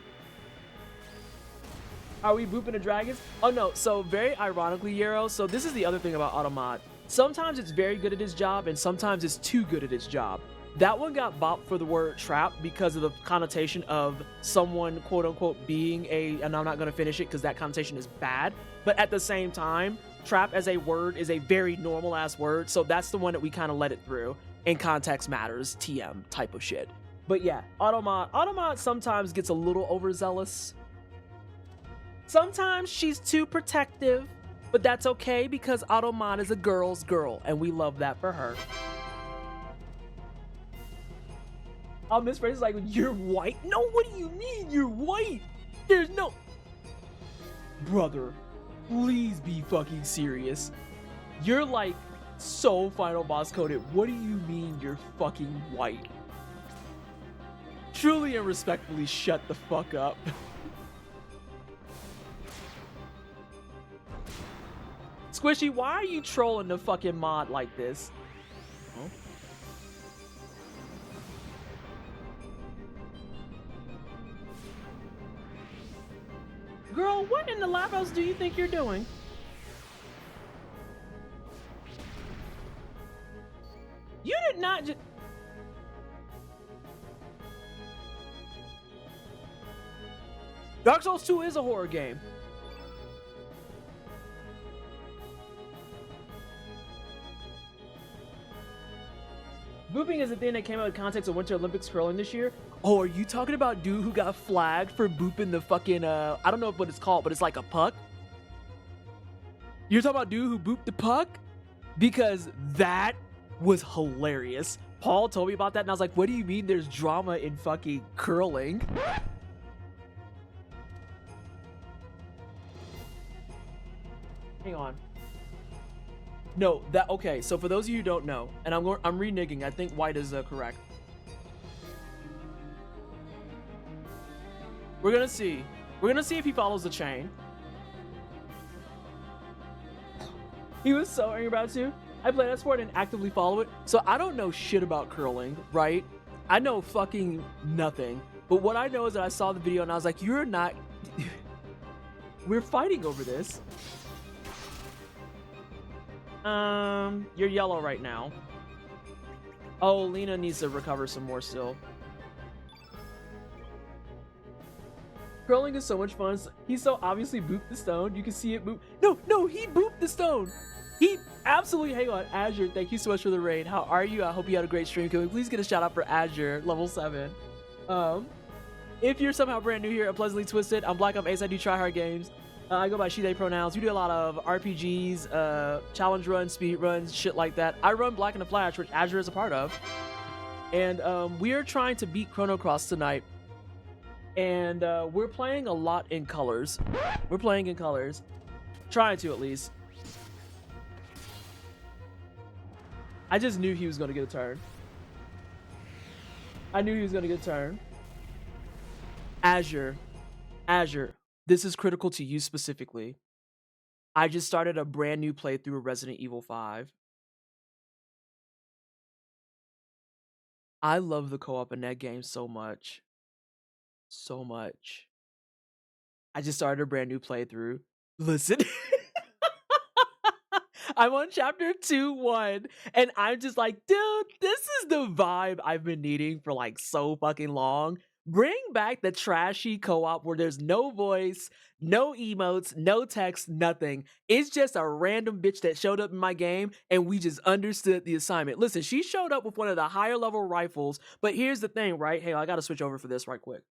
S1: Are we booping the dragons? Oh no, so very ironically, Yero, so this is the other thing about Automod. Sometimes it's very good at its job, and sometimes it's too good at its job. That one got bopped for the word trap because of the connotation of someone, quote unquote, being and I'm not going to finish it because that connotation is bad. But at the same time, trap as a word is a very normal ass word. So that's the one that we kind of let it through. And context matters, TM type of shit. But yeah, Automod sometimes gets a little overzealous. Sometimes she's too protective, but that's okay because Automod is a girl's girl and we love that for her. I'll misphrase like, you're white? No, what do you mean you're white? There's no... Brother, please be fucking serious. You're like so final boss coded. What do you mean you're fucking white? Truly and respectfully shut the fuck up. Squishy, why are you trolling the fucking mod like this? Huh? Girl, what in the Lavos do you think you're doing? You did not just... Dark Souls 2 is a horror game. Booping is a thing that came out of context of Winter Olympics curling this year. Oh, are you talking about dude who got flagged for booping the fucking, I don't know what it's called, but it's like a puck? You're talking about dude who booped the puck? Because that was hilarious. Paul told me about that, and I was like, what do you mean there's drama in fucking curling? Hang on. No, okay, so for those of you who don't know, and I'm reneging, I think white is correct. We're gonna see if he follows the chain. He was so angry about it too. I play that sport and actively follow it, so I don't know shit about curling, right? I know fucking nothing. But what I know is that I saw the video and I was like, you're not... We're fighting over this. You're yellow right now. Oh, Lena needs to recover some more still. Curling is so much fun. He so obviously booped the stone. You can see it boop. No, he booped the stone. He absolutely, hang on, Azure, thank you so much for the raid. How are you? I hope you had a great stream. Can we please get a shout out for Azure, level 7. If you're somehow brand new here at Pleasantly Twisted, I'm Black, I'm Ace, I do try hard games. I go by she, they pronouns. We do a lot of RPGs, challenge runs, speed runs, shit like that. I run Black in the Flash, which Azure is a part of. And we are trying to beat Chrono Cross tonight. And we're playing a lot in colors. We're playing in colors. Trying to, at least. I just knew he was going to get a turn. I knew he was going to get a turn. Azure. This is critical to you specifically. I just started a brand new playthrough of Resident Evil 5. I love the co-op in that game so much. So much. I just started a brand new playthrough. Listen. I'm on chapter 2-1 and I'm just like, dude, this is the vibe I've been needing for like so fucking long. Bring back the trashy co-op where there's no voice, no emotes, no text, nothing. It's just a random bitch that showed up in my game and we just understood the assignment. Listen, she showed up with one of the higher level rifles, but here's the thing, right? Hey, I gotta switch over for this right quick.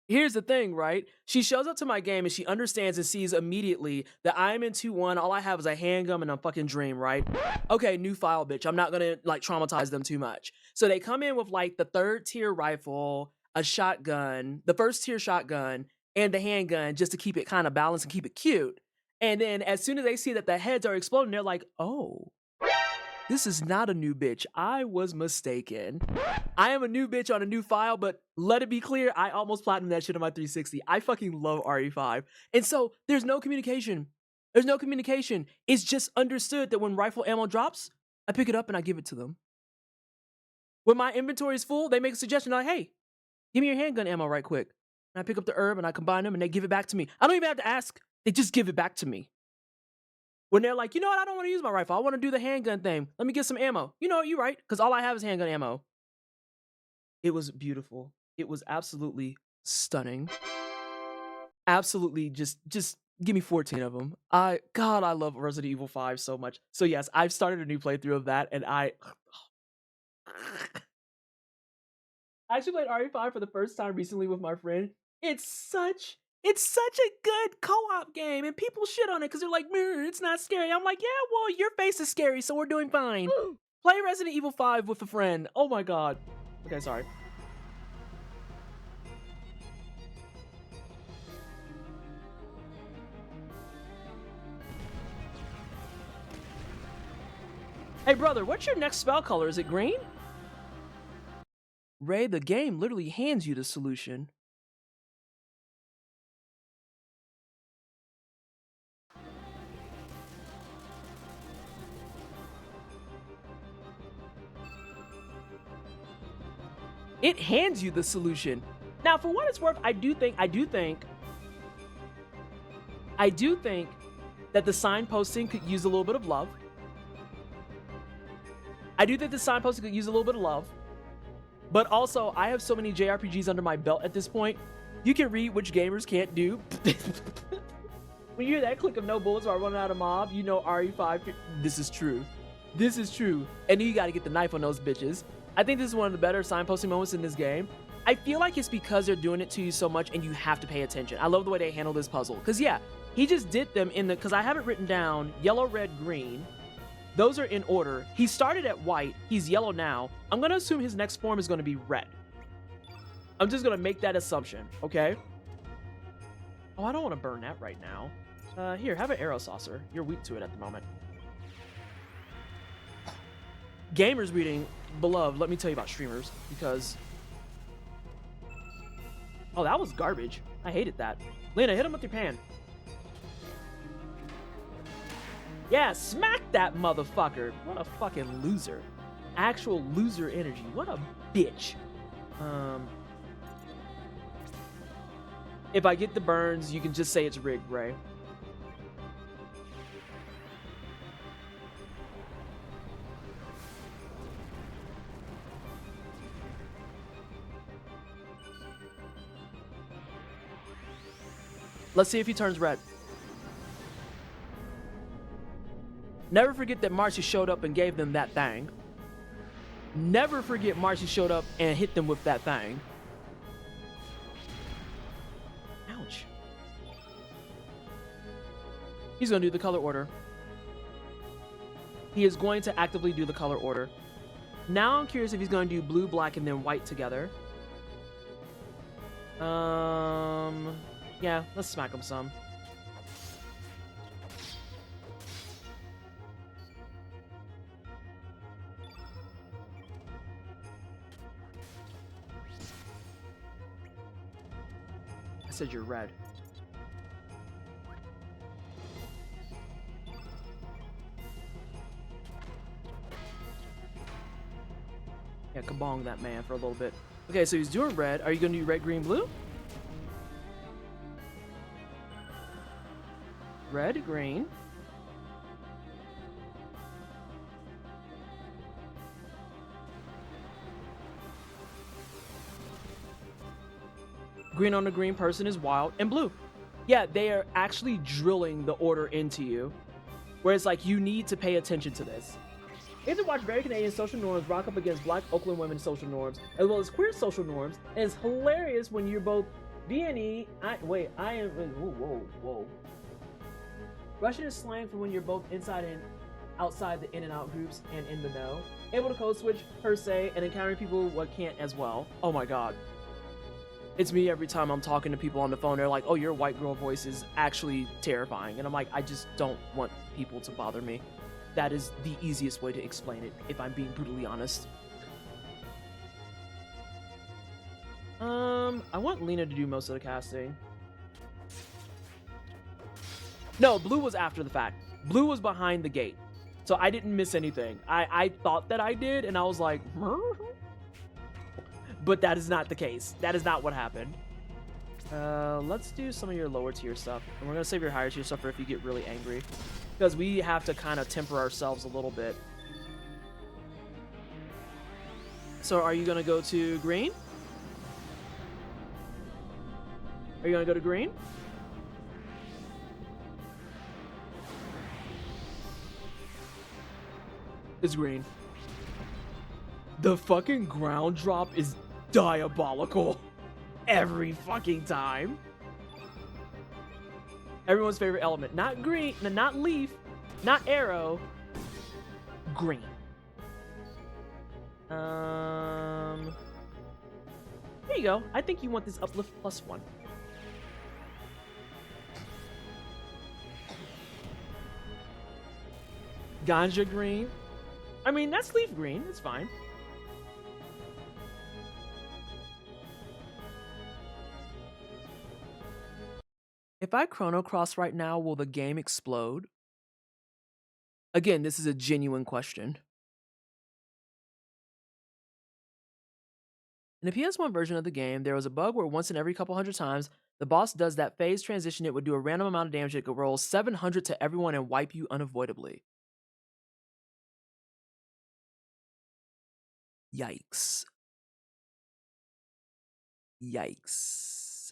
S1: Here's the thing, right? She shows up to my game and she understands and sees immediately that I'm in 2-1. All I have is a handgun and a fucking dream, right? Okay, new file, bitch. I'm not gonna like traumatize them too much. So they come in with like the 3rd tier rifle, a shotgun, the 1st tier shotgun, and the handgun just to keep it kind of balanced and keep it cute. And then as soon as they see that the heads are exploding, they're like, oh, this is not a new bitch. I was mistaken. I am a new bitch on a new file, but let it be clear, I almost platinumed that shit on my 360. I fucking love RE5. And so there's no communication. There's no communication. It's just understood that when rifle ammo drops, I pick it up and I give it to them. When my inventory is full, they make a suggestion like, hey, give me your handgun ammo right quick. And I pick up the herb and I combine them and they give it back to me. I don't even have to ask. They just give it back to me. When they're like, you know what, I don't want to use my rifle. I want to do the handgun thing. Let me get some ammo. You know, you're right, because all I have is handgun ammo. It was beautiful. It was absolutely stunning. Absolutely, just give me 14 of them. God, I love Resident Evil 5 so much. So yes, I've started a new playthrough of that, and I actually played RE5 for the first time recently with my friend. It's such a good co-op game, and people shit on it because they're like, it's not scary. I'm like, yeah, well, your face is scary, so we're doing fine. Play Resident Evil 5 with a friend. Oh my god. Okay, sorry. Hey, brother, what's your next spell color? Is it green? Ray, the game literally hands you the solution. It hands you the solution. Now, for what it's worth, I do think that the signposting could use a little bit of love. But also, I have so many JRPGs under my belt at this point. You can read which gamers can't do. When you hear that click of no bullets while running out of mob, you know RE5. This is true. This is true. And you gotta get the knife on those bitches. I think this is one of the better signposting moments in this game. I feel like it's because they're doing it to you so much and you have to pay attention. I love the way they handle this puzzle. Because yeah, he just did them in the, because I have it written down, yellow, red, green. Those are in order. He started at white. He's yellow now. I'm going to assume his next form is going to be red. I'm just going to make that assumption, okay? Oh, I don't want to burn that right now. Here, have an arrow saucer. You're weak to it at the moment. Gamers reading, beloved, let me tell you about streamers, because... Oh, that was garbage. I hated that. Lena, hit him with your pan. Yeah, smack that motherfucker. What a fucking loser. Actual loser energy. What a bitch. If I get the burns, you can just say it's rigged, Ray. Let's see if he turns red. Never forget that Marcy showed up and gave them that thing. Never forget Marcy showed up and hit them with that thing. Ouch. He's going to do the color order. He is going to actively do the color order. Now I'm curious if he's going to do blue, black, and then white together. Yeah, let's smack him some. I said you're red. Yeah, kabong that man for a little bit. Okay, so he's doing red. Are you going to do red, green, blue? Red, green. Green on a green person is wild. And blue. Yeah, they are actually drilling the order into you. Where it's like, you need to pay attention to this. You have to watch very Canadian social norms rock up against Black Oakland women's social norms, as well as queer social norms. And it's hilarious when you're both B&E. Whoa. Russian is slang for when you're both inside and outside the in and out groups and in the know. Able to code switch per se and encountering people what can't as well. Oh my god. It's me every time I'm talking to people on the phone. They're like, oh, your white girl voice is actually terrifying. And I'm like, I just don't want people to bother me. That is the easiest way to explain it, if I'm being brutally honest. I want Lena to do most of the casting. No, blue was after the fact. Blue was behind the gate. So I didn't miss anything. I thought that I did, and I was like, huh? But that is not the case. That is not what happened. Let's do some of your lower tier stuff. And we're going to save your higher tier stuff for if you get really angry. Because we have to kind of temper ourselves a little bit. So are you going to go to green? Are you going to go to green? It's green. The fucking ground drop is diabolical. Every fucking time. Everyone's favorite element. Not green, not leaf, not arrow. Green. There you go. I think you want this uplift +1. Ganja green. I mean, that's leaf green. It's fine. If I Chrono Cross right now, will the game explode? Again, this is a genuine question. In a PS1 version of the game, there was a bug where once in every couple hundred times, the boss does that phase transition, it would do a random amount of damage. It could roll 700 to everyone and wipe you unavoidably. Yikes. Yikes.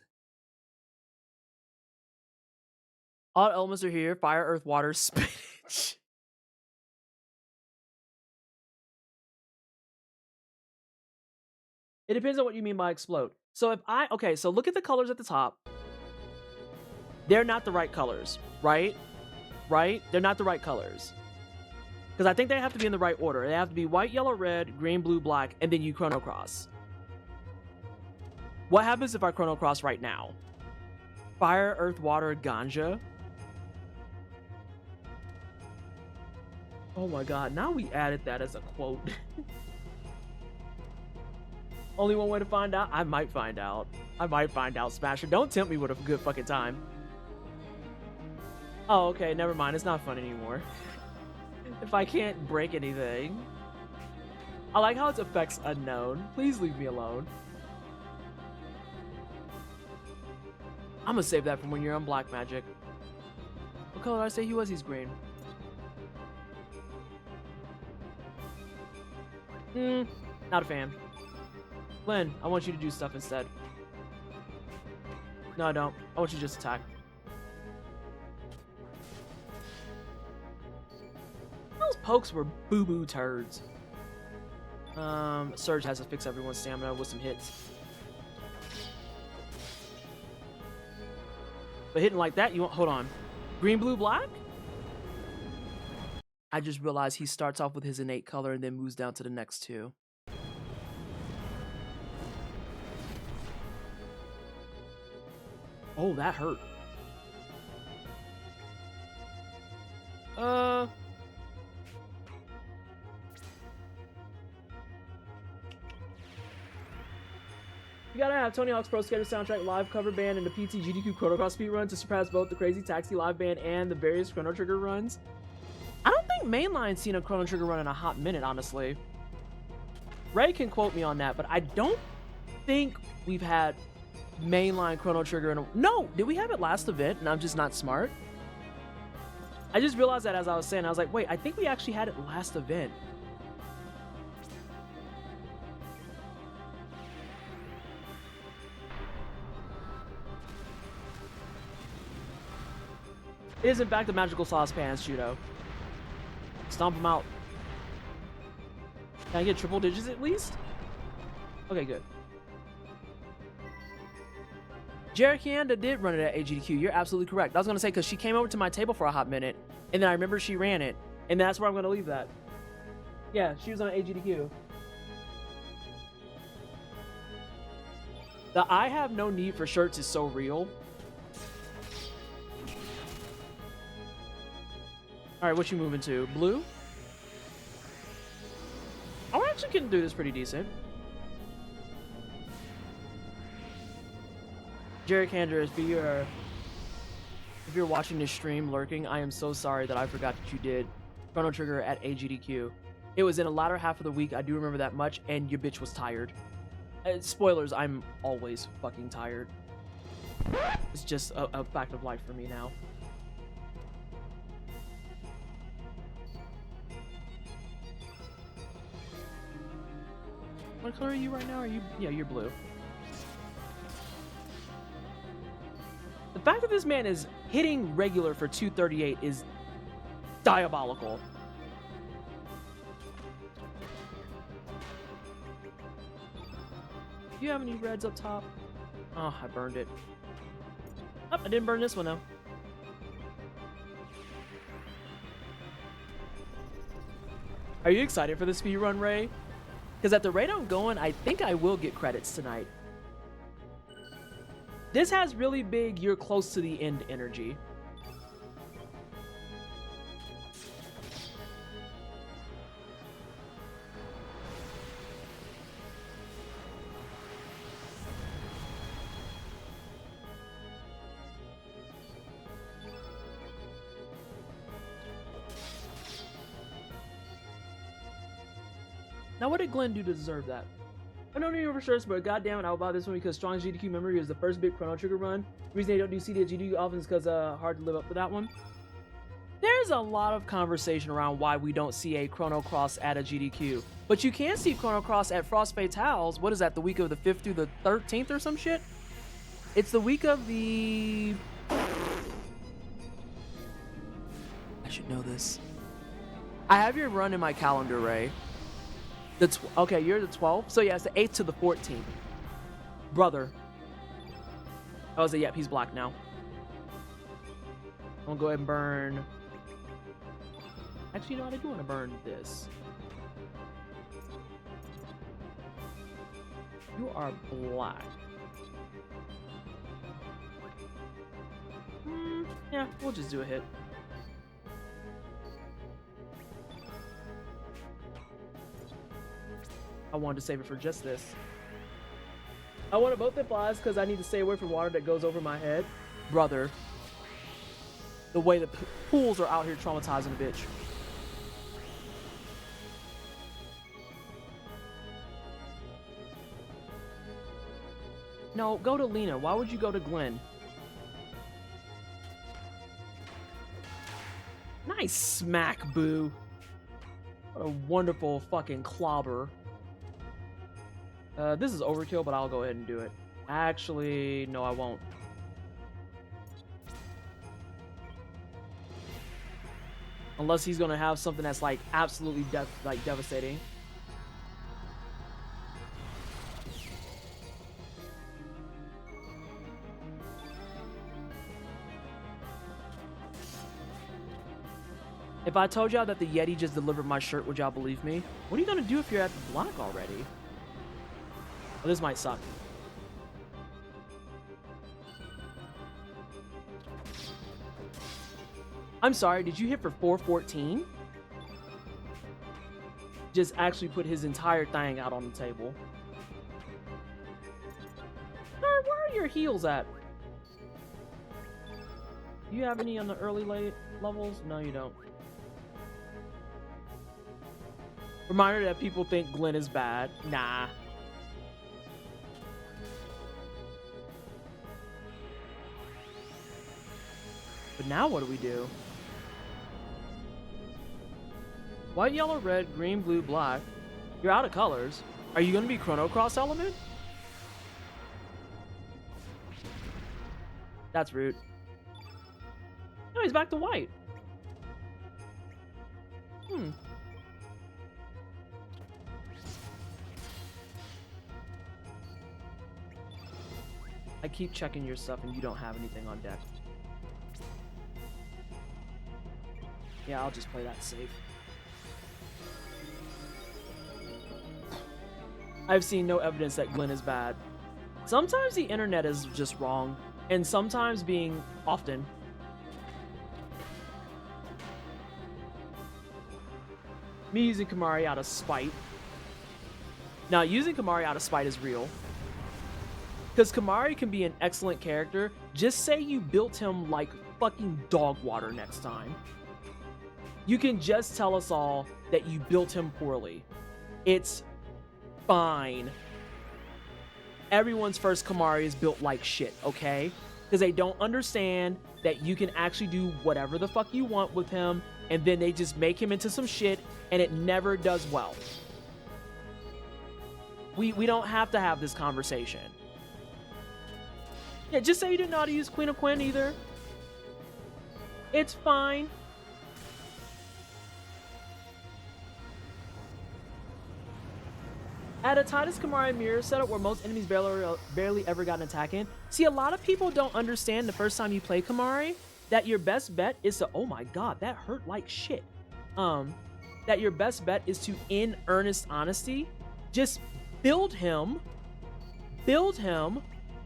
S1: All elements are here. Fire, earth, water, spinach. It depends on what you mean by explode. So if I, okay, so look at the colors at the top. They're not the right colors, right? Right? They're not the right colors. Because I think they have to be in the right order. They have to be white, yellow, red, green, blue, black, and then you Chrono Cross. What happens if I Chrono Cross right now? Fire, earth, water, ganja. Oh my god, now we added that as a quote. Only one way to find out? I might find out. I might find out, Smasher. Don't tempt me with a good fucking time. Oh, okay, never mind. It's not fun anymore. If I can't break anything. I like how its effects unknown. Please leave me alone. I'm gonna save that from when you're on Black Magic. What color did I say he was? He's green. Not a fan. Lynn, I want you to do stuff instead. No, I don't. I want you to just attack. Those pokes were boo-boo turds. Surge has to fix everyone's stamina with some hits. But hitting like that, you want, hold on. Green, blue, black? I just realized he starts off with his innate color and then moves down to the next two. Oh, that hurt. You gotta have Tony Hawk's Pro Skater soundtrack live cover band and the PT GDQ Chrono Cross speedrun to surpass both the Crazy Taxi live band and the various Chrono Trigger runs. I don't think Mainline's seen a Chrono Trigger run in a hot minute, honestly. Ray can quote me on that, but I don't think we've had Mainline Chrono Trigger in a... No! Did we have it last event and I'm just not smart? I just realized that as I was saying. I was like, wait, I think we actually had it last event. It is in fact a magical saucepan, Judo. Stomp him out. Can I get triple digits at least? Okay, good. Jerichanda did run it at AGDQ. You're absolutely correct. I was going to say, because she came over to my table for a hot minute, and then I remember she ran it, and that's where I'm going to leave that. Yeah, she was on AGDQ. The I have no need for shirts is so real. Alright, what you moving to? Blue? Oh, we're actually can do this pretty decent. Jerry Candor, if you're watching this stream lurking, I am so sorry that I forgot that you did Chrono Trigger at AGDQ. It was in the latter half of the week, I do remember that much, and your bitch was tired. Spoilers, I'm always fucking tired. It's just a fact of life for me now. What color are you right now? Are you? Yeah, you're blue. The fact that this man is hitting regular for 238 is diabolical. Do you have any reds up top? Oh, I burned it. Oh, I didn't burn this one though. Are you excited for the speedrun, Ray? Because at the rate I'm going, I think I will get credits tonight. This has really big, you're close to the end energy. Now, what did Glenn do to deserve that? I don't know for sure, but goddamn it, I'll buy this one because Strong's GDQ memory is the first big Chrono Trigger run. The reason they don't do CD at GDQ often is because hard to live up to that one. There's a lot of conversation around why we don't see a Chrono Cross at a GDQ. But you can see Chrono Cross at Frost Fatales. What is that, the week of the 5th through the 13th or some shit? It's the week of the... I should know this. I have your run in my calendar, Ray. Okay, you're the 12th. So yeah, it's the 8th to the 14th. Brother. Oh, so yep, he's black now. I'm gonna go ahead and burn. Actually, you know what? I do want to burn this. You are black. Yeah, we'll just do a hit. I wanted to save it for just this. I wanted both the flies because I need to stay away from water that goes over my head. Brother. The way the pools are out here traumatizing a bitch. No, go to Lena. Why would you go to Glenn? Nice smack, boo. What a wonderful fucking clobber. This is overkill, but I'll go ahead and do it. Actually, no, I won't. Unless he's gonna have something that's like absolutely devastating. If I told y'all that the Yeti just delivered my shirt, would y'all believe me? What are you gonna do if you're at the block already? Oh, this might suck. I'm sorry, did you hit for 414? Just actually put his entire thing out on the table. Where are your heals at? Do you have any on the early late levels? No, you don't. Reminder that people think Glenn is bad. Nah. But now what do we do? White, yellow, red, green, blue, black. You're out of colors. Are you going to be Chrono Cross element? That's rude. No, he's back to white. I keep checking your stuff and you don't have anything on deck. Yeah, I'll just play that safe. I've seen no evidence that Glenn is bad. Sometimes the internet is just wrong, and sometimes being often. Me using Kamari out of spite. Now, using Kamari out of spite is real. Because Kamari can be an excellent character. Just say you built him like fucking dog water next time. You can just tell us all that you built him poorly. It's fine. Everyone's first Kamari is built like shit, okay? Because they don't understand that you can actually do whatever the fuck you want with him, and then they just make him into some shit, and it never does well. We don't have to have this conversation. Yeah, just say you didn't know how to use Queen of Quinn either. It's fine. At a Titus Kamari mirror setup where most enemies barely ever got an attack in. See, a lot of people don't understand the first time you play Kamari that your best bet is to, oh my god, that hurt like shit. That your best bet is to, in earnest honesty, just build him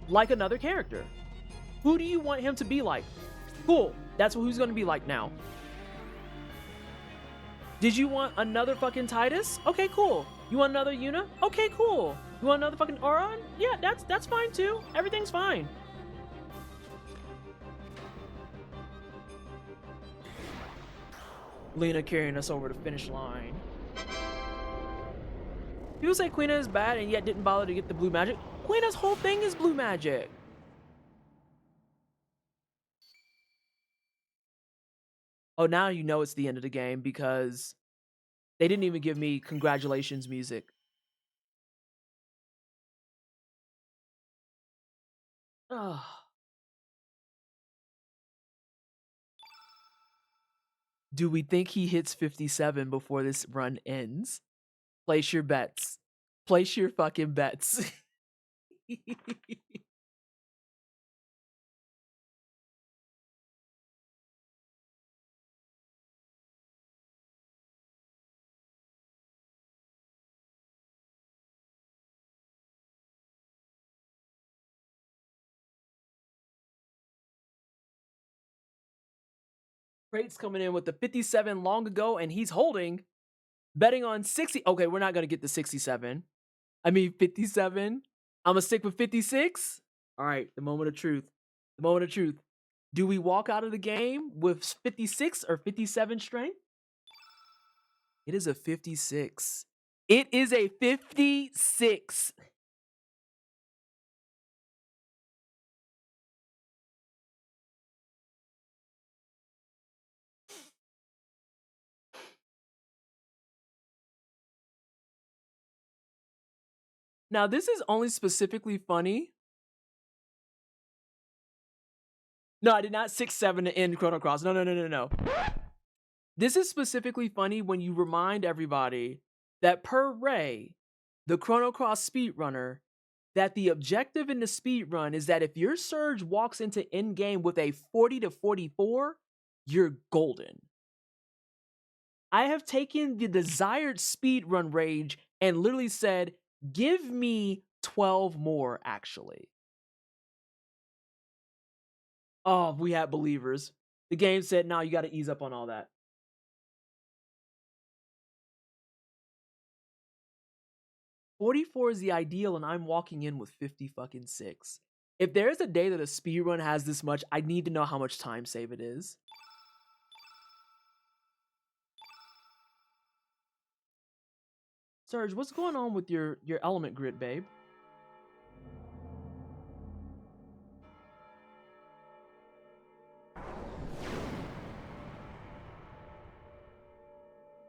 S1: like another character. Who do you want him to be like? Cool, that's who's gonna be like now. Did you want another fucking Titus? Okay, cool. You want another Yuna? Okay, cool. You want another fucking Auron? Yeah, that's fine too. Everything's fine. Lena carrying us over the finish line. People say Quina is bad and yet didn't bother to get the blue magic. Quina's whole thing is blue magic. Oh, now you know it's the end of the game because they didn't even give me congratulations music. Oh. Do we think he hits 57 before this run ends? Place your bets. Place your fucking bets. Crate's coming in with the 57 long ago, and he's holding, betting on 60. Okay, we're not going to get the 67. I mean, 57. I'm going to stick with 56. All right, the moment of truth. The moment of truth. Do we walk out of the game with 56 or 57 strength? It is a 56. It is a 56. Now, this is only specifically funny. No, I did not 6-7 to end Chrono Cross. No. This is specifically funny when you remind everybody that per Ray, the Chrono Cross speedrunner, that the objective in the speedrun is that if your Surge walks into endgame with a 40 to 44, you're golden. I have taken the desired speedrun rage and literally said, give me 12 more, actually. Oh, we had believers. The game said, no, you got to ease up on all that. $44 is the ideal, and I'm walking in with 50-6. If there's a day that a speedrun has this much, I need to know how much time save it is. Surge, what's going on with your element grid, babe?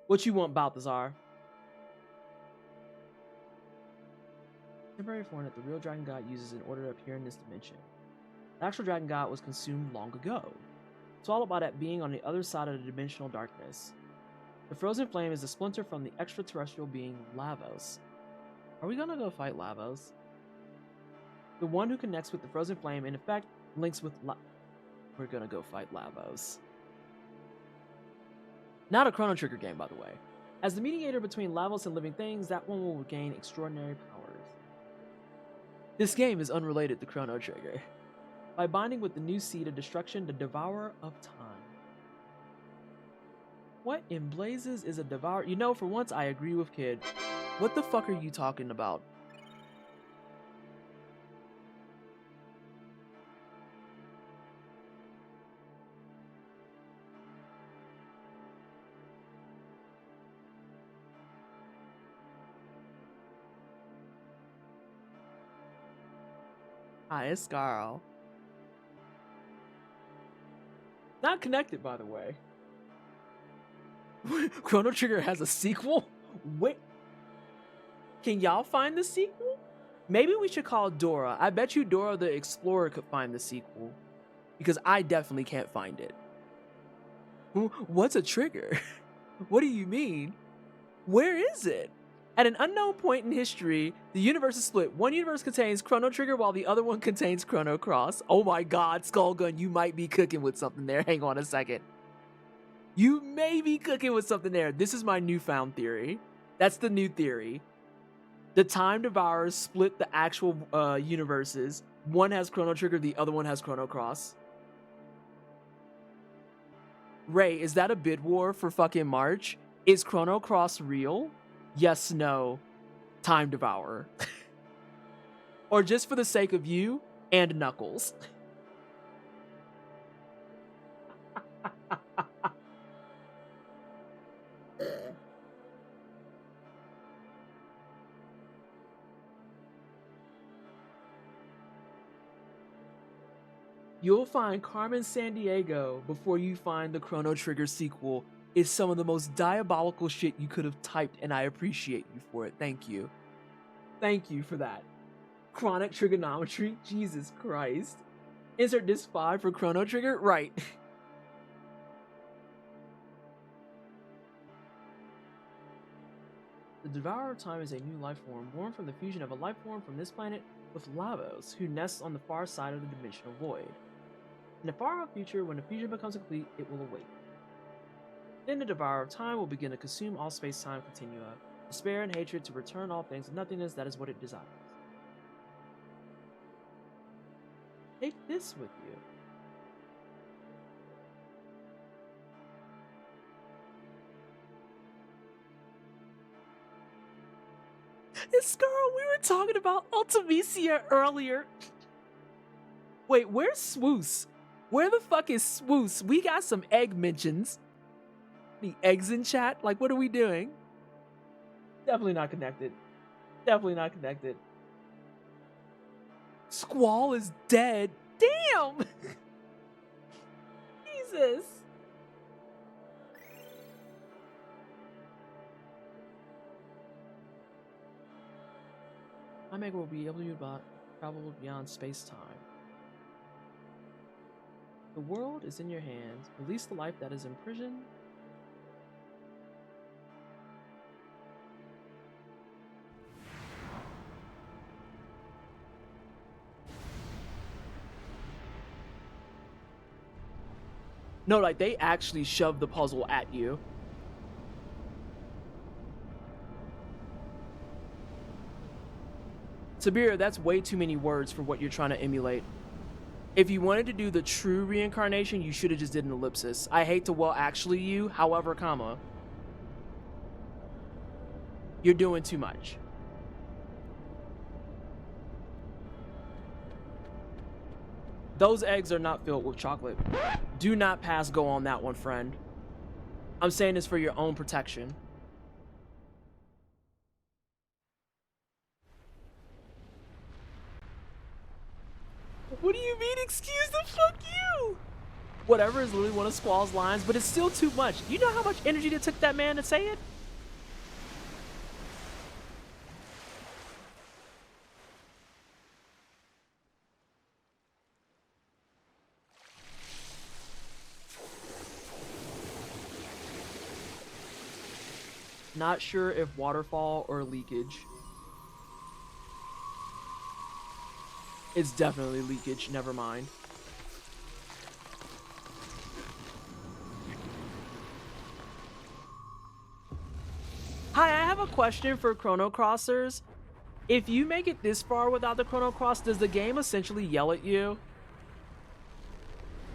S1: What you want, Balthazar? Temporary form that the real Dragon God uses in order to appear in this dimension. The actual Dragon God was consumed long ago. It's all about it being on the other side of the dimensional darkness. The frozen flame is a splinter from the extraterrestrial being Lavos. Are we gonna go fight Lavos? The one who connects with the frozen flame, in effect, links with We're gonna go fight Lavos. Not a Chrono Trigger game, by the way. As the mediator between Lavos and living things, that one will gain extraordinary powers. This game is unrelated to Chrono Trigger. By binding with the new seed of destruction, the Devourer of Time. What in blazes is a Devourer? You know, for once I agree with Kid. What the fuck are you talking about? Hi, it's Scarl. Not connected, by the way. Chrono Trigger has a sequel? Wait. Can y'all find the sequel? Maybe we should call Dora. I bet you Dora the Explorer could find the sequel. Because I definitely can't find it. What's a trigger? What do you mean? Where is it? At an unknown point in history, the universe is split. One universe contains Chrono Trigger while the other one contains Chrono Cross. Oh my god, Skullgun, you might be cooking with something there. Hang on a second. You may be cooking with something there. This is my newfound theory. That's the new theory. The Time Devourers split the actual universes. One has Chrono Trigger, the other one has Chrono Cross. Ray, is that a bid war for fucking March? Is Chrono Cross real? Yes, no. Time Devourer. Or just for the sake of you and Knuckles. You'll find Carmen Sandiego before you find the Chrono Trigger sequel is some of the most diabolical shit you could have typed, and I appreciate you for it. Thank you. Thank you for that. Chronic trigonometry? Jesus Christ. Insert disc 5 for Chrono Trigger? Right. The The Devourer of Time is a new life form born from the fusion of a life form from this planet with Lavos, who nests on the far side of the dimensional void. In the far off future, when the fusion becomes complete, it will awaken. Then the Devourer of Time will begin to consume all space-time continua, despair and hatred to return all things to nothingness. That is what it desires. Take this with you. It's girl, we were talking about Ultimisia earlier. Wait, where's Swoos? Where the fuck is Swoos? We got some egg mentions. The eggs in chat? Like, what are we doing? Definitely not connected. Definitely not connected. Squall is dead. Damn! Jesus. Omega will be able to travel beyond space-time. The world is in your hands. Release the life that is imprisoned. No, like, they actually shoved the puzzle at you. Sabir, that's way too many words for what you're trying to emulate. If you wanted to do the true reincarnation, you should have just did an ellipsis. I hate to well actually you, however, comma. You're doing too much. Those eggs are not filled with chocolate. Do not pass go on that one, friend. I'm saying this for your own protection. What do you mean, excuse the fuck you? Whatever is literally one of Squall's lines, but it's still too much. You know how much energy it took that man to say it? Not sure if waterfall or leakage. It's definitely leakage, never mind. Hi, I have a question for Chrono Crossers. If you make it this far without the Chrono Cross, does the game essentially yell at you?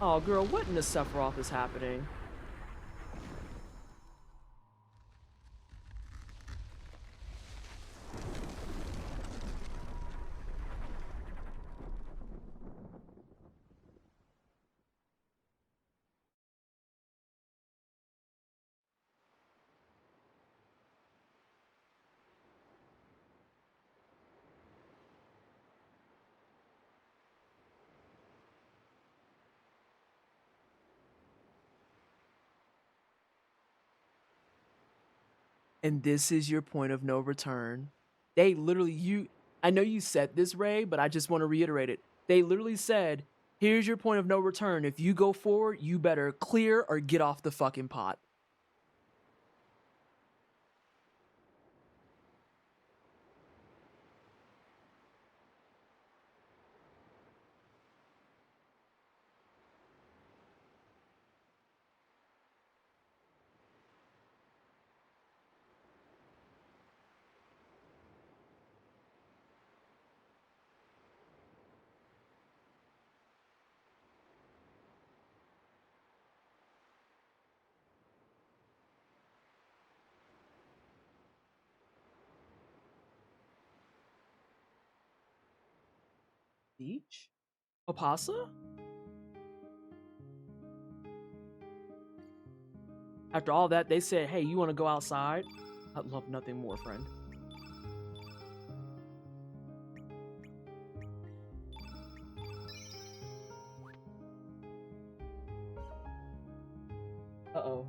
S1: Oh girl, what in the Sephiroth is happening? And this is your point of no return. They literally, I know you said this, Ray, but I just want to reiterate it. They literally said, here's your point of no return. If you go forward, you better clear or get off the fucking pot. Beach? Opasa? After all that, they said, hey, you want to go outside? I'd love nothing more, friend. Uh-oh.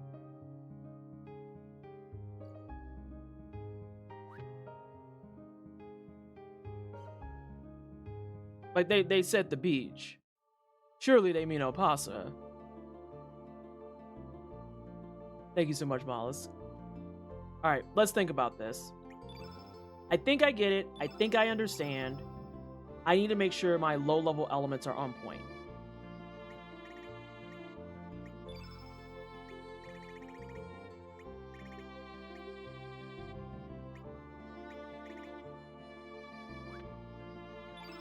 S1: Like, they said the beach. Surely they mean Opasa. Thank you so much, Mollis. Alright, let's think about this. I think I get it. I think I understand. I need to make sure my low-level elements are on point.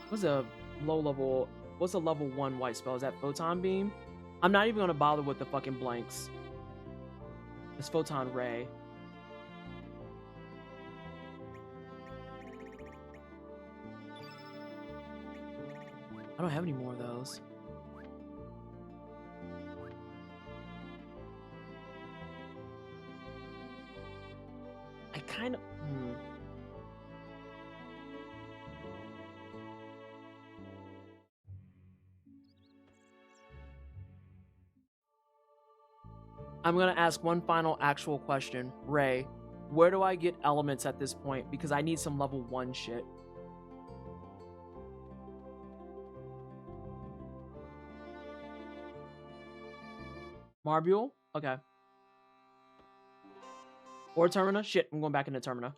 S1: What's a low-level... What's a level 1 white spell? Is that Photon Beam? I'm not even going to bother with the fucking blanks. It's Photon Ray. I don't have any more of those. I kind of... I'm going to ask one final actual question. Ray, where do I get elements at this point? Because I need some level 1 shit. Marbule? Okay. Or Termina? Shit, I'm going back into Termina.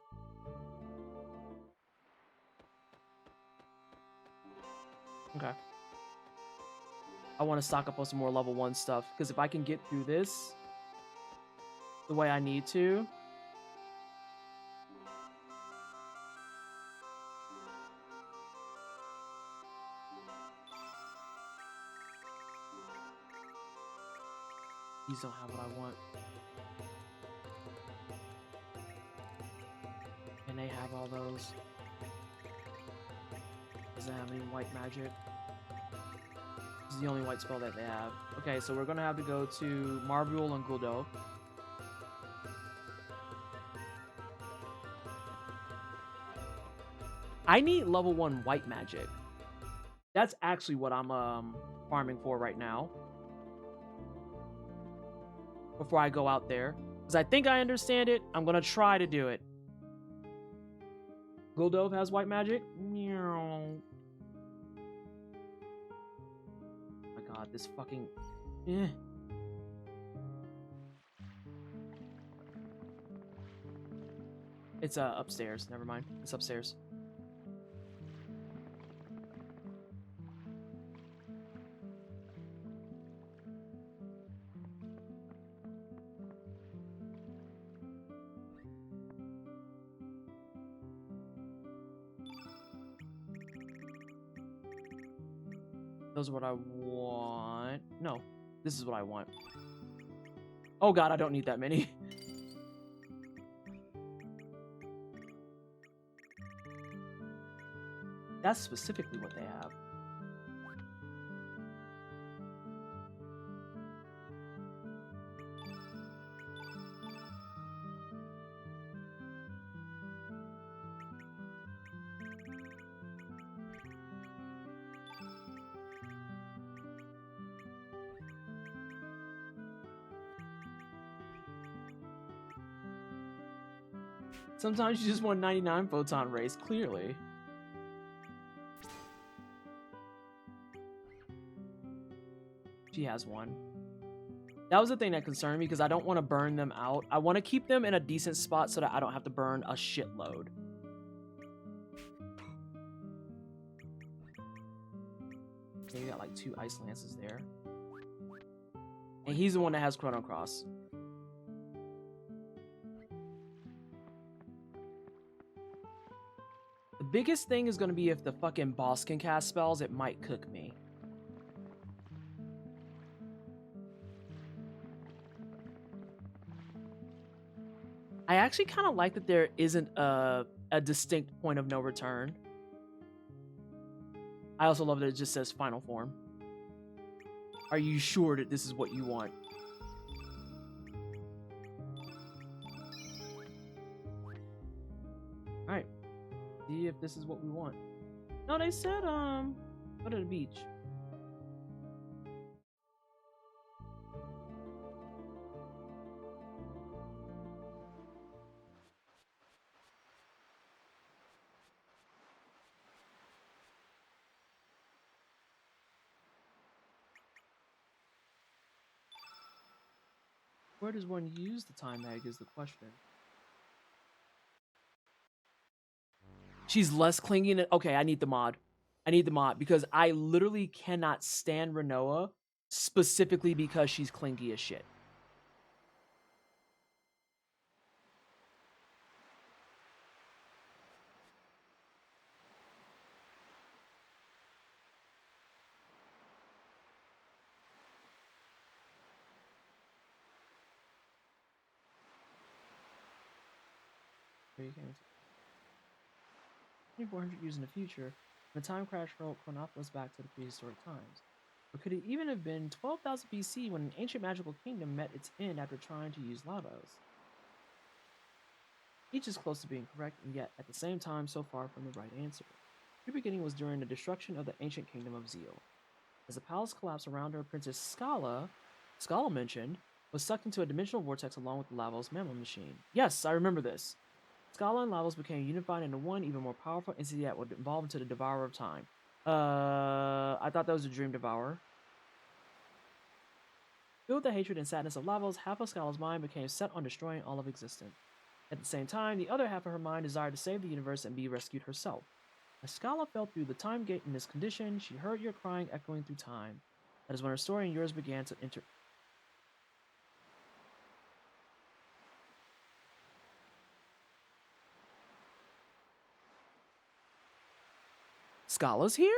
S1: Okay. I want to stock up on some more level 1 stuff. Because if I can get through this the way I need to... These don't have what I want. And they have all those. Doesn't have any white magic. This is the only white spell that they have. Okay, so we're gonna have to go to Marbule and Guldo. I need level 1 white magic. That's actually what I'm farming for right now. Before I go out there. Because I think I understand it. I'm gonna try to do it. Guldove has white magic? Meow. Oh my god, this fucking... It's upstairs. Never mind. It's upstairs. Those are what I want. No, this is what I want. Oh god, I don't need that many. That's specifically what they have. Sometimes you just want 99 photon rays, clearly. She has one. That was the thing that concerned me because I don't want to burn them out. I want to keep them in a decent spot so that I don't have to burn a shitload. Okay, you got like 2 ice lances there. And he's the one that has Chrono Cross. The biggest thing is going to be if the fucking boss can cast spells, it might cook me. I actually kind of like that there isn't a distinct point of no return. I also love that it just says final form. Are you sure that this is what you want? Alright. See if this is what we want. No, they said, go to the beach. Where does one use the time mag is the question. She's less clingy. Okay, I need the mod. I need the mod because I literally cannot stand Renoa specifically because she's clingy as shit. Here you can. 2,400 years in the future, when the time crash hurled Chronopolis back to the prehistoric times. Or could it even have been 12,000 BC when an ancient magical kingdom met its end after trying to use Lavos? Each is close to being correct, and yet, at the same time, so far from the right answer. Her beginning was during the destruction of the ancient kingdom of Zeal. As the palace collapsed around her, Princess Scala mentioned, was sucked into a dimensional vortex along with the Lavos mammal machine. Yes, I remember this. Scala and Lavos became unified into one even more powerful entity that would evolve into the Devourer of Time. I thought that was a Dream Devourer. Filled with the hatred and sadness of Lavos, half of Scala's mind became set on destroying all of existence. At the same time, the other half of her mind desired to save the universe and be rescued herself. As Scala fell through the time gate in this condition, she heard your crying echoing through time. That is when her story and yours began to enter. Scala's here?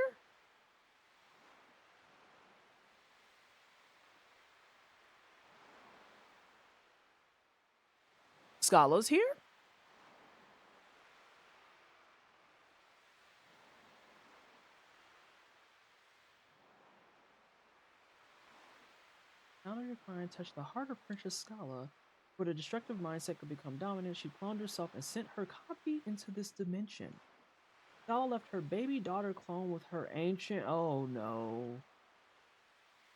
S1: Scala's here? Now that your crying touched the heart of Princess Scala, where the destructive mindset could become dominant, she cloned herself and sent her copy into this dimension. Scala left her baby daughter clone with her ancient. Oh no.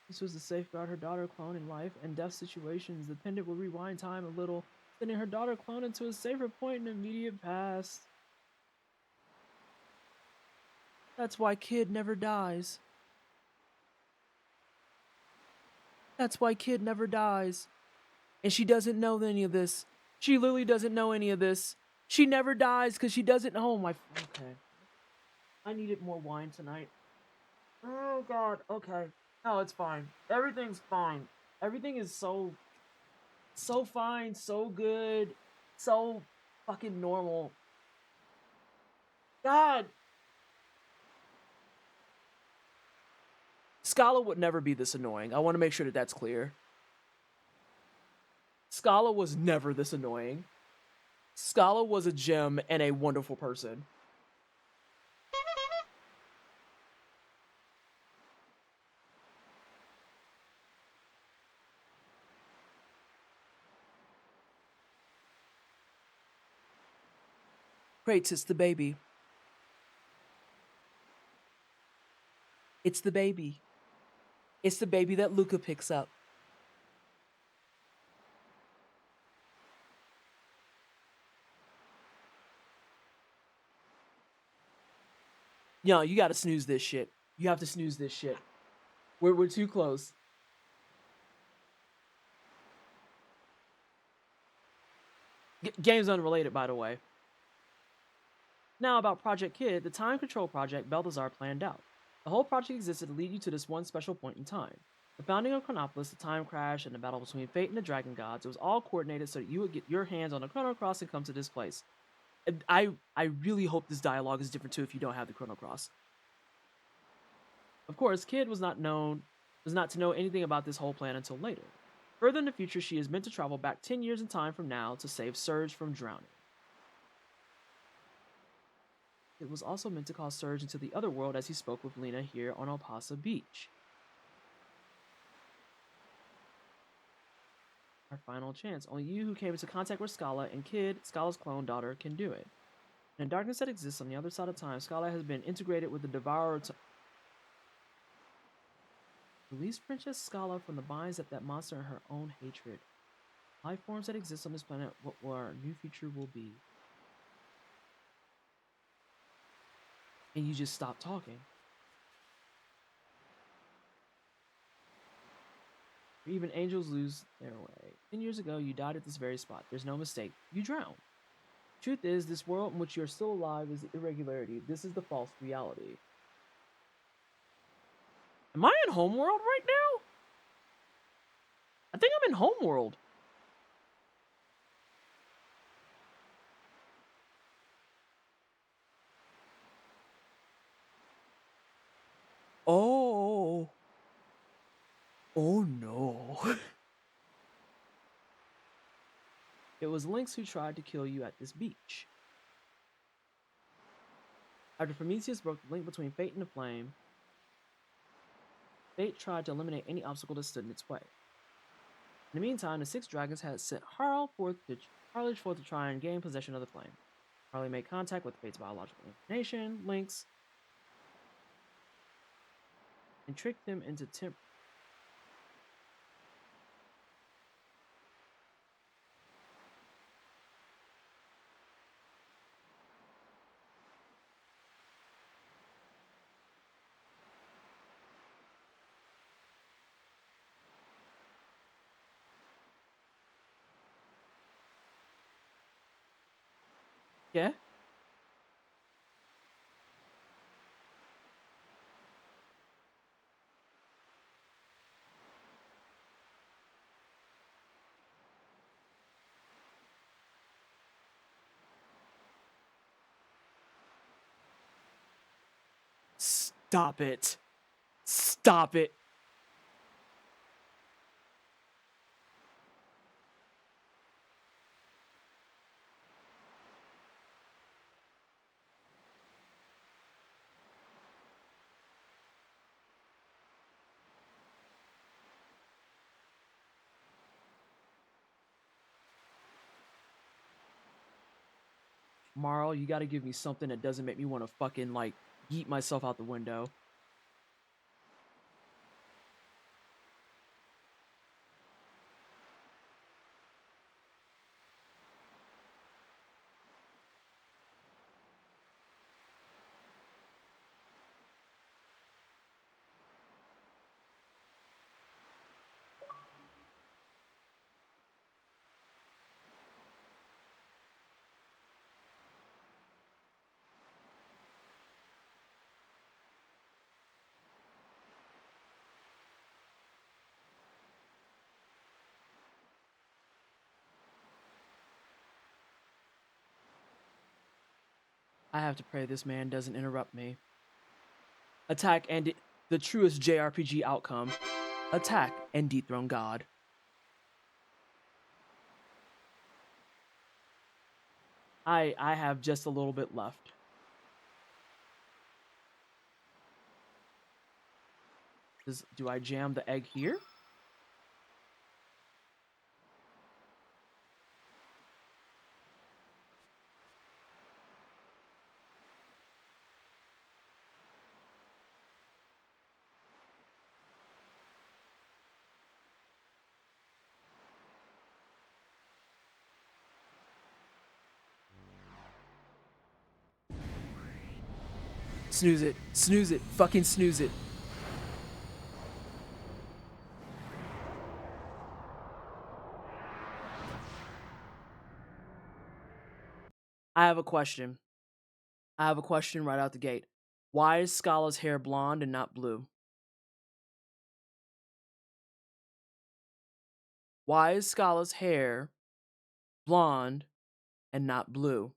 S1: This was to safeguard her daughter clone in life and death situations. The pendant would rewind time a little, sending her daughter clone into a safer point in the immediate past. That's why Kid never dies. That's why Kid never dies. And she doesn't know any of this. She literally doesn't know any of this. She never dies because she doesn't. Oh my. Okay. I needed more wine tonight. Oh god. Okay. No, it's fine. Everything's fine. Everything is so fine, so good, so fucking normal. God. Scala would never be this annoying. I want to make sure that that's clear. Scala was never this annoying. Scala was a gem and a wonderful person. Great, it's the baby. It's the baby. It's the baby that Luca picks up. Yo, you gotta snooze this shit. You have to snooze this shit. We're too close. Game's unrelated, by the way. Now about Project Kid, the time control project Balthazar planned out. The whole project existed to lead you to this one special point in time. The founding of Chronopolis, the time crash, and the battle between Fate and the Dragon Gods, it was all coordinated so that you would get your hands on the Chrono Cross and come to this place. And I really hope this dialogue is different too if you don't have the Chrono Cross. Of course, Kid was not to know anything about this whole plan until later. Further in the future, she is meant to travel back 10 years in time from now to save Surge from drowning. It was also meant to call Surge into the other world as he spoke with Lena here on El Paso Beach. Our final chance. Only you who came into contact with Scala and Kid, Scala's clone daughter, can do it. In the darkness that exists on the other side of time, Scala has been integrated with the Devourer to release Princess Scala from the binds of that monster and her own hatred. Life forms that exist on this planet, what our new future will be. And you just stop talking. Even angels lose their way. 10 years ago, you died at this very spot. There's no mistake. You drowned. Truth is, this world in which you're still alive is irregularity. This is the false reality. Am I in Homeworld right now? I think I'm in Homeworld. Oh. Oh no. It was Lynx who tried to kill you at this beach. After Prometheus broke the link between fate and the flame, fate tried to eliminate any obstacle that stood in its way. In the meantime, the 6 dragons had sent Harley forth to try and gain possession of the flame. Harley made contact with fate's biological inclination, Lynx, and tricked them into Yeah? Stop it. Stop it. Marl, you gotta give me something that doesn't make me want to fucking, like, yeet myself out the window. I have to pray this man doesn't interrupt me. Attack and the truest JRPG outcome. Attack and dethrone God. I have just a little bit left. Do I jam the egg here? Snooze it. Snooze it. Fucking snooze it. I have a question. I have a question right out the gate. Why is Scala's hair blonde and not blue? Why is Scala's hair blonde and not blue?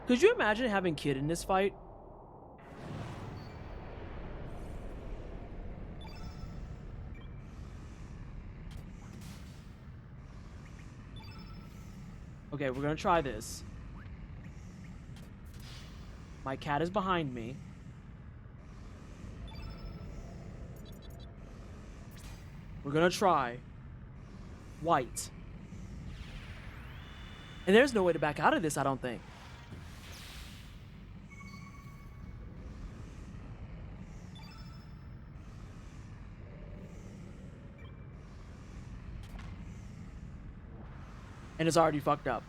S1: Could you imagine having Kid in this fight? Okay, we're gonna try this. My cat is behind me. We're gonna try white. And there's no way to back out of this, I don't think. And it's already fucked up.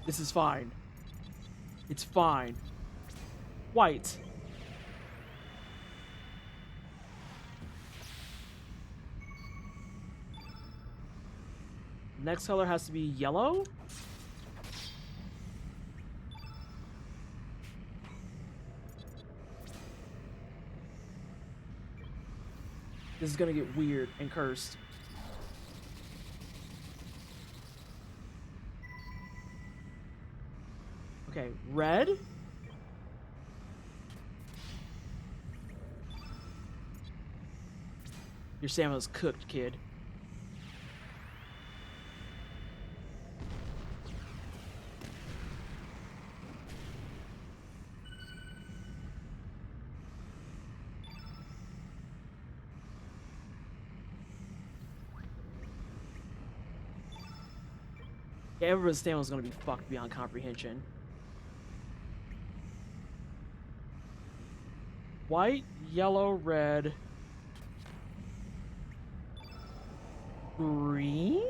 S1: This is fine. It's fine. White. Next color has to be yellow. This is gonna get weird and cursed. Okay, red. Your salmon's cooked, kid. Yeah, everybody's stamina's gonna be fucked beyond comprehension. White, yellow, red, green?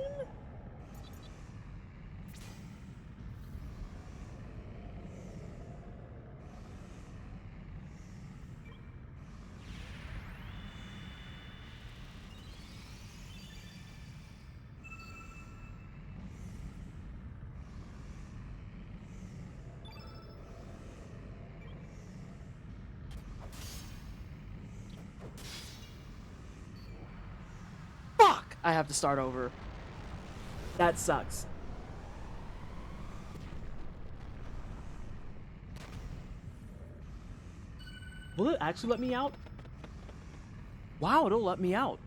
S1: Fuck! I have to start over. That sucks. Will it actually let me out? Wow, it'll let me out.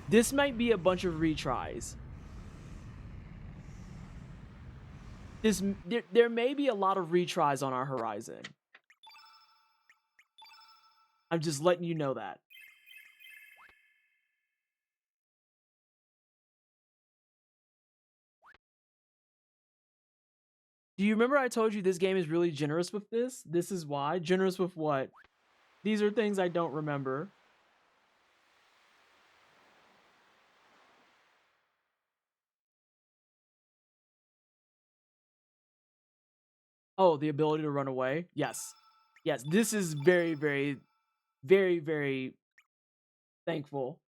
S1: This might be a bunch of retries. There may be a lot of retries on our horizon. I'm just letting you know that. Do you remember I told you this game is really generous with this? This is why. Generous with what? These are things I don't remember. Oh, the ability to run away? Yes. Yes, this is very, very, very, very thankful.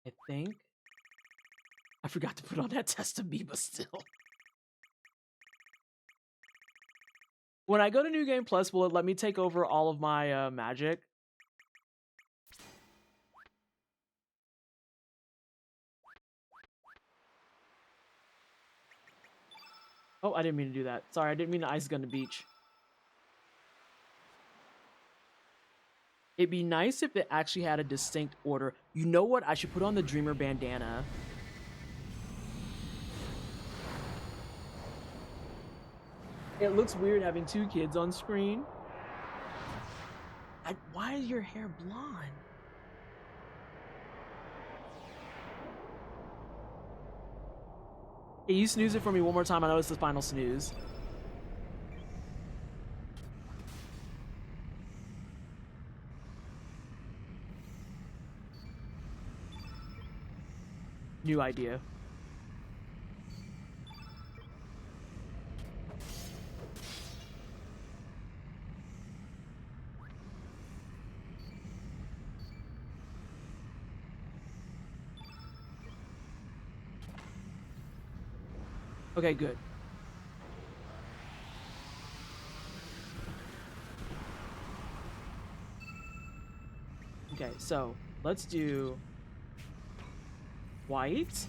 S1: I think. I forgot to put on that test amoeba still. When I go to New Game Plus, will it let me take over all of my magic? Oh, I didn't mean to do that. Sorry, I didn't mean to ice gun the beach. It'd be nice if it actually had a distinct order. You know what? I should put on the Dreamer bandana. It looks weird having two kids on screen. Why is your hair blonde? Hey, you snooze it for me one more time. I know it's the final snooze. New idea. Okay, good. Okay, so let's do white.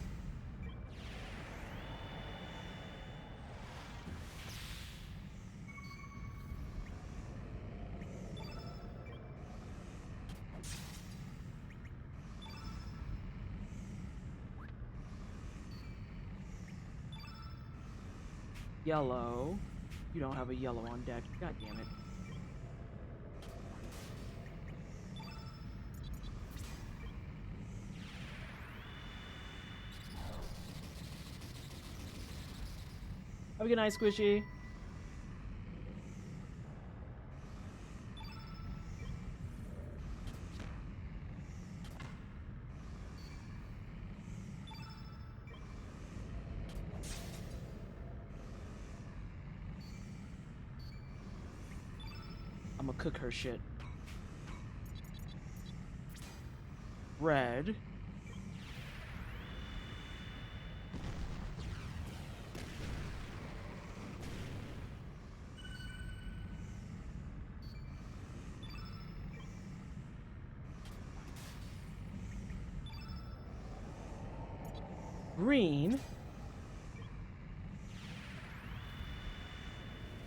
S1: Yellow. You don't have a yellow on deck. God damn it. Have a good night, Squishy. I'm gonna cook her shit. Red. Green.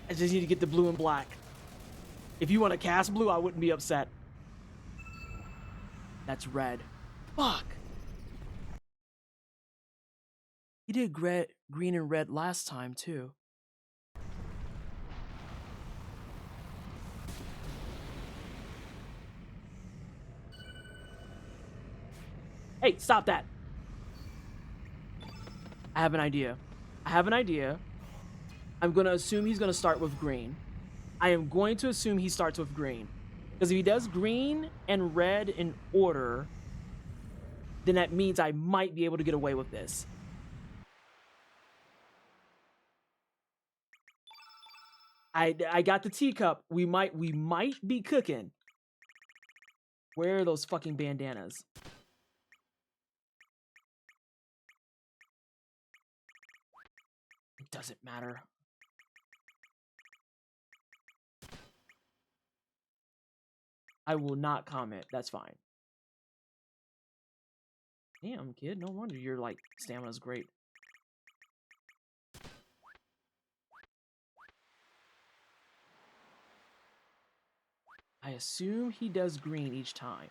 S1: I just need to get the blue and black. If you want to cast blue, I wouldn't be upset. That's red. Fuck. He did green and red last time, too. Hey, stop that. I have an idea. I'm going to assume he's going to start with green. I am going to assume he starts with green. Because if he does green and red in order, then that means I might be able to get away with this. I got the teacup. We might be cooking. Where are those fucking bandanas? It doesn't matter. I will not comment. That's fine. Damn, kid. No wonder your, like, stamina's great. I assume he does green each time.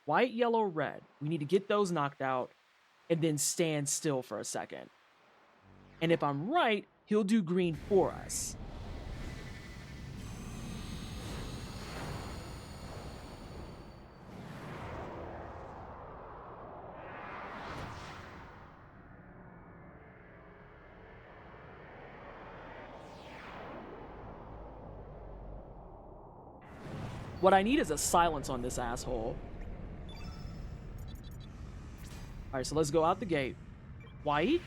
S1: White, yellow, red. We need to get those knocked out and then stand still for a second. And if I'm right, he'll do green for us. What I need is a silence on this asshole. Alright, so let's go out the gate. White.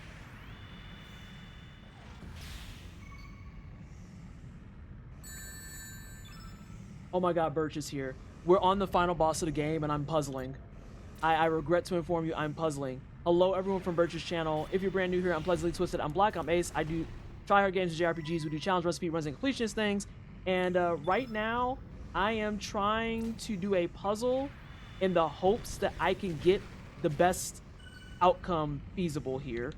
S1: Oh my god, Birch is here. We're on the final boss of the game, and I'm puzzling. I regret to inform you, I'm puzzling. Hello, everyone from Birch's channel. If you're brand new here, I'm Pleasantly Twisted. I'm Black, I'm Ace. I do tryhard games and JRPGs. We do challenge recipe runs and completionist things. And right now, I am trying to do a puzzle in the hopes that I can get the best outcome feasible here.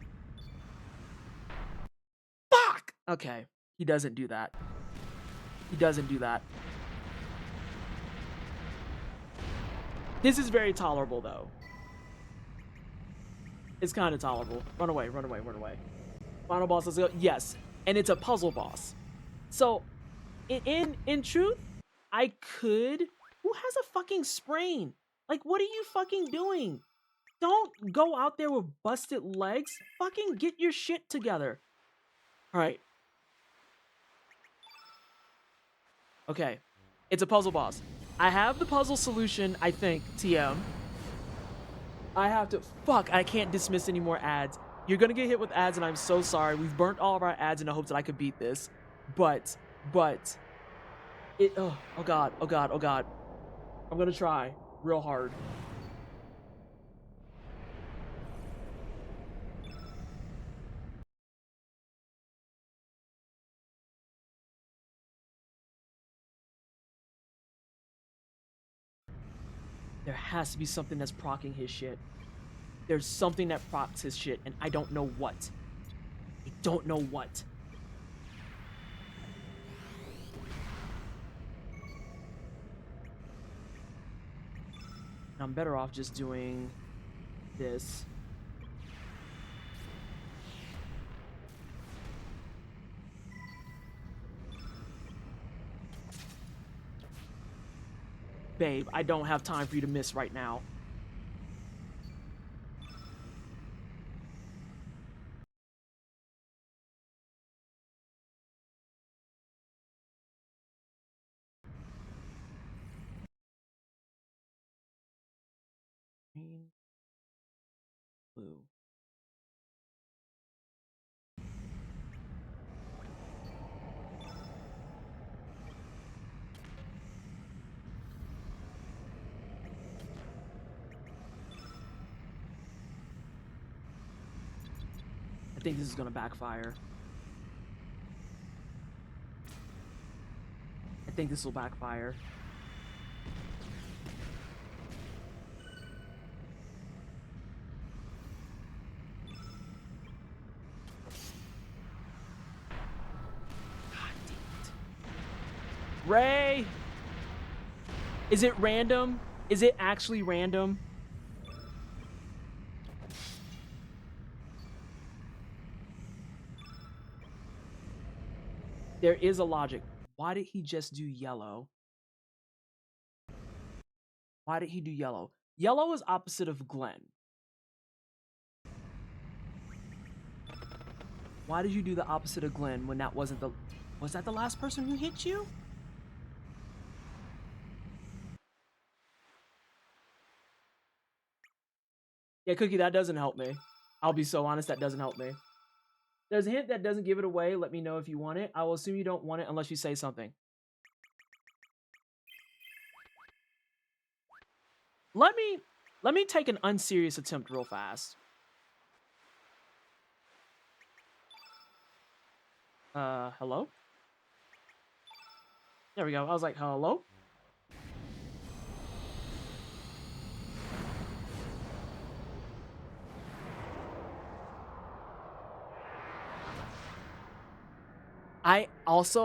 S1: Fuck! Okay, he doesn't do that. He doesn't do that. This is very tolerable, though. It's kind of tolerable. Run away, run away, run away. Final boss, let's go. Yes, and it's a puzzle boss. So, in truth, I could... Who has a fucking sprain? Like, what are you fucking doing? Don't go out there with busted legs. Fucking get your shit together. Alright. Okay. It's a puzzle boss. I have the puzzle solution, I think, TM. I have to... Fuck, I can't dismiss any more ads. You're gonna get hit with ads, and I'm so sorry. We've burnt all of our ads in the hopes that I could beat this. But... Oh god, oh god, oh god. I'm gonna try real hard. There has to be something that's proccing his shit. There's something that procs his shit, and I don't know what. I don't know what. I'm better off just doing this. Babe, I don't have time for you to miss right now. blue. I think this is gonna backfire. I think this will backfire. God damn it. Ray! Is it random? Is it actually random? There is a logic. Why did he just do yellow? Why did he do yellow? Yellow is opposite of Glenn. Why did you do the opposite of Glenn when that wasn't the... Was that the last person who hit you? Yeah, Cookie, that doesn't help me. I'll be so honest, that doesn't help me. There's a hint that doesn't give it away. Let me know if you want it. I will assume you don't want it unless you say something. Let me take an unserious attempt real fast. Hello? There we go. I was like, hello?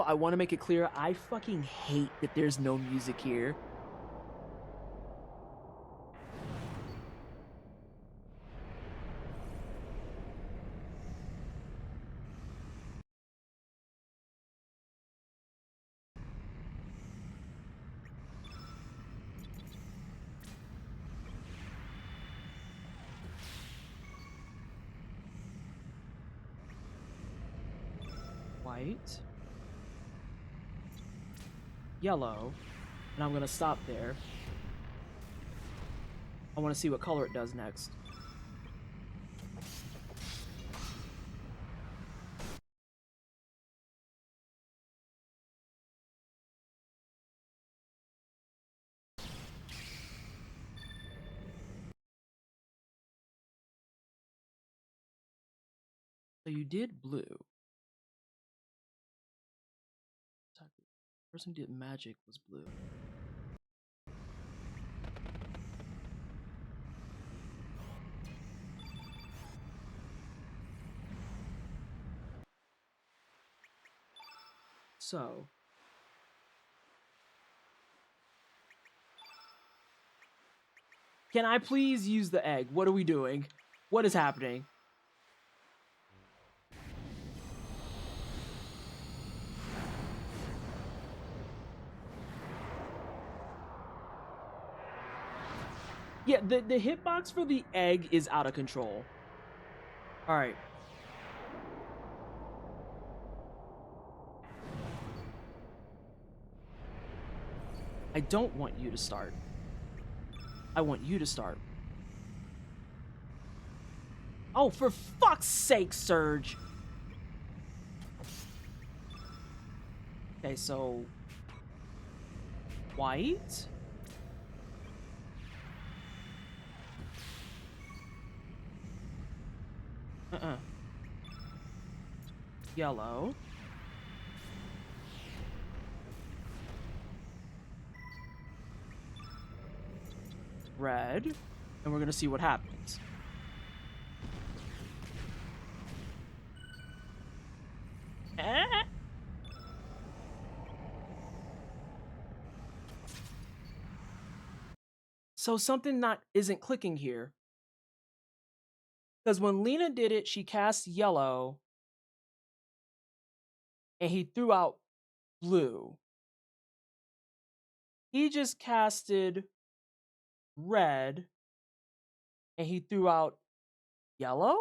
S1: I want to make it clear, I fucking hate that there's no music here. White. Yellow. And I'm gonna stop there. I want to see what color it does next. So you did blue. The person who did magic was blue. So can I please use the egg? What are we doing? What is happening? Yeah, the hitbox for the egg is out of control. All right. I don't want you to start. I want you to start. Oh, for fuck's sake, Surge. Okay, so white. Yellow. Red. And we're gonna see what happens. So something isn't clicking here. Because when Lena did it, she cast yellow. And he threw out blue. He just casted red. And he threw out yellow?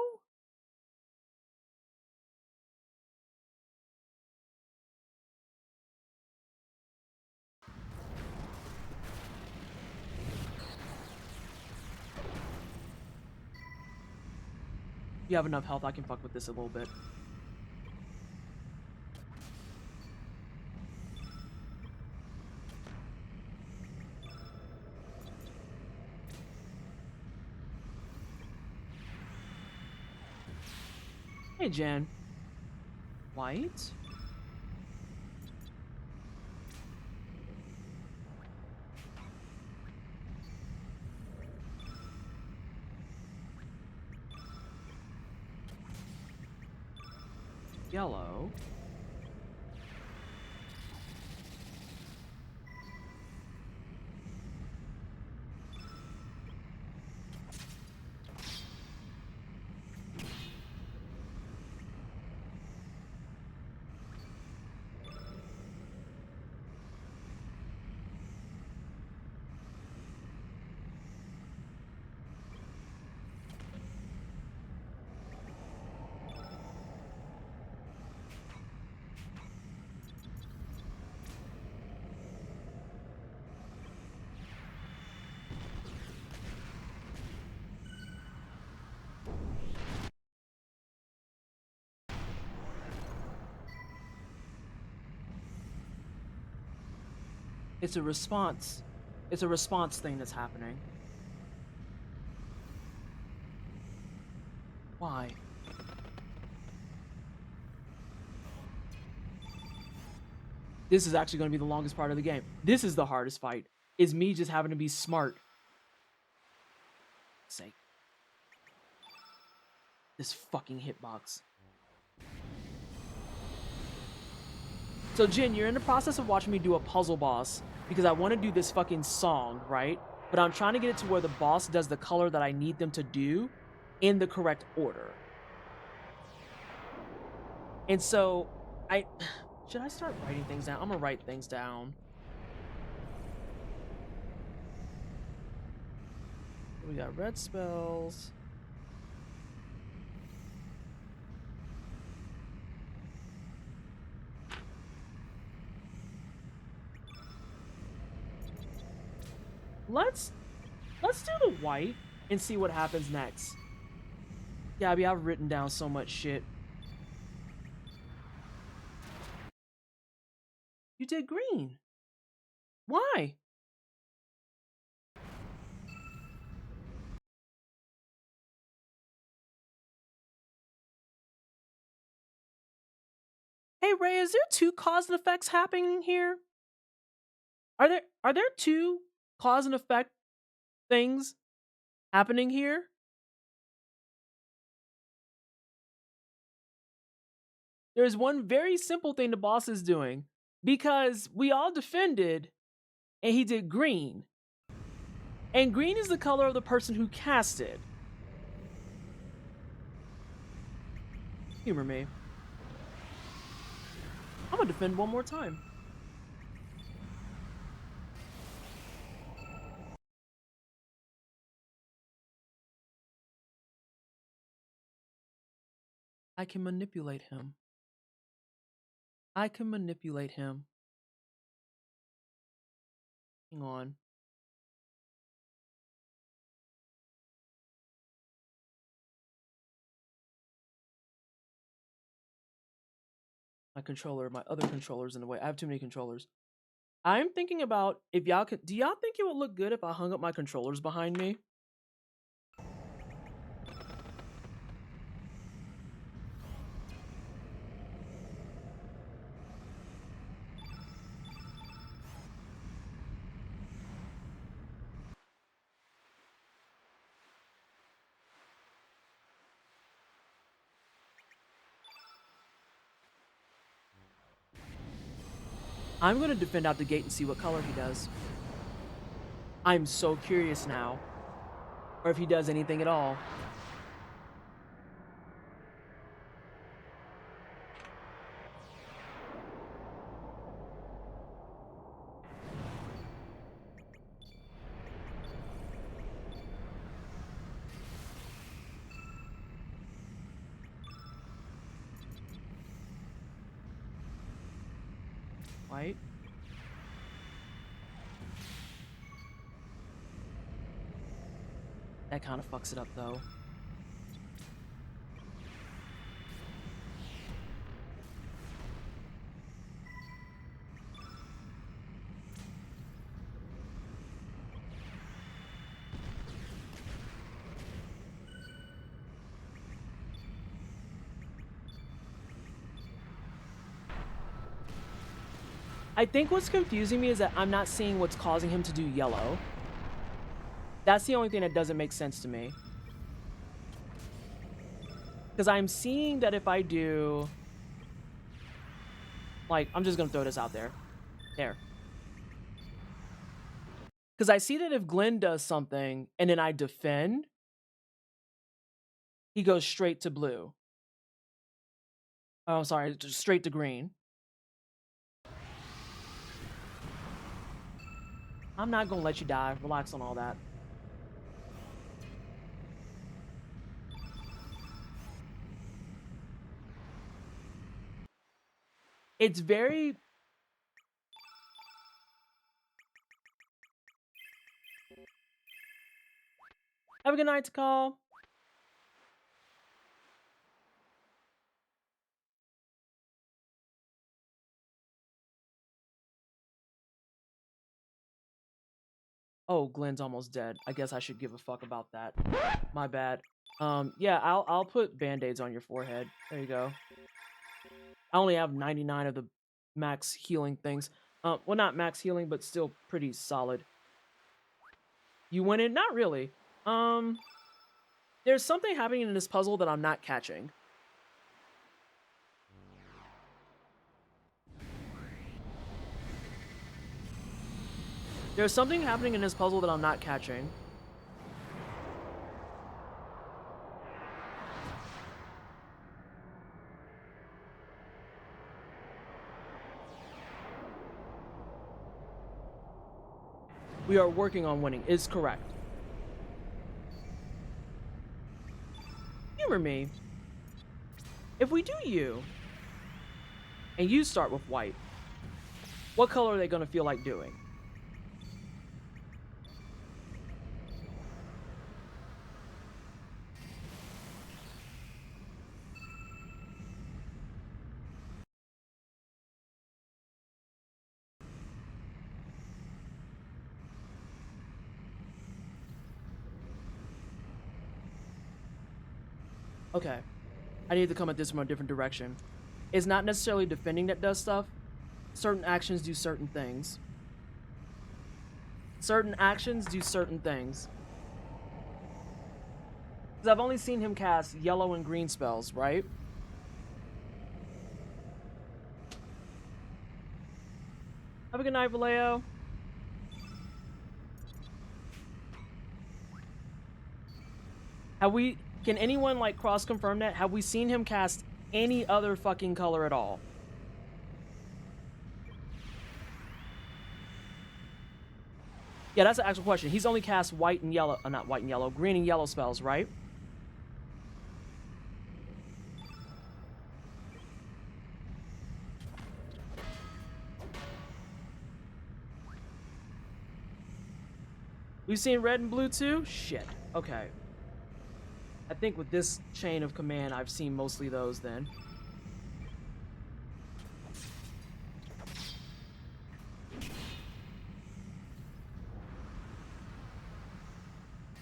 S1: You have enough health, I can fuck with this a little bit. Hey, Jen. White? Yellow. It's a response. It's a response thing that's happening. Why? This is actually going to be the longest part of the game. This is the hardest fight. Is me just having to be smart. Sake. This fucking hitbox. So Jin, you're in the process of watching me do a puzzle boss because I want to do this fucking song, right? But I'm trying to get it to where the boss does the color that I need them to do in the correct order. And so should I start writing things down? I'm gonna write things down. We got red spells. Let's do the white and see what happens next. Gabby, I've written down so much shit. You did green. Why? Hey Ray, is there two cause and effects happening here? Are there two cause and effect things happening here? There's one very simple thing the boss is doing because we all defended and he did green. And green is the color of the person who cast it. Humor me. I'm gonna defend one more time. I can manipulate him. I can manipulate him. Hang on. My other controller's in the way. I have too many controllers. I'm thinking about if y'all could, do y'all think it would look good if I hung up my controllers behind me? I'm going to defend out the gate and see what color he does. I'm so curious now. Or if he does anything at all. White. That kind of fucks it up though. I think what's confusing me is that I'm not seeing what's causing him to do yellow. That's the only thing that doesn't make sense to me. Because I'm seeing that if I do... Like, I'm just going to throw this out there. There. Because I see that if Glenn does something and then I defend, he goes straight to blue. Oh, sorry, just straight to green. I'm not going to let you die. Relax on all that. It's very... Have a good night, Takal. Oh, Glenn's almost dead. I guess I should give a fuck about that. My bad. Yeah, I'll put band-aids on your forehead. There you go. I only have 99 of the max healing things. Well, not max healing, but still pretty solid. You win it? Not really. There's something happening in this puzzle that I'm not catching. There's something happening in this puzzle that I'm not catching. We are working on winning, is correct. Humor me. If we do you, and you start with white, what color are they going to feel like doing? Okay, I need to come at this from a different direction. It's not necessarily defending that does stuff. Certain actions do certain things. Certain actions do certain things. Because I've only seen him cast yellow and green spells, right? Have a good night, Vallejo. Can anyone like cross confirm that? Have we seen him cast any other fucking color at all? Yeah, that's an actual question. He's only cast white and yellow, not white and yellow, green and yellow spells, right? We've seen red and blue too? Shit. Okay. I think with this chain of command, I've seen mostly those then.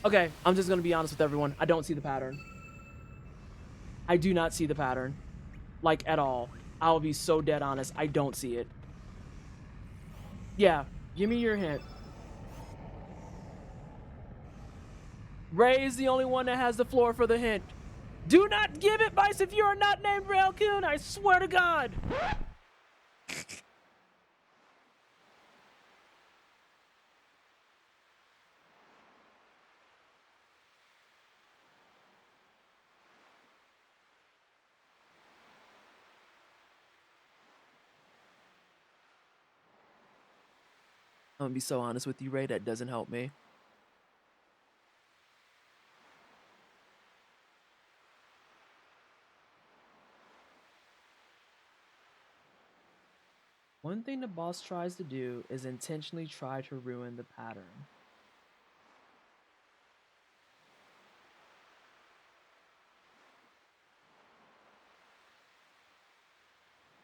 S1: Okay, I'm just gonna be honest with everyone. I don't see the pattern. I do not see the pattern. Like, at all. I'll be so dead honest. I don't see it. Yeah, give me your hint. Ray is the only one that has the floor for the hint. Do not give it, Vice, if you are not named Railcoon. I swear to God. I'm gonna be so honest with you, Ray. That doesn't help me. One thing the boss tries to do is intentionally try to ruin the pattern.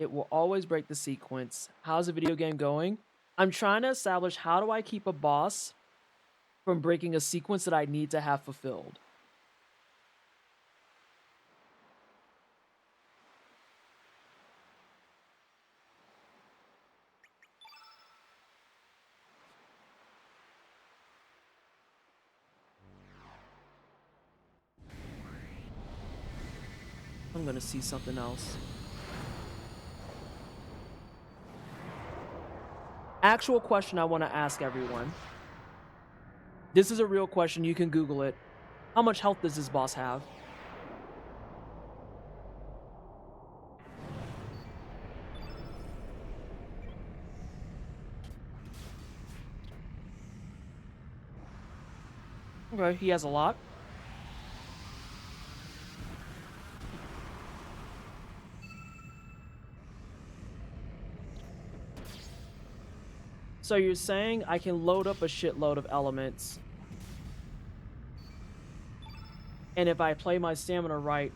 S1: It will always break the sequence. How's the video game going? I'm trying to establish how do I keep a boss from breaking a sequence that I need to have fulfilled. I'm gonna see something else. Actual question I want to ask everyone. This is a real question. You can Google it. How much health does this boss have? Okay, he has a lot. So you're saying I can load up a shitload of elements, and if I play my stamina right,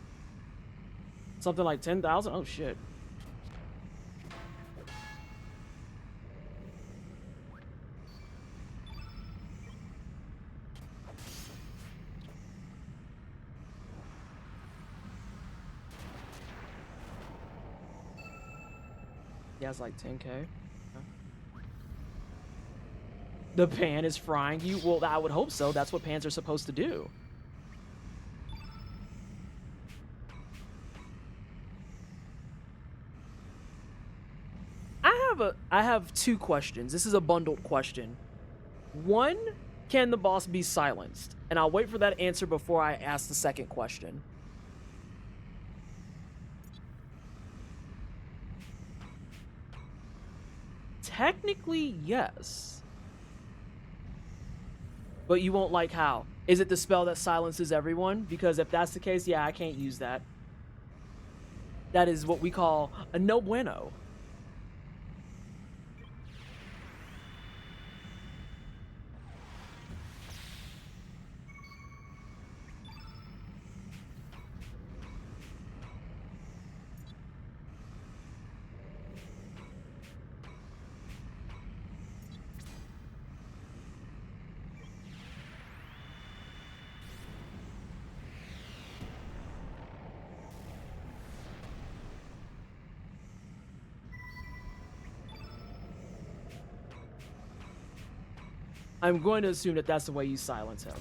S1: something like 10,000? Oh shit. He has like 10k. The pan is frying you? Well, I would hope so. That's what pans are supposed to do. I have two questions. This is a bundled question. One, can the boss be silenced? And I'll wait for that answer before I ask the second question. Technically, yes. But you won't like how. Is it the spell that silences everyone? Because if that's the case, yeah, I can't use that. That is what we call a no bueno. I'm going to assume that that's the way you silence him.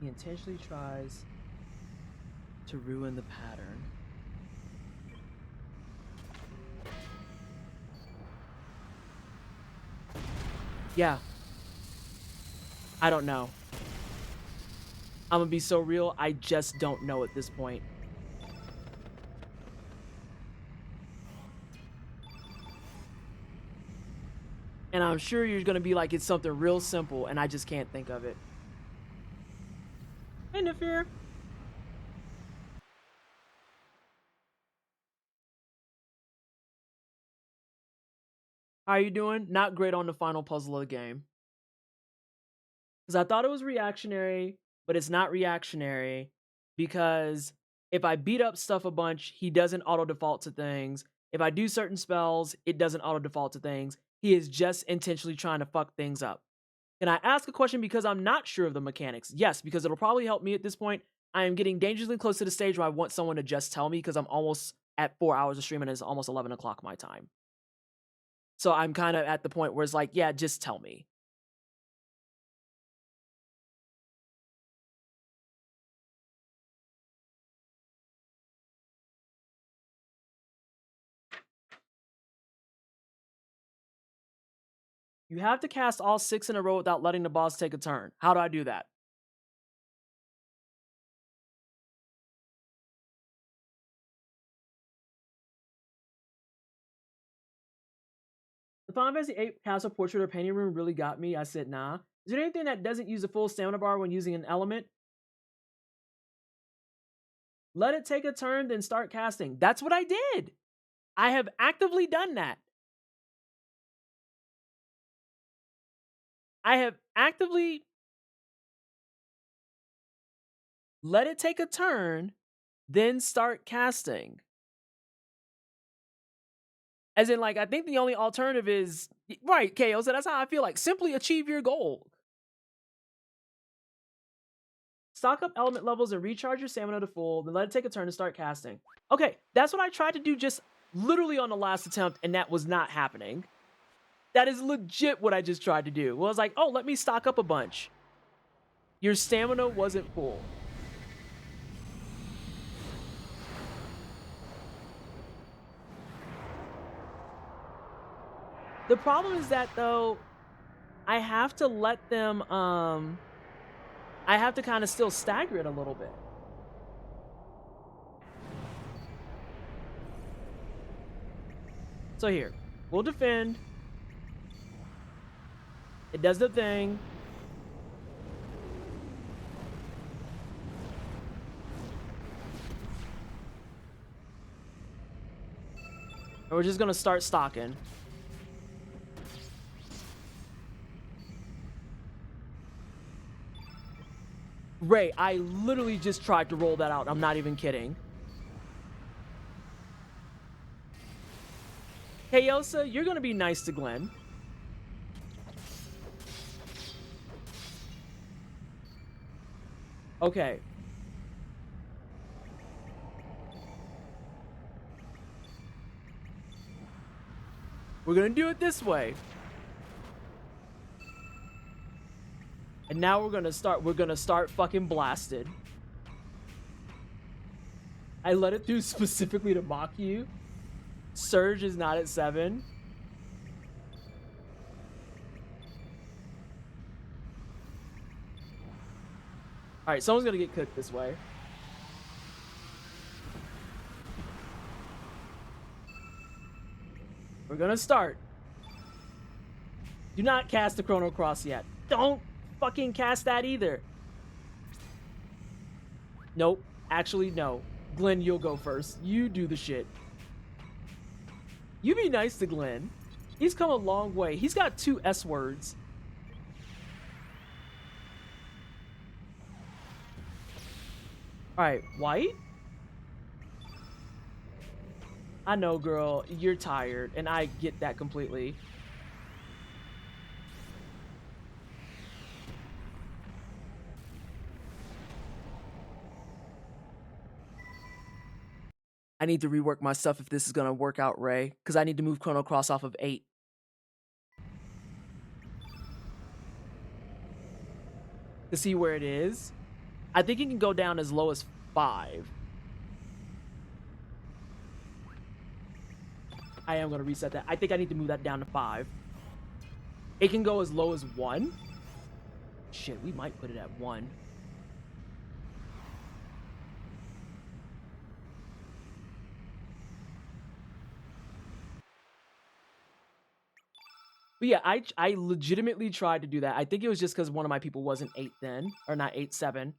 S1: He intentionally tries to ruin the pattern. Yeah. I don't know. I'm gonna be so real, I just don't know at this point. And I'm sure you're gonna be like, it's something real simple, and I just can't think of it. Hey, Nafir. How are you doing? Not great on the final puzzle of the game. Because I thought it was reactionary, but it's not reactionary. Because if I beat up stuff a bunch, he doesn't auto-default to things. If I do certain spells, it doesn't auto-default to things. He is just intentionally trying to fuck things up. Can I ask a question because I'm not sure of the mechanics? Yes, because it'll probably help me at this point. I am getting dangerously close to the stage where I want someone to just tell me because I'm almost at 4 hours of stream and it's almost 11 o'clock my time. So I'm kind of at the point where it's like, yeah, just tell me. You have to cast all 6 in a row without letting the boss take a turn. How do I do that? The Final Fantasy VIII Castle Portrait or Painting Room really got me. I said, nah. Is there anything that doesn't use a full stamina bar when using an element? Let it take a turn, then start casting. That's what I did. I have actively done that. I have actively let it take a turn, then start casting. As in, like, I think the only alternative is, right, KO, so that's how I feel like. Simply achieve your goal. Stock up element levels and recharge your stamina to full, then let it take a turn to start casting. Okay, that's what I tried to do just literally on the last attempt, and that was not happening. That is legit what I just tried to do. Well, I was like, oh, let me stock up a bunch. Your stamina wasn't full. The problem is that, though, I have to let them, I have to kind of still stagger it a little bit. So here, we'll defend. It does the thing. And we're just gonna start stocking. Ray, I literally just tried to roll that out. I'm not even kidding. Hey, Yosa, you're gonna be nice to Glenn. Okay. We're gonna do it this way. And now we're gonna start fucking blasted. I let it through specifically to mock you. Surge is not at 7. Alright, someone's gonna get cooked this way. We're gonna start. Do not cast the Chrono Cross yet. Don't fucking cast that either. Nope. Actually, no. Glenn, you'll go first. You do the shit. You be nice to Glenn. He's come a long way. He's got 2 S words. Alright, white? I know, girl. You're tired, and I get that completely. I need to rework my stuff if this is gonna work out, Ray, because I need to move Chrono Cross off of 8. To see where it is. I think it can go down as low as 5. I am gonna reset that. I think I need to move that down to 5. It can go as low as 1. Shit, we might put it at 1. But yeah, I legitimately tried to do that. I think it was just because one of my people wasn't 8 then. Or not 8, 7.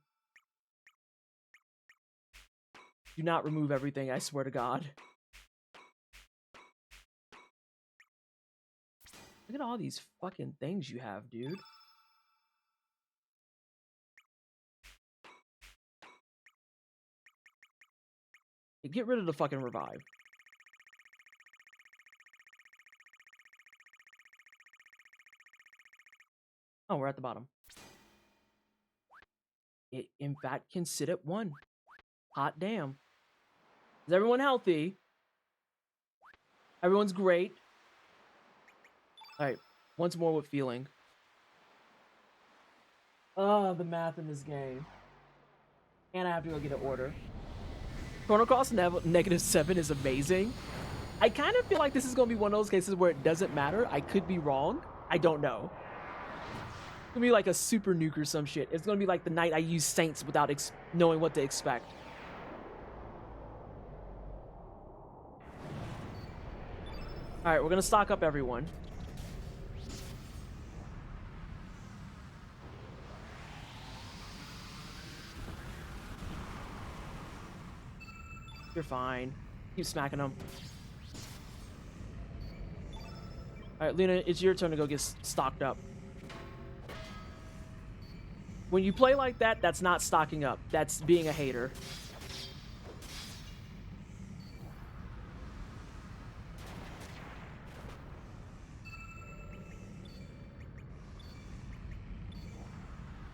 S1: Do not remove everything, I swear to God. Look at all these fucking things you have, dude. Hey, get rid of the fucking revive. Oh, we're at the bottom. It, in fact, can sit at 1. Hot damn. Is everyone healthy? Everyone's great. Alright, once more with feeling. Oh, the math in this game. And I have to go get an order. Chrono Cross -7 is amazing. I kind of feel like this is going to be one of those cases where it doesn't matter. I could be wrong. I don't know. It's gonna be like a super nuke or some shit. It's gonna be like the night I use Saints without knowing what to expect. Alright, we're gonna stock up everyone. You're fine. Keep smacking them. Alright, Luna, it's your turn to go get stocked up. When you play like that, that's not stocking up. That's being a hater.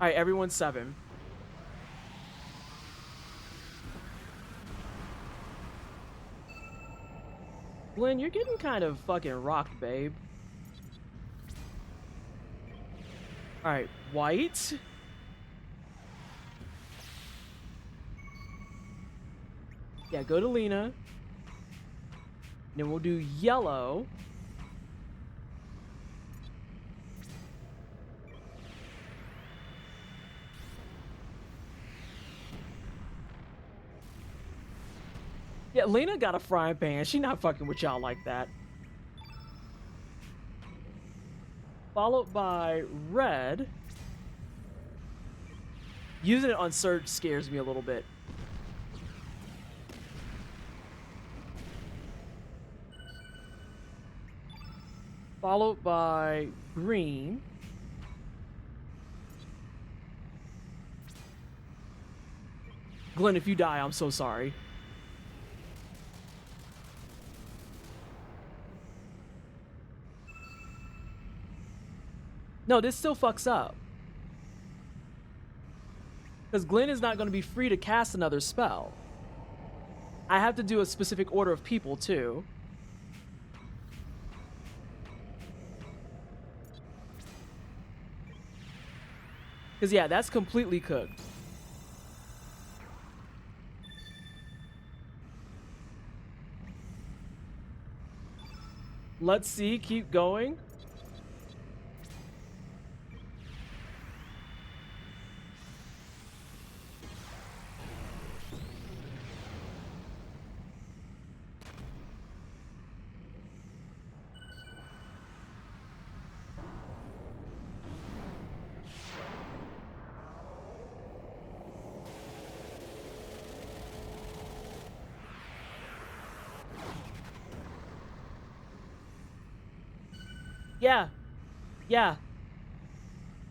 S1: Alright, everyone's 7. Glenn, you're getting kind of fucking rocked, babe. Alright, white. Yeah, go to Lena. Then we'll do yellow. Yeah, Lena got a frying pan. She not fucking with y'all like that. Followed by red. Using it on Surge scares me a little bit. Followed by green. Glenn, if you die, I'm so sorry. No, this still fucks up. Because Glenn is not going to be free to cast another spell. I have to do a specific order of people, too. Because, yeah, that's completely cooked. Let's see. Keep going.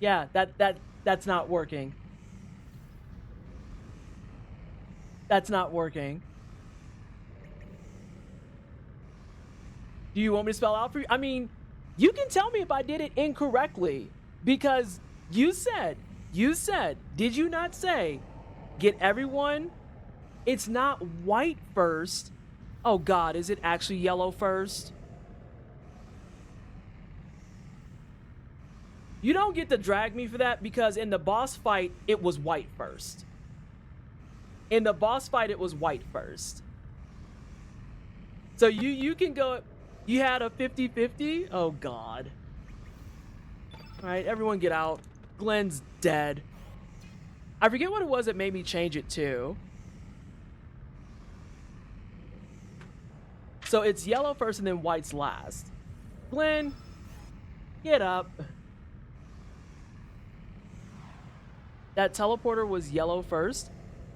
S1: Yeah, that's not working. That's not working. Do you want me to spell out for you? I mean, you can tell me if I did it incorrectly, because you said, did you not say, get everyone? It's not white first. Oh God, is it actually yellow first? You don't get to drag me for that, because in the boss fight, it was white first. In the boss fight, it was white first. So you can go, you had a 50-50? Oh God. All right, everyone get out. Glenn's dead. I forget what it was that made me change it to. So it's yellow first and then white's last. Glenn, get up. That teleporter was yellow first.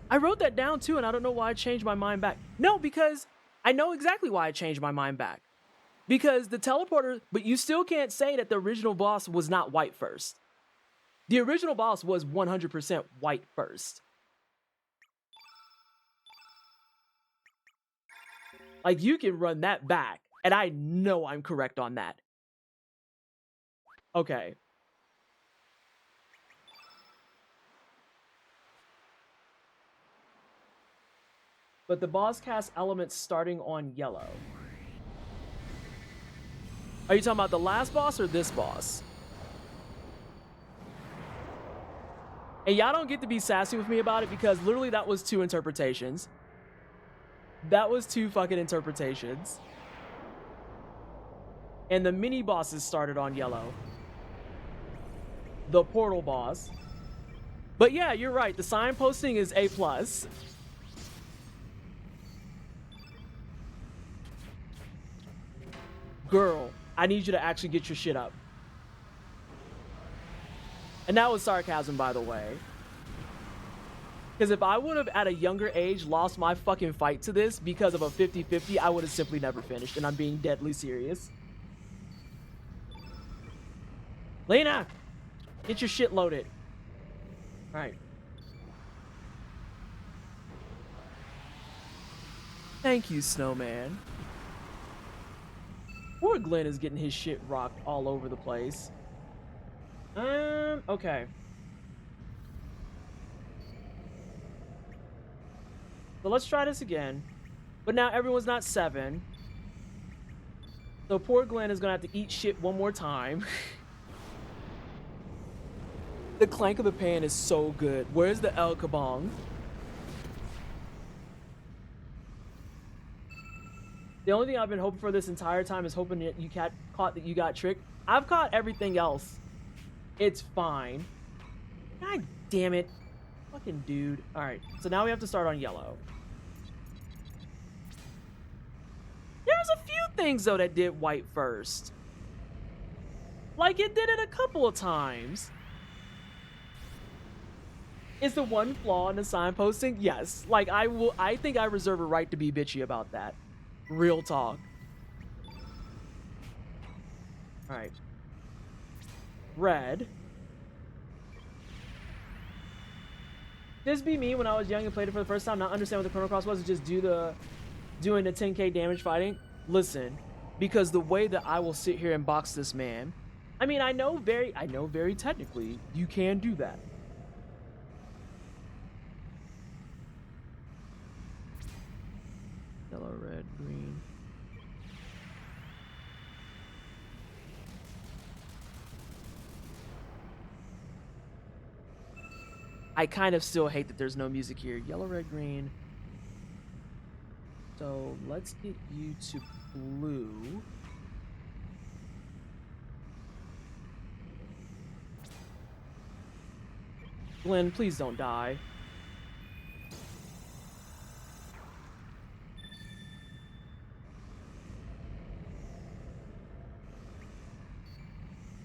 S1: I wrote that down too, and I don't know why I changed my mind back. No, because I know exactly why I changed my mind back. Because the teleporter, but you still can't say that the original boss was not white first. The original boss was 100% white first. Like, you can run that back, and I know I'm correct on that. Okay. But the boss casts elements starting on yellow. Are you talking about the last boss or this boss? And y'all don't get to be sassy with me about it, because literally that was 2 interpretations. That was 2 fucking interpretations. And the mini bosses started on yellow. The portal boss. But yeah, you're right. The signposting is A+. Girl, I need you to actually get your shit up. And that was sarcasm, by the way. Because if I would have, at a younger age, lost my fucking fight to this because of a 50-50, I would have simply never finished. And I'm being deadly serious. Lena! Get your shit loaded. Alright. Thank you, Snowman. Poor Glenn is getting his shit rocked all over the place. Okay. So let's try this again. But now everyone's not 7. So poor Glenn is gonna have to eat shit one more time. The clank of the pan is so good. Where's the El Kabong? The only thing I've been hoping for this entire time is hoping that you caught that you got tricked. I've caught everything else. It's fine. God damn it. Fucking dude. Alright, so now we have to start on yellow. There's a few things, though, that did white first. Like, it did it a couple of times. Is the one flaw in the signposting? Yes. Like, I think I reserve a right to be bitchy about that. Real talk. Alright. Red. This be me when I was young and played it for the first time, not understand what the Chrono Cross was, and just doing the 10k damage fighting. Listen, because the way that I will sit here and box this man, I mean, I know very technically you can do that. Yellow, red, green. I kind of still hate that there's no music here. Yellow, red, green. So let's get you to blue. Glenn, please don't die.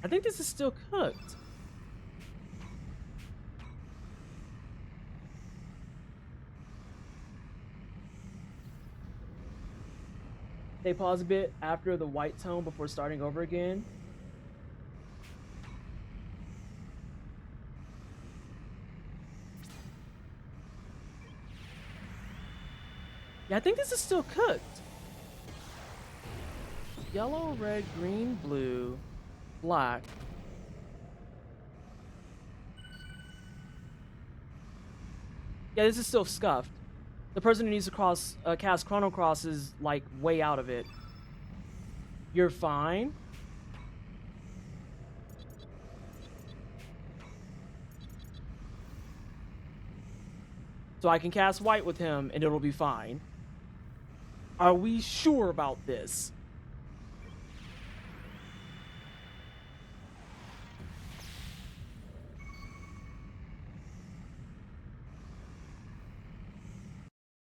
S1: I think this is still cooked. They pause a bit after the white tone before starting over again. Yeah, I think this is still cooked. Yellow, red, green, blue, black. Yeah, this is still scuffed. The person who needs to cast Chrono Cross is, like, way out of it. You're fine? So I can cast white with him and it'll be fine. Are we sure about this?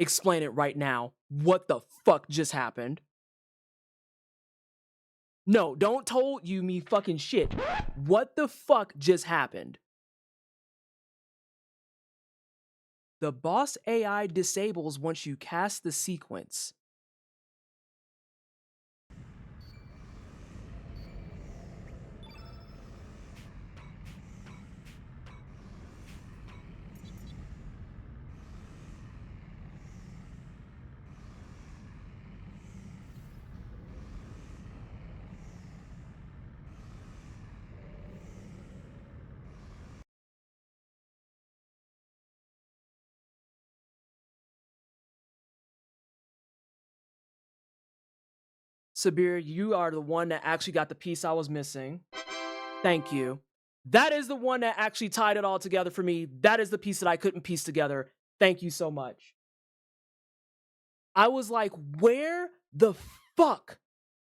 S1: Explain it right now. What the fuck just happened? No, don't told you me fucking shit. What the fuck just happened? The boss AI disables once you cast the sequence. Sabir, you are the one that actually got the piece I was missing. Thank you. That is the one that actually tied it all together for me. That is the piece that I couldn't piece together. Thank you so much. I was like, where the fuck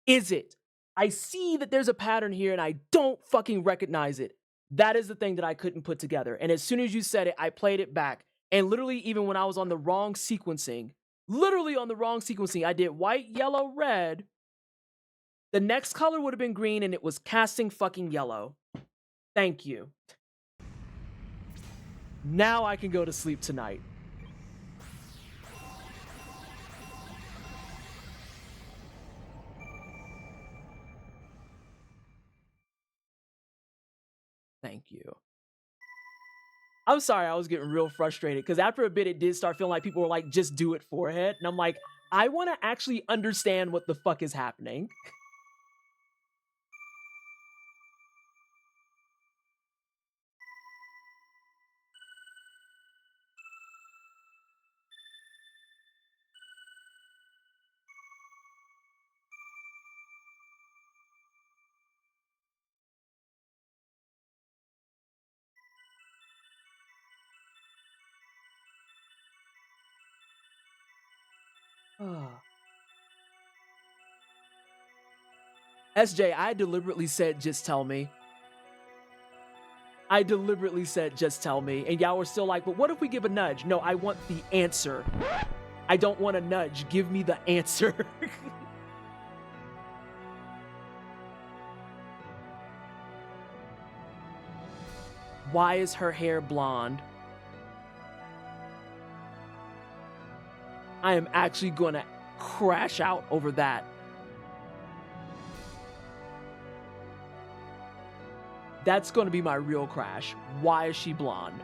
S1: is it? I see that there's a pattern here and I don't fucking recognize it. That is the thing that I couldn't put together. And as soon as you said it, I played it back. And literally, even when I was on the wrong sequencing, I did white, yellow, red. The next color would have been green and it was casting fucking yellow. Thank you. Now I can go to sleep tonight. Thank you. I'm sorry, I was getting real frustrated because after a bit, it did start feeling like people were like, just do it forehead. And I'm like, I want to actually understand what the fuck is happening. SJ, I deliberately said just tell me. I deliberately said just tell me. And y'all were still like, but what if we give a nudge? No, I want the answer. I don't want a nudge. Give me the answer. Why is her hair blonde? I am actually gonna crash out over that. That's gonna be my real crash. Why is she blonde?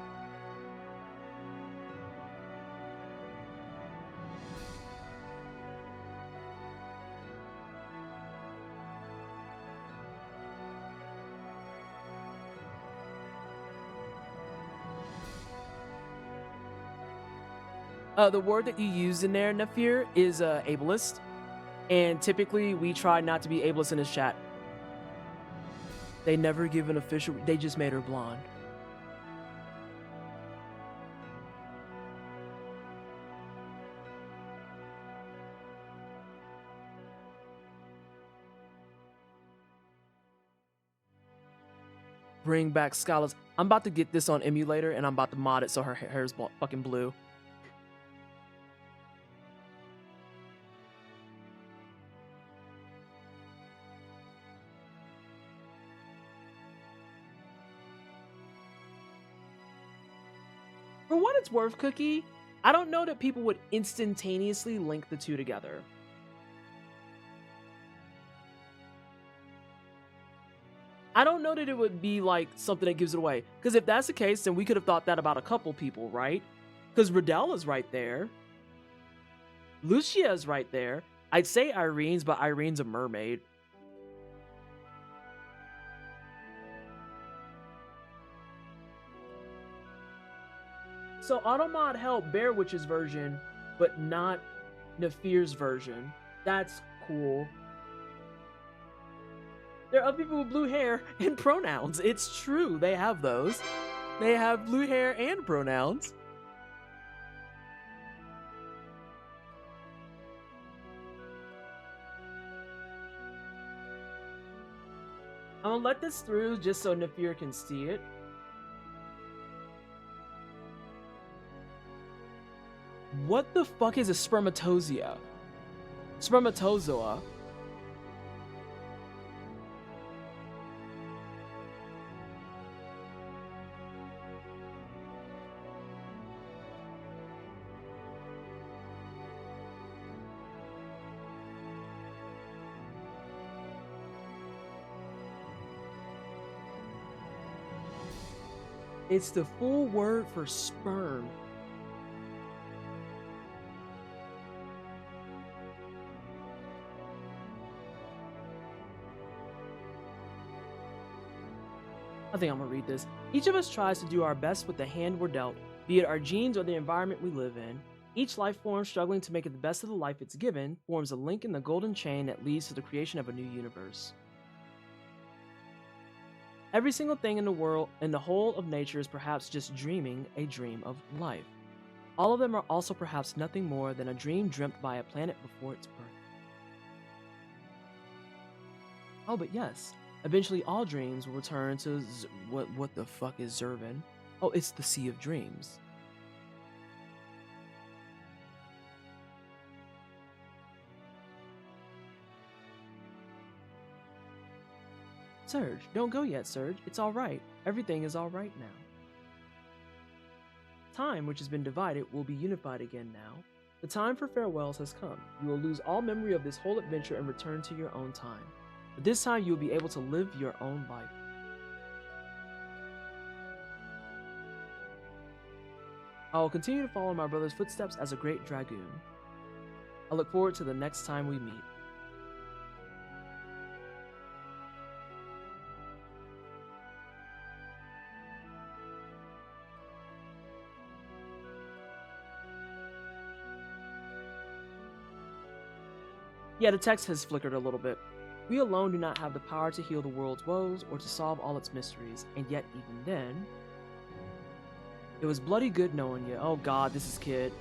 S1: The word that you used in there, Nafir, is ableist. And typically, we try not to be ableist in this chat. They never give an official... They just made her blonde. Bring back Scholars. I'm about to get this on emulator, and I'm about to mod it so her hair is fucking blue. For what it's worth, Cookie, I don't know that people would instantaneously link the two together. I don't know that it would be like something that gives it away. Because if that's the case, then we could have thought that about a couple people, right? Because Riddell is right there. Lucia is right there. I'd say Irene's, but Irene's a mermaid. So Automod held Bear Witch's version, but not Nafir's version. That's cool. There are people with blue hair and pronouns. It's true, they have those. They have blue hair and pronouns. I'm gonna let this through just so Nafir can see it. What the fuck is a spermatozoa? Spermatozoa. It's the full word for sperm. I think I'm gonna read this. Each of us tries to do our best with the hand we're dealt, be it our genes or the environment we live in. Each life form struggling to make it the best of the life it's given forms a link in the golden chain that leads to the creation of a new universe. Every single thing in the world and the whole of nature is perhaps just dreaming a dream of life. All of them are also perhaps nothing more than a dream dreamt by a planet before its birth. Oh, but yes. Eventually, all dreams will return to what the fuck is Zervin? Oh, it's the Sea of Dreams. Surge, don't go yet, Surge. It's all right. Everything is all right now. Time, which has been divided, will be unified again now. The time for farewells has come. You will lose all memory of this whole adventure and return to your own time. But this time you will be able to live your own life. I will continue to follow my brother's footsteps as a great dragoon. I look forward to the next time we meet. Yeah, the text has flickered a little bit. We alone do not have the power to heal the world's woes or to solve all its mysteries, and yet even then... It was bloody good knowing you. Oh god, this is Kid.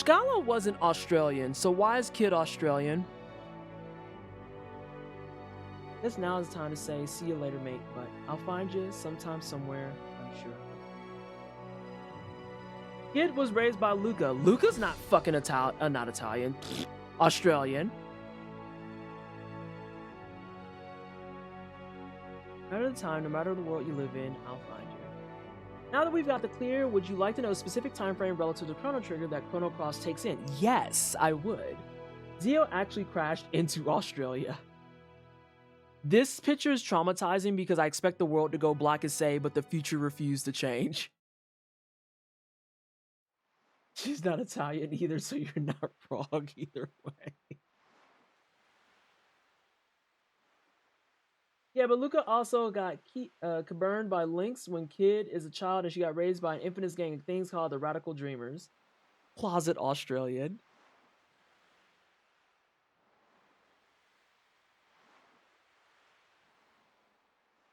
S1: Scala wasn't Australian, so why is Kid Australian? Guess now is the time to say, see you later, mate, but I'll find you sometime somewhere, I'm sure. Kid was raised by Luca. Luca's not fucking not Italian. Australian. No matter the time, no matter the world you live in, I'll find you. Now that we've got the clear, would you like to know a specific time frame relative to Chrono Trigger that Chrono Cross takes in? Yes, I would. Zio actually crashed into Australia. This picture is traumatizing because I expect the world to go black as say, but the future refused to change. She's not Italian either, so you're not wrong either way. Yeah, but Luca also got burned by Lynx when Kid is a child, and she got raised by an infamous gang of things called the Radical Dreamers. Closet Australian.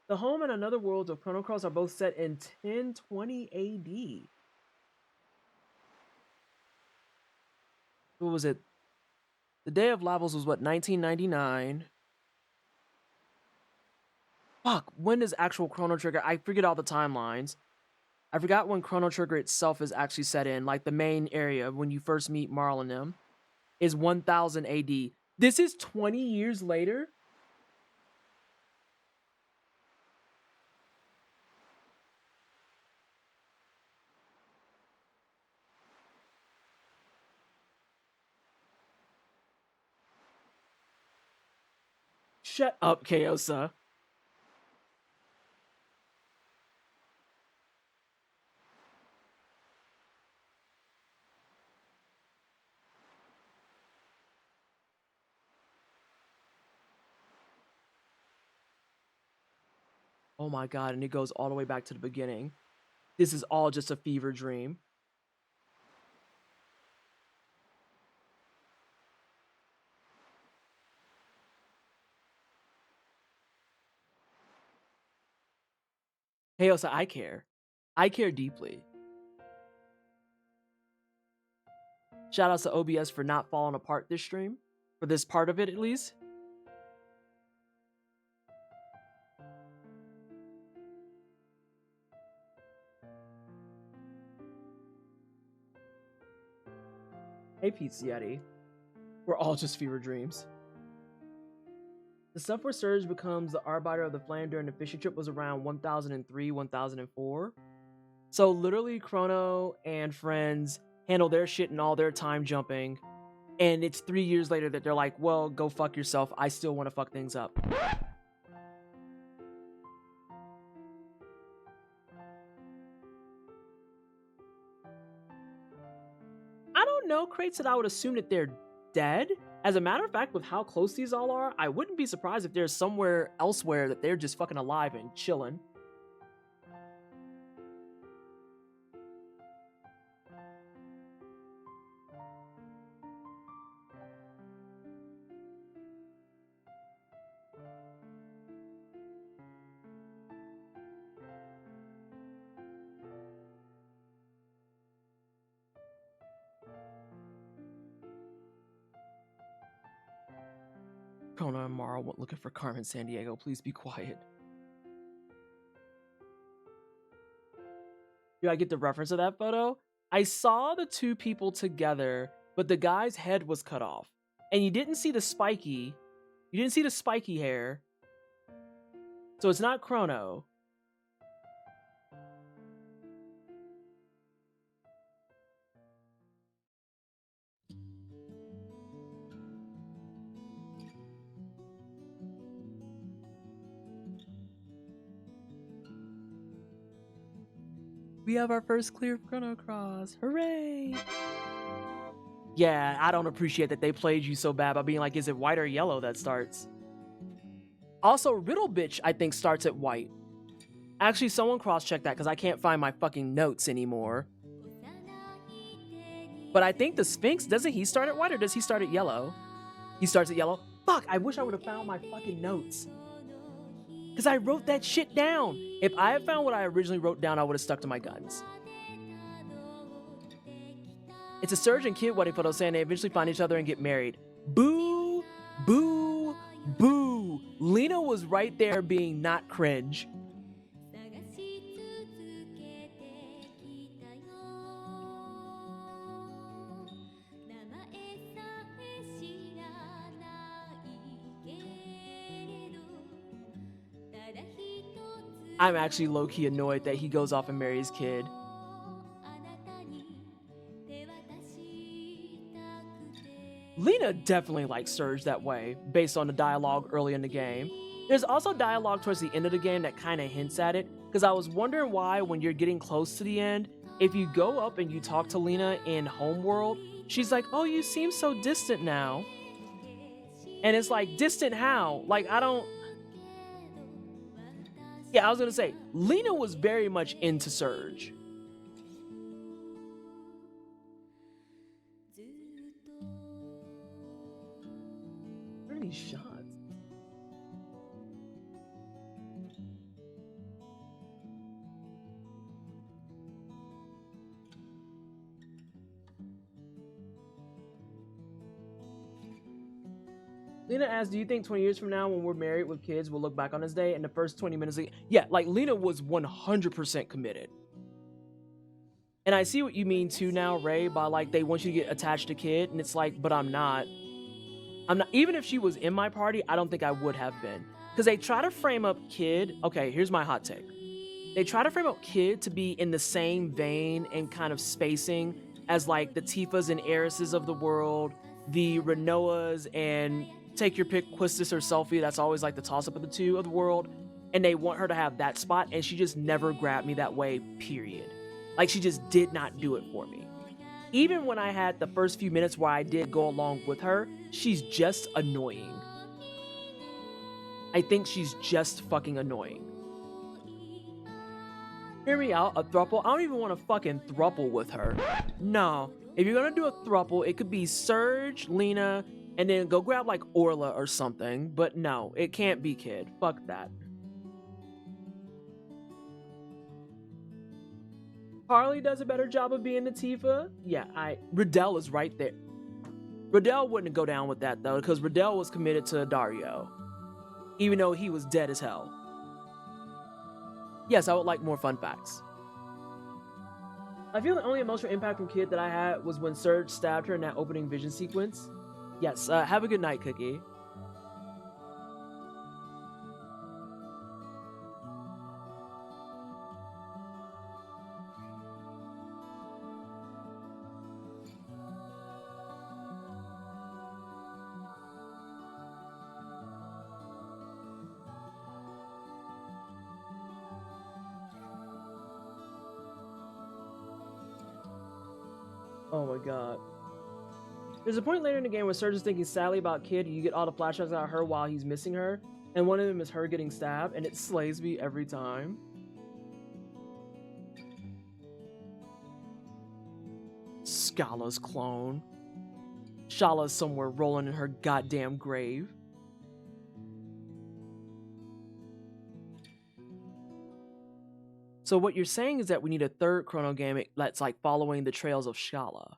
S1: The home and another world of Chrono Cross are both set in 1020 AD. What was it? The Day of Lavos was what, 1999? Fuck, when is actual Chrono Trigger? I forget all the timelines. I forgot when Chrono Trigger itself is actually set in, like the main area when you first meet Marl and them, is 1000 AD. This is 20 years later? Shut up, Kaosa. Oh my god, and it goes all the way back to the beginning. This is all just a fever dream. Hey, Osa, I care. I care deeply. Shout outs to OBS for not falling apart this stream. For this part of it, at least. Hey, Pete Ciatti. We're all just fever dreams. The stuff where Surge becomes the Arbiter of the Flame during the fishing trip was around 1003, 1004. So literally Chrono and friends handle their shit and all their time jumping. And it's 3 years later that they're like, well, go fuck yourself. I still want to fuck things up. I don't know, Crate said I would assume that they're dead. As a matter of fact, with how close these all are, I wouldn't be surprised if there's somewhere elsewhere that they're just fucking alive and chilling. Kona and Mara went looking for Carmen Sandiego. Please be quiet. Do I get the reference of that photo? I saw the two people together, but the guy's head was cut off. And you didn't see the spiky hair. So it's not Chrono. We have our first clear Chrono Cross. Hooray! Yeah, I don't appreciate that they played you so bad by being like, is it white or yellow that starts? Also, Riddle Bitch, I think, starts at white. Actually, someone cross-check that because I can't find my fucking notes anymore. But I think the Sphinx, doesn't he start at white or does he start at yellow? He starts at yellow? Fuck, I wish I would have found my fucking notes. Because I wrote that shit down. If I had found what I originally wrote down, I would have stuck to my guns. It's a Surge and Kid wedding photo saying they eventually find each other and get married. Boo, boo, boo. Lena was right there being not cringe. I'm actually low-key annoyed that he goes off and marries Kid. Lena definitely likes Surge that way, based on the dialogue early in the game. There's also dialogue towards the end of the game that kind of hints at it, because I was wondering why when you're getting close to the end, if you go up and you talk to Lena in Homeworld, she's like, oh, you seem so distant now. And it's like, distant how? Like, I don't... Yeah, I was gonna say, Lena was very much into Surge. What are these shots? Lena asks, do you think 20 years from now when we're married with kids, we'll look back on this day and the first 20 minutes? Yeah, like Lena was 100% committed. And I see what you mean too now, Ray, by like they want you to get attached to Kid, and it's like, but I'm not. Even if she was in my party, I don't think I would have been. Because they try to frame up Kid. Okay, here's my hot take. They try to frame up Kid to be in the same vein and kind of spacing as like the Tifas and Heiresses of the world, the Renoas and take your pick, Quistis or Selfie. That's always like the toss-up of the two of the world. And they want her to have that spot, and she just never grabbed me that way, period. Like, she just did not do it for me. Even when I had the first few minutes where I did go along with her, she's just annoying. I think she's just fucking annoying. Hear me out, a throuple? I don't even want to fucking throuple with her. No. If you're gonna do a throuple, it could be Surge, Lena, and then go grab like Orla or something. But no, it can't be Kid. Fuck that. Harley does a better job of being the Tifa. Yeah, Riddell is right there. Riddell wouldn't go down with that though, because Riddell was committed to Dario, even though he was dead as hell. Yes, I would like more fun facts. I feel the only emotional impact from Kid that I had was when Surge stabbed her in that opening vision sequence. Yes, have a good night, Cookie. Oh my god. There's a point later in the game where Surge is thinking sadly about Kid, and you get all the flashbacks about her while he's missing her, and one of them is her getting stabbed, and it slays me every time. Scala's clone. Shala's somewhere rolling in her goddamn grave. So what you're saying is that we need a third Chrono game that's like following the trails of Shala.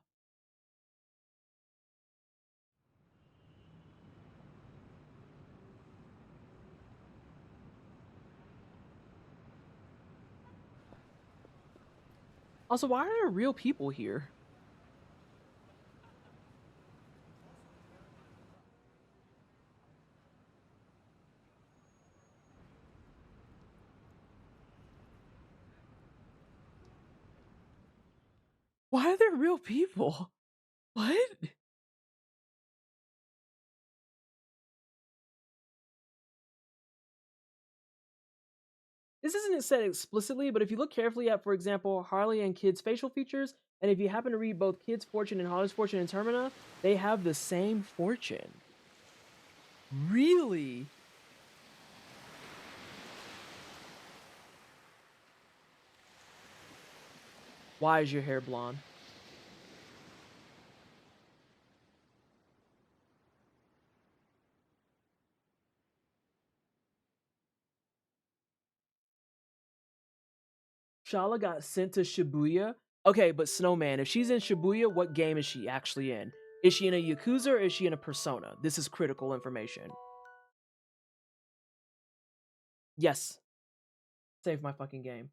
S1: Also, why are there real people here? Why are there real people? What? This isn't said explicitly, but if you look carefully at, for example, Harley and Kid's facial features, and if you happen to read both Kid's fortune and Harley's fortune in Termina, they have the same fortune. Really? Why is your hair blonde? Shala got sent to Shibuya. Okay, but Snowman, if she's in Shibuya, what game is she actually in? Is she in a Yakuza or is she in a Persona? This is critical information. Yes. Save my fucking game.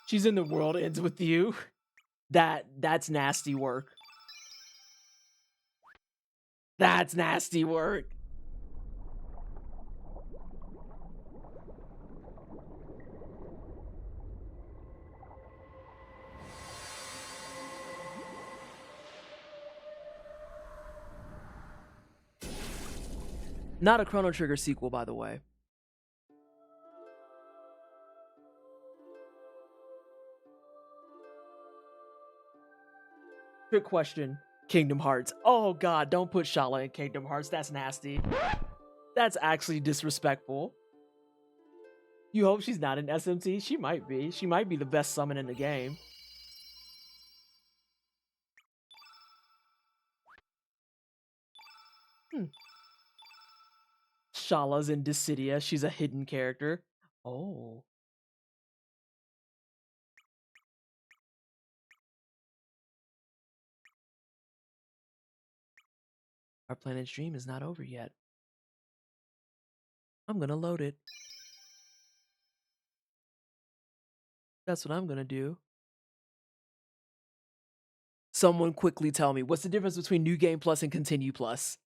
S1: She's in The World Ends With You. That's nasty work. That's nasty work. Not a Chrono Trigger sequel, by the way. Trick question. Kingdom Hearts. Oh god, don't put Shala in Kingdom Hearts. That's nasty. That's actually disrespectful. You hope she's not in SMT? She might be. She might be the best summon in the game. Shala's in Dissidia. She's a hidden character. Oh. Our planet's dream is not over yet. I'm gonna load it. That's what I'm gonna do. Someone quickly tell me, what's the difference between New Game Plus and Continue Plus?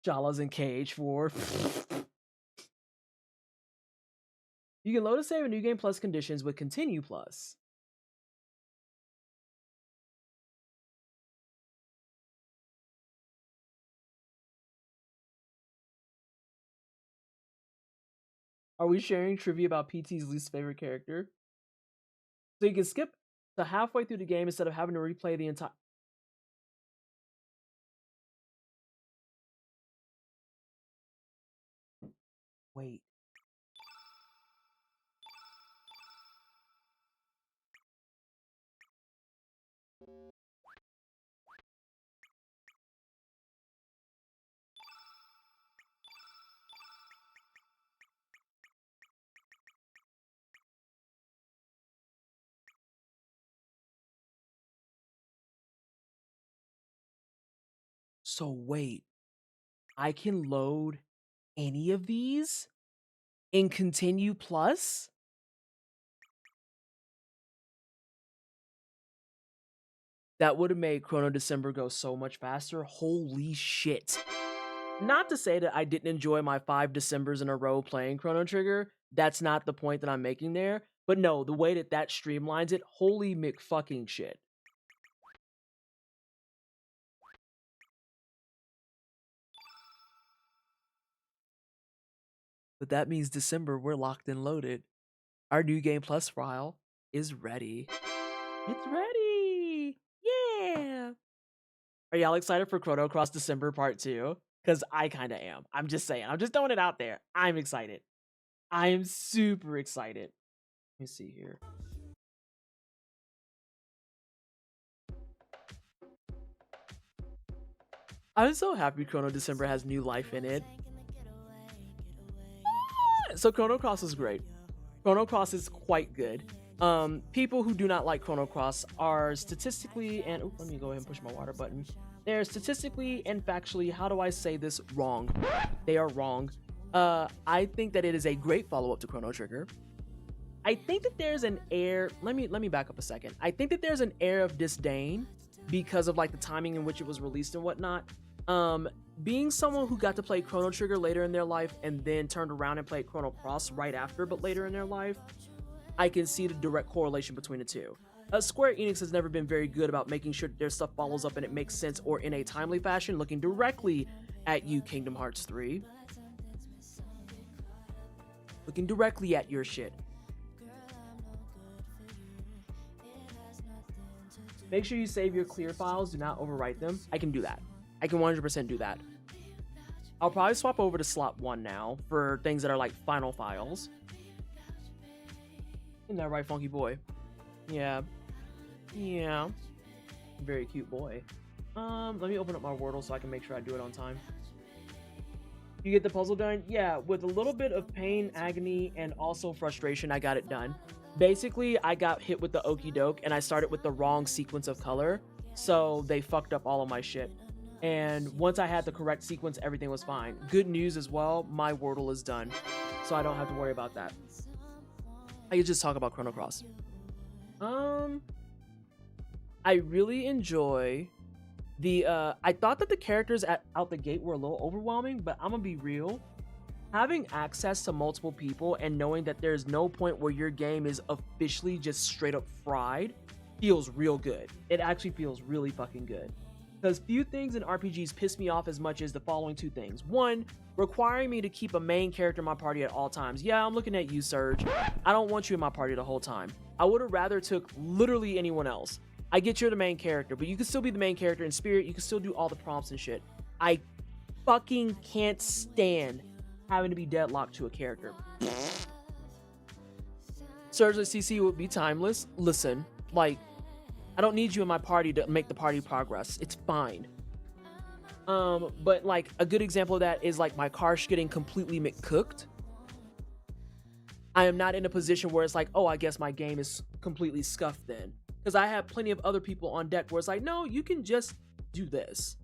S1: Shala's in KH4. You can load a save in New Game Plus conditions with Continue Plus. Are we sharing trivia about PT's least favorite character? So you can skip to halfway through the game instead of having to replay the entire... Wait. So wait, I can load any of these in Continue Plus? That would have made Chrono December go so much faster. Holy shit. Not to say that I didn't enjoy my 5 Decembers in a row playing Chrono Trigger. That's not the point that I'm making there. But no, the way that that streamlines it, holy McFucking shit. But that means December, we're locked and loaded. Our New Game Plus file is ready. It's ready! Yeah! Are y'all excited for Chrono Cross December Part 2? Because I kind of am. I'm just saying. I'm just throwing it out there. I'm excited. I am super excited. Let me see here. I'm so happy Chrono December has new life in it. So Chrono Cross is great. Chrono Cross is quite good. People who do not like Chrono Cross are statistically and let me go ahead and push my water button. They're statistically and factually, how do I say this, wrong. They are wrong. I think that it is a great follow-up to Chrono Trigger. I think that there's an air, let me back up a second. I think that there's an air of disdain because of like the timing in which it was released and whatnot. Being someone who got to play Chrono Trigger later in their life and then turned around and played Chrono Cross right after, but later in their life, I can see the direct correlation between the two. Square Enix has never been very good about making sure their stuff follows up and it makes sense or in a timely fashion, looking directly at you, Kingdom Hearts 3. Looking directly at your shit. Make sure you save your clear files, do not overwrite them. I can do that. I can 100% do that. I'll probably swap over to slot 1 now for things that are like final files. Isn't that right, funky boy? Yeah. Yeah. Very cute boy. Let me open up my Wordle so I can make sure I do it on time. You get the puzzle done? Yeah, with a little bit of pain, agony, and also frustration, I got it done. Basically, I got hit with the okie doke, and I started with the wrong sequence of color, so they fucked up all of my shit. And once I had the correct sequence, everything was fine. Good news as well, my Wordle is done, so I don't have to worry about that. I could just talk about Chrono Cross. I really enjoy the I thought that the characters out the gate were a little overwhelming, but I'm gonna be real. Having access to multiple people and knowing that there's no point where your game is officially just straight up fried feels real good. It actually feels really fucking good. Because few things in RPGs piss me off as much as the following two things. One, requiring me to keep a main character in my party at all times. Yeah, I'm looking at you, Serge. I don't want you in my party the whole time. I would have rather took literally anyone else. I get you're the main character, but you can still be the main character in spirit. You can still do all the prompts and shit. I fucking can't stand having to be deadlocked to a character. Serge CC would be timeless. Listen, like, I don't need you in my party to make the party progress. It's fine. But like a good example of that is like my Karsh getting completely McCooked. I am not in a position where it's like, oh, I guess my game is completely scuffed then. Because I have plenty of other people on deck where it's like, no, you can just do this.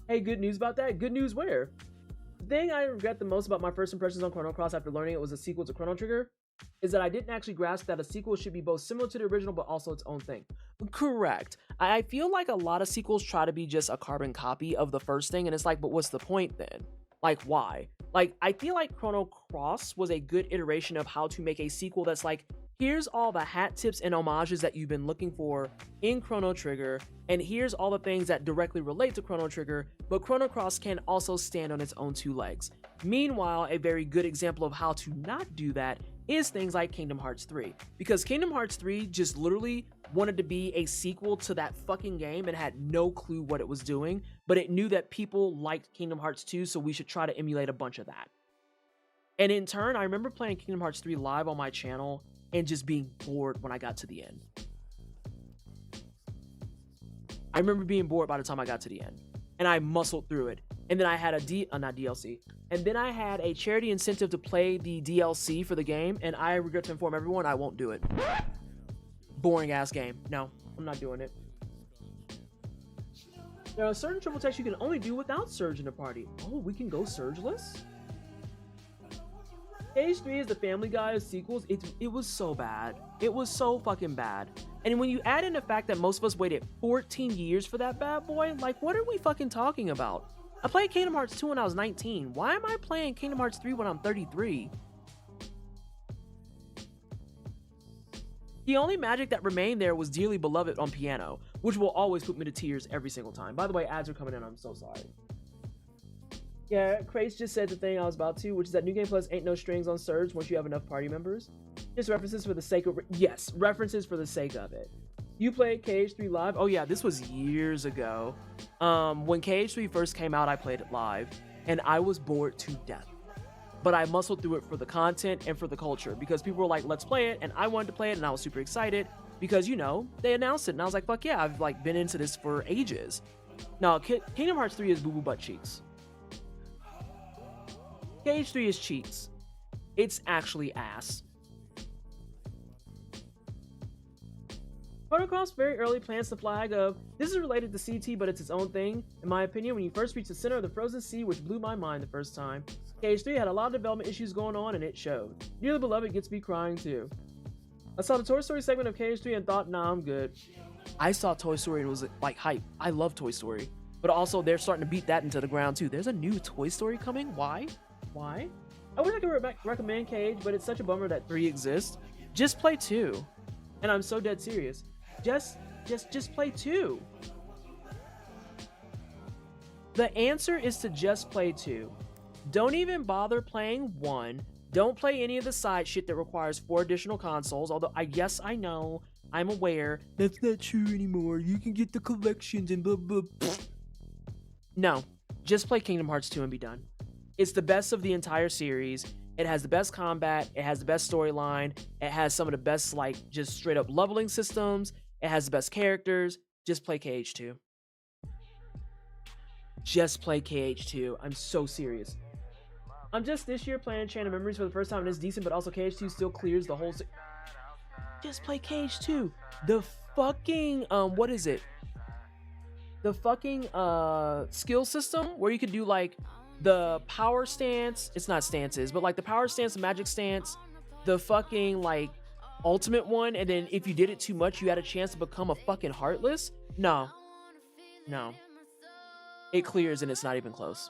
S1: Hey, good news about that? Good news where? The thing I regret the most about my first impressions on Chrono Cross after learning it was a sequel to Chrono Trigger is that I didn't actually grasp that a sequel should be both similar to the original but also its own thing. Correct. I feel like a lot of sequels try to be just a carbon copy of the first thing, and it's like, but what's the point then? Like, why? Like, I feel like Chrono Cross was a good iteration of how to make a sequel that's like, here's all the hat tips and homages that you've been looking for in Chrono Trigger, and here's all the things that directly relate to Chrono Trigger, but Chrono Cross can also stand on its own two legs. Meanwhile, a very good example of how to not do that is things like Kingdom Hearts 3. Because Kingdom Hearts 3 just literally wanted to be a sequel to that fucking game and had no clue what it was doing, but it knew that people liked Kingdom Hearts 2, so we should try to emulate a bunch of that. And in turn, I remember playing Kingdom Hearts 3 live on my channel and just being bored when I got to the end. I remember being bored by the time I got to the end. And I muscled through it. And then I had not DLC. And then I had a charity incentive to play the DLC for the game, and I regret to inform everyone I won't do it. Boring ass game. No, I'm not doing it. There are certain triple texts you can only do without Surge in the party. Oh, we can go Surgeless? Stage 3 is the Family Guy of sequels. It was so bad. It was so fucking bad. And when you add in the fact that most of us waited 14 years for that bad boy, like, what are we fucking talking about? I played Kingdom Hearts 2 when I was 19. Why am I playing Kingdom Hearts 3 when I'm 33? The only magic that remained there was Dearly Beloved on piano, which will always put me to tears every single time. By the way, ads are coming in. I'm so sorry. Yeah, Craze just said the thing I was about to, which is that New Game Plus ain't no strings on Surge once you have enough party members. Just references for the sake of yes, references for the sake of it. You played KH3 live? Oh yeah, this was years ago. When KH3 first came out, I played it live, and I was bored to death. But I muscled through it for the content and for the culture, because people were like, let's play it, and I wanted to play it, and I was super excited, because, you know, they announced it, and I was like, fuck yeah, I've like been into this for ages. Now, Kingdom Hearts 3 is boo-boo butt cheeks. KH3 is cheeks. It's actually ass. Chrono Cross very early plants the flag of, this is related to CT, but it's its own thing. In my opinion, when you first reach the center of the frozen sea, which blew my mind the first time, KH3 had a lot of development issues going on, and it showed. Dearly Beloved gets me crying too. I saw the Toy Story segment of KH3 and thought, nah, I'm good. I saw Toy Story and it was like hype. I love Toy Story. But also, they're starting to beat that into the ground too. There's a new Toy Story coming? Why? Why? I wish I could recommend KH, but it's such a bummer that 3 exists. Just play 2. And I'm so dead serious. Just play 2. The answer is to just play 2. Don't even bother playing 1. Don't play any of the side shit that requires 4 additional consoles, although yes, I know, I'm aware, that's not true anymore. You can get the collections and blah blah blah. No, just play Kingdom Hearts 2 and be done. It's the best of the entire series. It has the best combat. It has the best storyline. It has some of the best, like, just straight up leveling systems. It has the best characters. Just play KH2. Just play KH2. I'm so serious. I'm just this year playing Chain of Memories for the first time, and it's decent, but also KH2 still clears the whole... Just play KH2. The fucking, what is it? The fucking, skill system where you could do, like, the power stance. It's not stances, but, like, the power stance, the magic stance, the fucking, like, ultimate one, and then if you did it too much, you had a chance to become a fucking Heartless? No. No. It clears and it's not even close.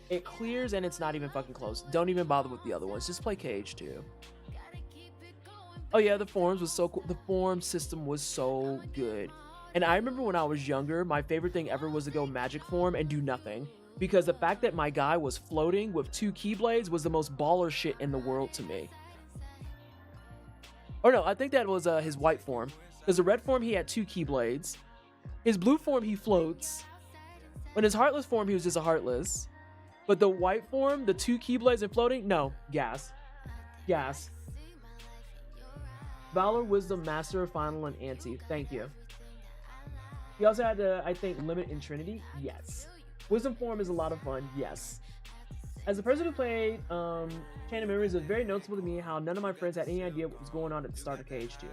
S1: It clears and it's not even fucking close. Don't even bother with the other ones. Just play KH2. Oh yeah, the forums was so cool. The forum system was so good. And I remember when I was younger, my favorite thing ever was to go magic form and do nothing. Because the fact that my guy was floating with 2 keyblades was the most baller shit in the world to me. Or no, I think that was his white form. Because the red form, he had 2 keyblades. His blue form, he floats. In his Heartless form, he was just a Heartless. But the white form, the 2 keyblades and floating, no, gas. Gas. Valor, Wisdom, Master, Final, and Anti. Thank you. He also had to, I think, Limit and Trinity. Yes. Wisdom form is a lot of fun. Yes. As a person who played Chain of Memories, it was very noticeable to me how none of my friends had any idea what was going on at the start of KH2.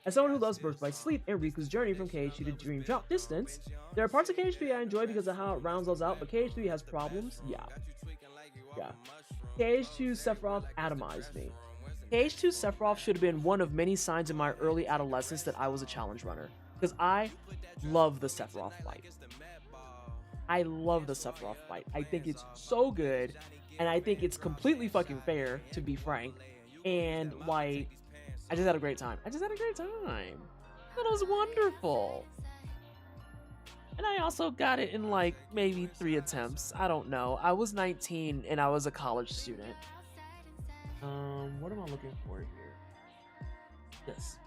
S1: As someone who loves Birth by Sleep and Riku's journey from KH2 to Dream Drop Distance, there are parts of KH3 I enjoy because of how it rounds those out, but KH3 has problems. Yeah. KH2 Sephiroth atomized me. KH2 Sephiroth should have been one of many signs in my early adolescence that I was a challenge runner, because I love the Sephiroth fight. I love the Sephiroth fight. I think it's so good, and I think it's completely fucking fair, to be frank. And, like, I just had a great time. That was wonderful. And I also got it in, like, maybe 3 attempts. I don't know. I was 19, and I was a college student. What am I looking for here? This.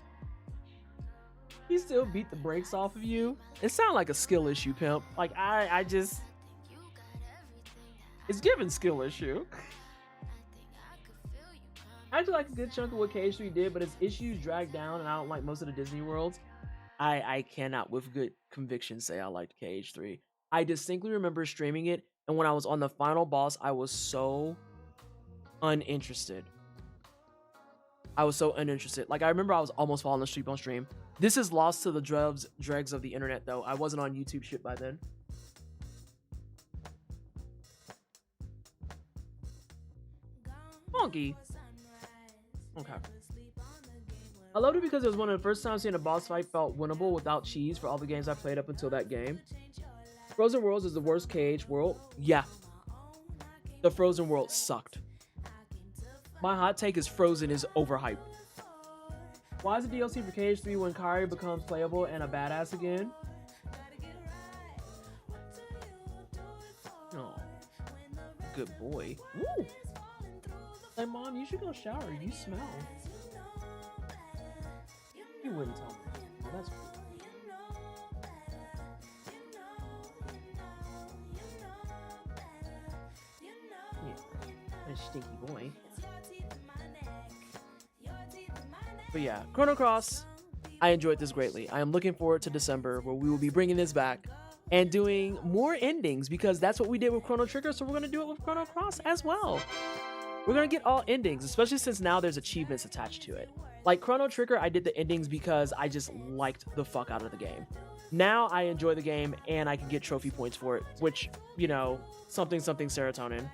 S1: He still beat the brakes off of you? It sounded like a skill issue, pimp. Like, I just... It's given skill issue. I actually like a good chunk of what KH3 did, but its issues drag down, and I don't like most of the Disney worlds. I cannot with good conviction say I liked KH3. I distinctly remember streaming it, and when I was on the final boss, I was so uninterested. Like, I remember I was almost falling asleep on stream. This is lost to the dregs of the internet, though. I wasn't on YouTube shit by then. Funky. Okay. I loved it because it was one of the first times seeing a boss fight felt winnable without cheese for all the games I played up until that game. Frozen Worlds is the worst KH world. Yeah. The Frozen World sucked. My hot take is Frozen is overhyped. Why is the DLC for KH3 when Kairi becomes playable and a badass again? Oh, good boy. Woo. Hey, Mom, you should go shower. You smell. You wouldn't tell me. Oh, that's cool. Yeah, a stinky boy. But yeah, Chrono Cross, I enjoyed this greatly. I am looking forward to December, where we will be bringing this back and doing more endings, because that's what we did with Chrono Trigger, so we're going to do it with Chrono Cross as well. We're going to get all endings, especially since now there's achievements attached to it. Like Chrono Trigger, I did the endings because I just liked the fuck out of the game. Now I enjoy the game and I can get trophy points for it, which, you know, something serotonin.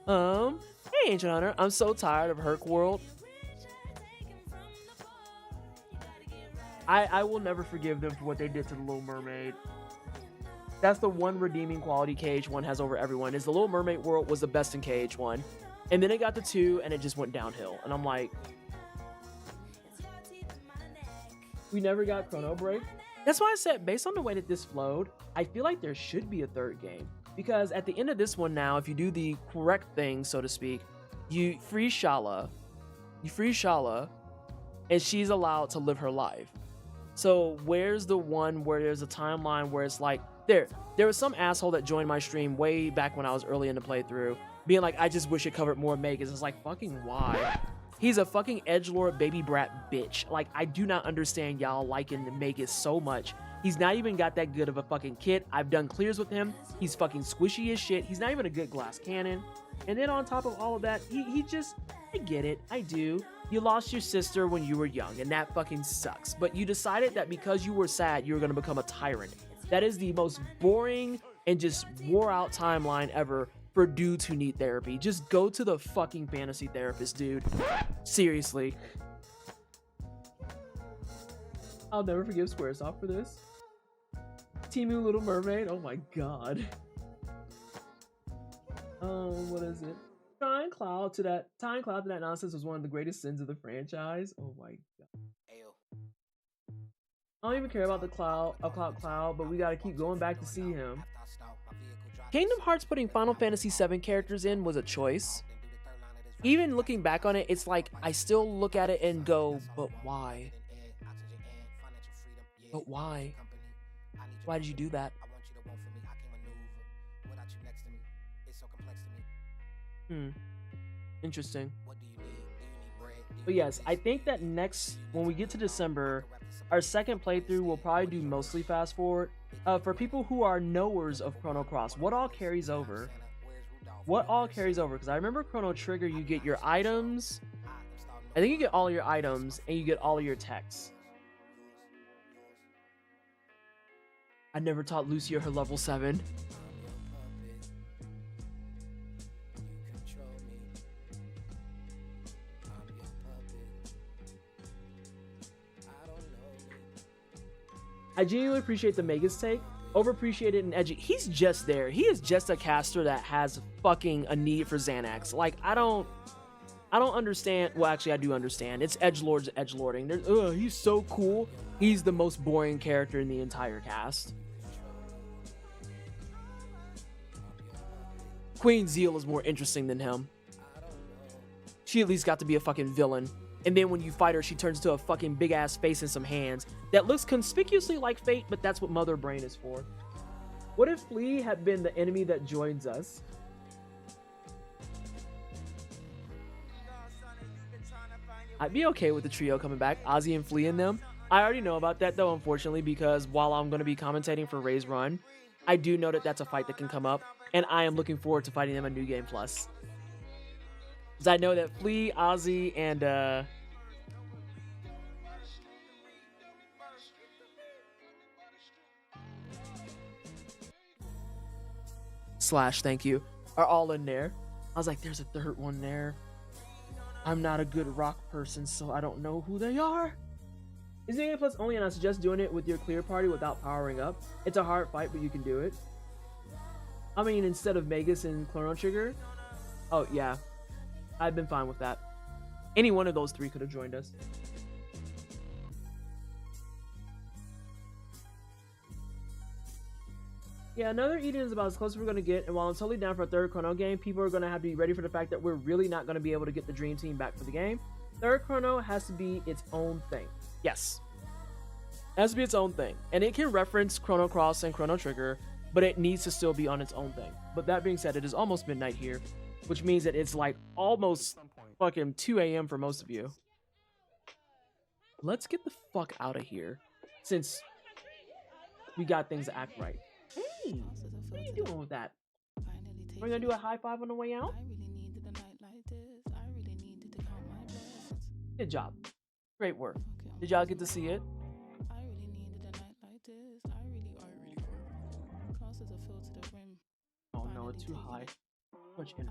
S1: Hey Ancient Hunter, I'm so tired of Herc World. I will never forgive them for what they did to the Little Mermaid. That's the one redeeming quality KH1 has over everyone, is the Little Mermaid world was the best in KH1. And then it got to 2 and it just went downhill. And I'm like, we never got Chrono Break. That's why I said, based on the way that this flowed, I feel like there should be a 3rd game. Because at the end of this one now, if you do the correct thing, so to speak, you free Shala, and she's allowed to live her life. So where's the one where there's a timeline where it's like There was some asshole that joined my stream way back when I was early in the playthrough, being like, I just wish it covered more Megas. It's like, fucking why? He's a fucking edgelord baby brat bitch. Like, I do not understand y'all liking the Megas so much. He's not even got that good of a fucking kit. I've done clears with him. He's fucking squishy as shit. He's not even a good glass cannon. And then on top of all of that, he just, I get it. I do. You lost your sister when you were young, and that fucking sucks. But you decided that because you were sad, you were going to become a tyrant. That is the most boring and just wore out timeline ever for dudes who need therapy. Just go to the fucking fantasy therapist, dude. Seriously. I'll never forgive Squaresoft for this. Timu Little Mermaid. Oh my god. What is it? Tying Cloud to that nonsense was one of the greatest sins of the franchise. Oh my god. I don't even care about the Cloud, but we gotta keep going back to see him. Kingdom Hearts putting Final Fantasy VII characters in was a choice. Even looking back on it, it's like I still look at it and go, but why? But why? Why did you do that? Interesting. But yes, I think that when we get to December, our second playthrough will probably do mostly fast forward. For people who are knowers of Chrono Cross, what all carries over? What all carries over? Because I remember Chrono Trigger, you get your items. I think you get all your items and you get all of your texts. I never taught Lucia her level 7. I genuinely appreciate the Megas take. Overappreciated and edgy. He's just there. He is just a caster that has fucking a need for Xanax. Like, I don't understand. Well, actually, I do understand. It's edgelords edgelording. He's so cool. He's the most boring character in the entire cast. Queen Zeal is more interesting than him. She at least got to be a fucking villain. And then when you fight her, she turns into a fucking big ass face and some hands that looks conspicuously like Fate, but that's what Mother Brain is for. What if Flea had been the enemy that joins us? I'd be okay with the trio coming back, Ozzy and Flea and them. I already know about that though, unfortunately, because while I'm going to be commentating for Ray's Run, I do know that that's a fight that can come up, and I am looking forward to fighting them in New Game Plus. Because I know that Flea, Ozzy, and Slash, thank you, are all in there. I was like, there's a third one there. I'm not a good rock person, so I don't know who they are. Is New Game Plus only, and I suggest doing it with your clear party without powering up. It's a hard fight, but you can do it. I mean, instead of Megas and Chrono Trigger. Oh, yeah. I've been fine with that. Any one of those three could have joined us. Yeah, another Eden is about as close as we're going to get, and while I'm totally down for a third Chrono game, people are going to have to be ready for the fact that we're really not going to be able to get the Dream Team back for the game. Third Chrono has to be its own thing. Yes. It has to be its own thing. And it can reference Chrono Cross and Chrono Trigger, but it needs to still be on its own thing. But that being said, it is almost midnight here, which means that it's like almost fucking 2 a.m. for most of you. Let's get the fuck out of here, since we got things to act right. Hey, what are you doing with that? We're gonna do a high five on the way out? Good job. Great work. Did y'all get to see it? Oh no, it's too high. Much in.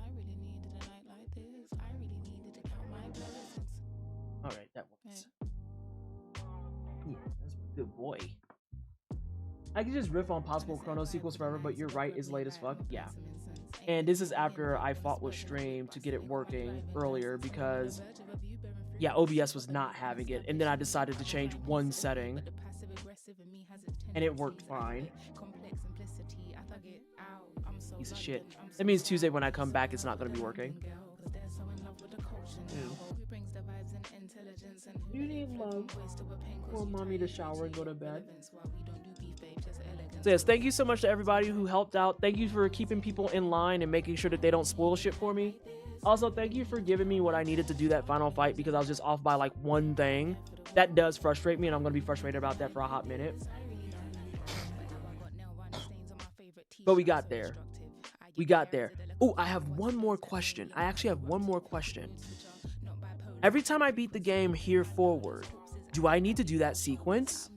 S1: Alright, that works. Yeah, that's a good boy. I could just riff on possible Chrono sequels forever, but you're right, it's late as fuck. Yeah. And this is after I fought with Stream to get it working earlier because, yeah, OBS was not having it. And then I decided to change one setting. And it worked fine. Piece of shit. That means Tuesday when I come back, it's not going to be working. You need love. Want mommy to shower and go to bed. So yes, thank you so much to everybody who helped out. Thank you for keeping people in line and making sure that they don't spoil shit for me. Also, thank you for giving me what I needed to do that final fight, because I was just off by like one thing. That does frustrate me, and I'm going to be frustrated about that for a hot minute. But we got there. We got there. Oh, I have one more question. I actually have one more question. Every time I beat the game here forward, do I need to do that sequence?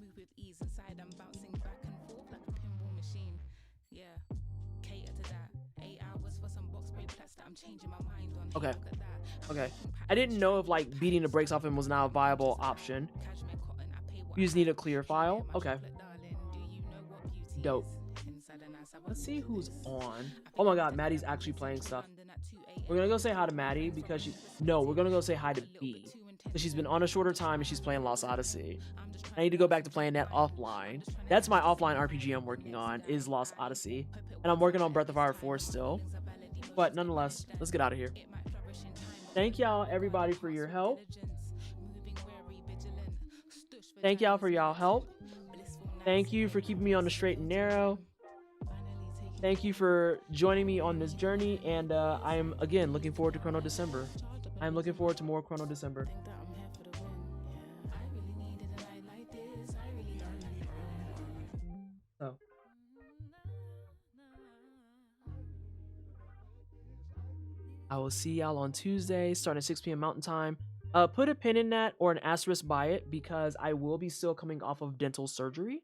S1: Okay. Okay. I didn't know if like beating the brakes off him was now a viable option. You just need a clear file. Okay. Dope. Let's see who's on. Oh my god, Maddie's actually playing stuff. We're gonna go say hi to Maddie because we're gonna go say hi to B. Because she's been on a shorter time and she's playing Lost Odyssey. I need to go back to playing that offline. That's my offline RPG I'm working on, is Lost Odyssey. And I'm working on Breath of Fire 4 still. But nonetheless, let's get out of here. Thank y'all, everybody, for your help. Thank y'all for y'all help. Thank you for keeping me on the straight and narrow. Thank you for joining me on this journey. And I am, again, looking forward to Chrono December. I'm looking forward to more Chrono December. So. I will see y'all on Tuesday, starting at 6 p.m. Mountain Time. Put a pin in that or an asterisk by it, because I will be still coming off of dental surgery,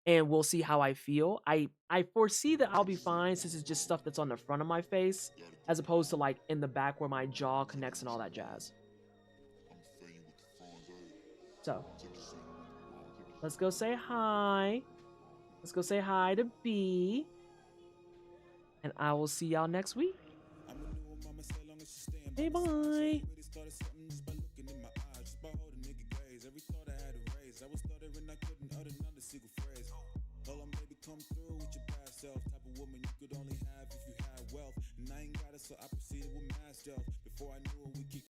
S1: and we'll see how I feel. I foresee that I'll be fine, since it's just stuff that's on the front of my face, as opposed to like in the back where my jaw connects and all that jazz. So, let's go say hi. Let's go say hi to B. And I will see y'all next week. Hey, bye. Before I knew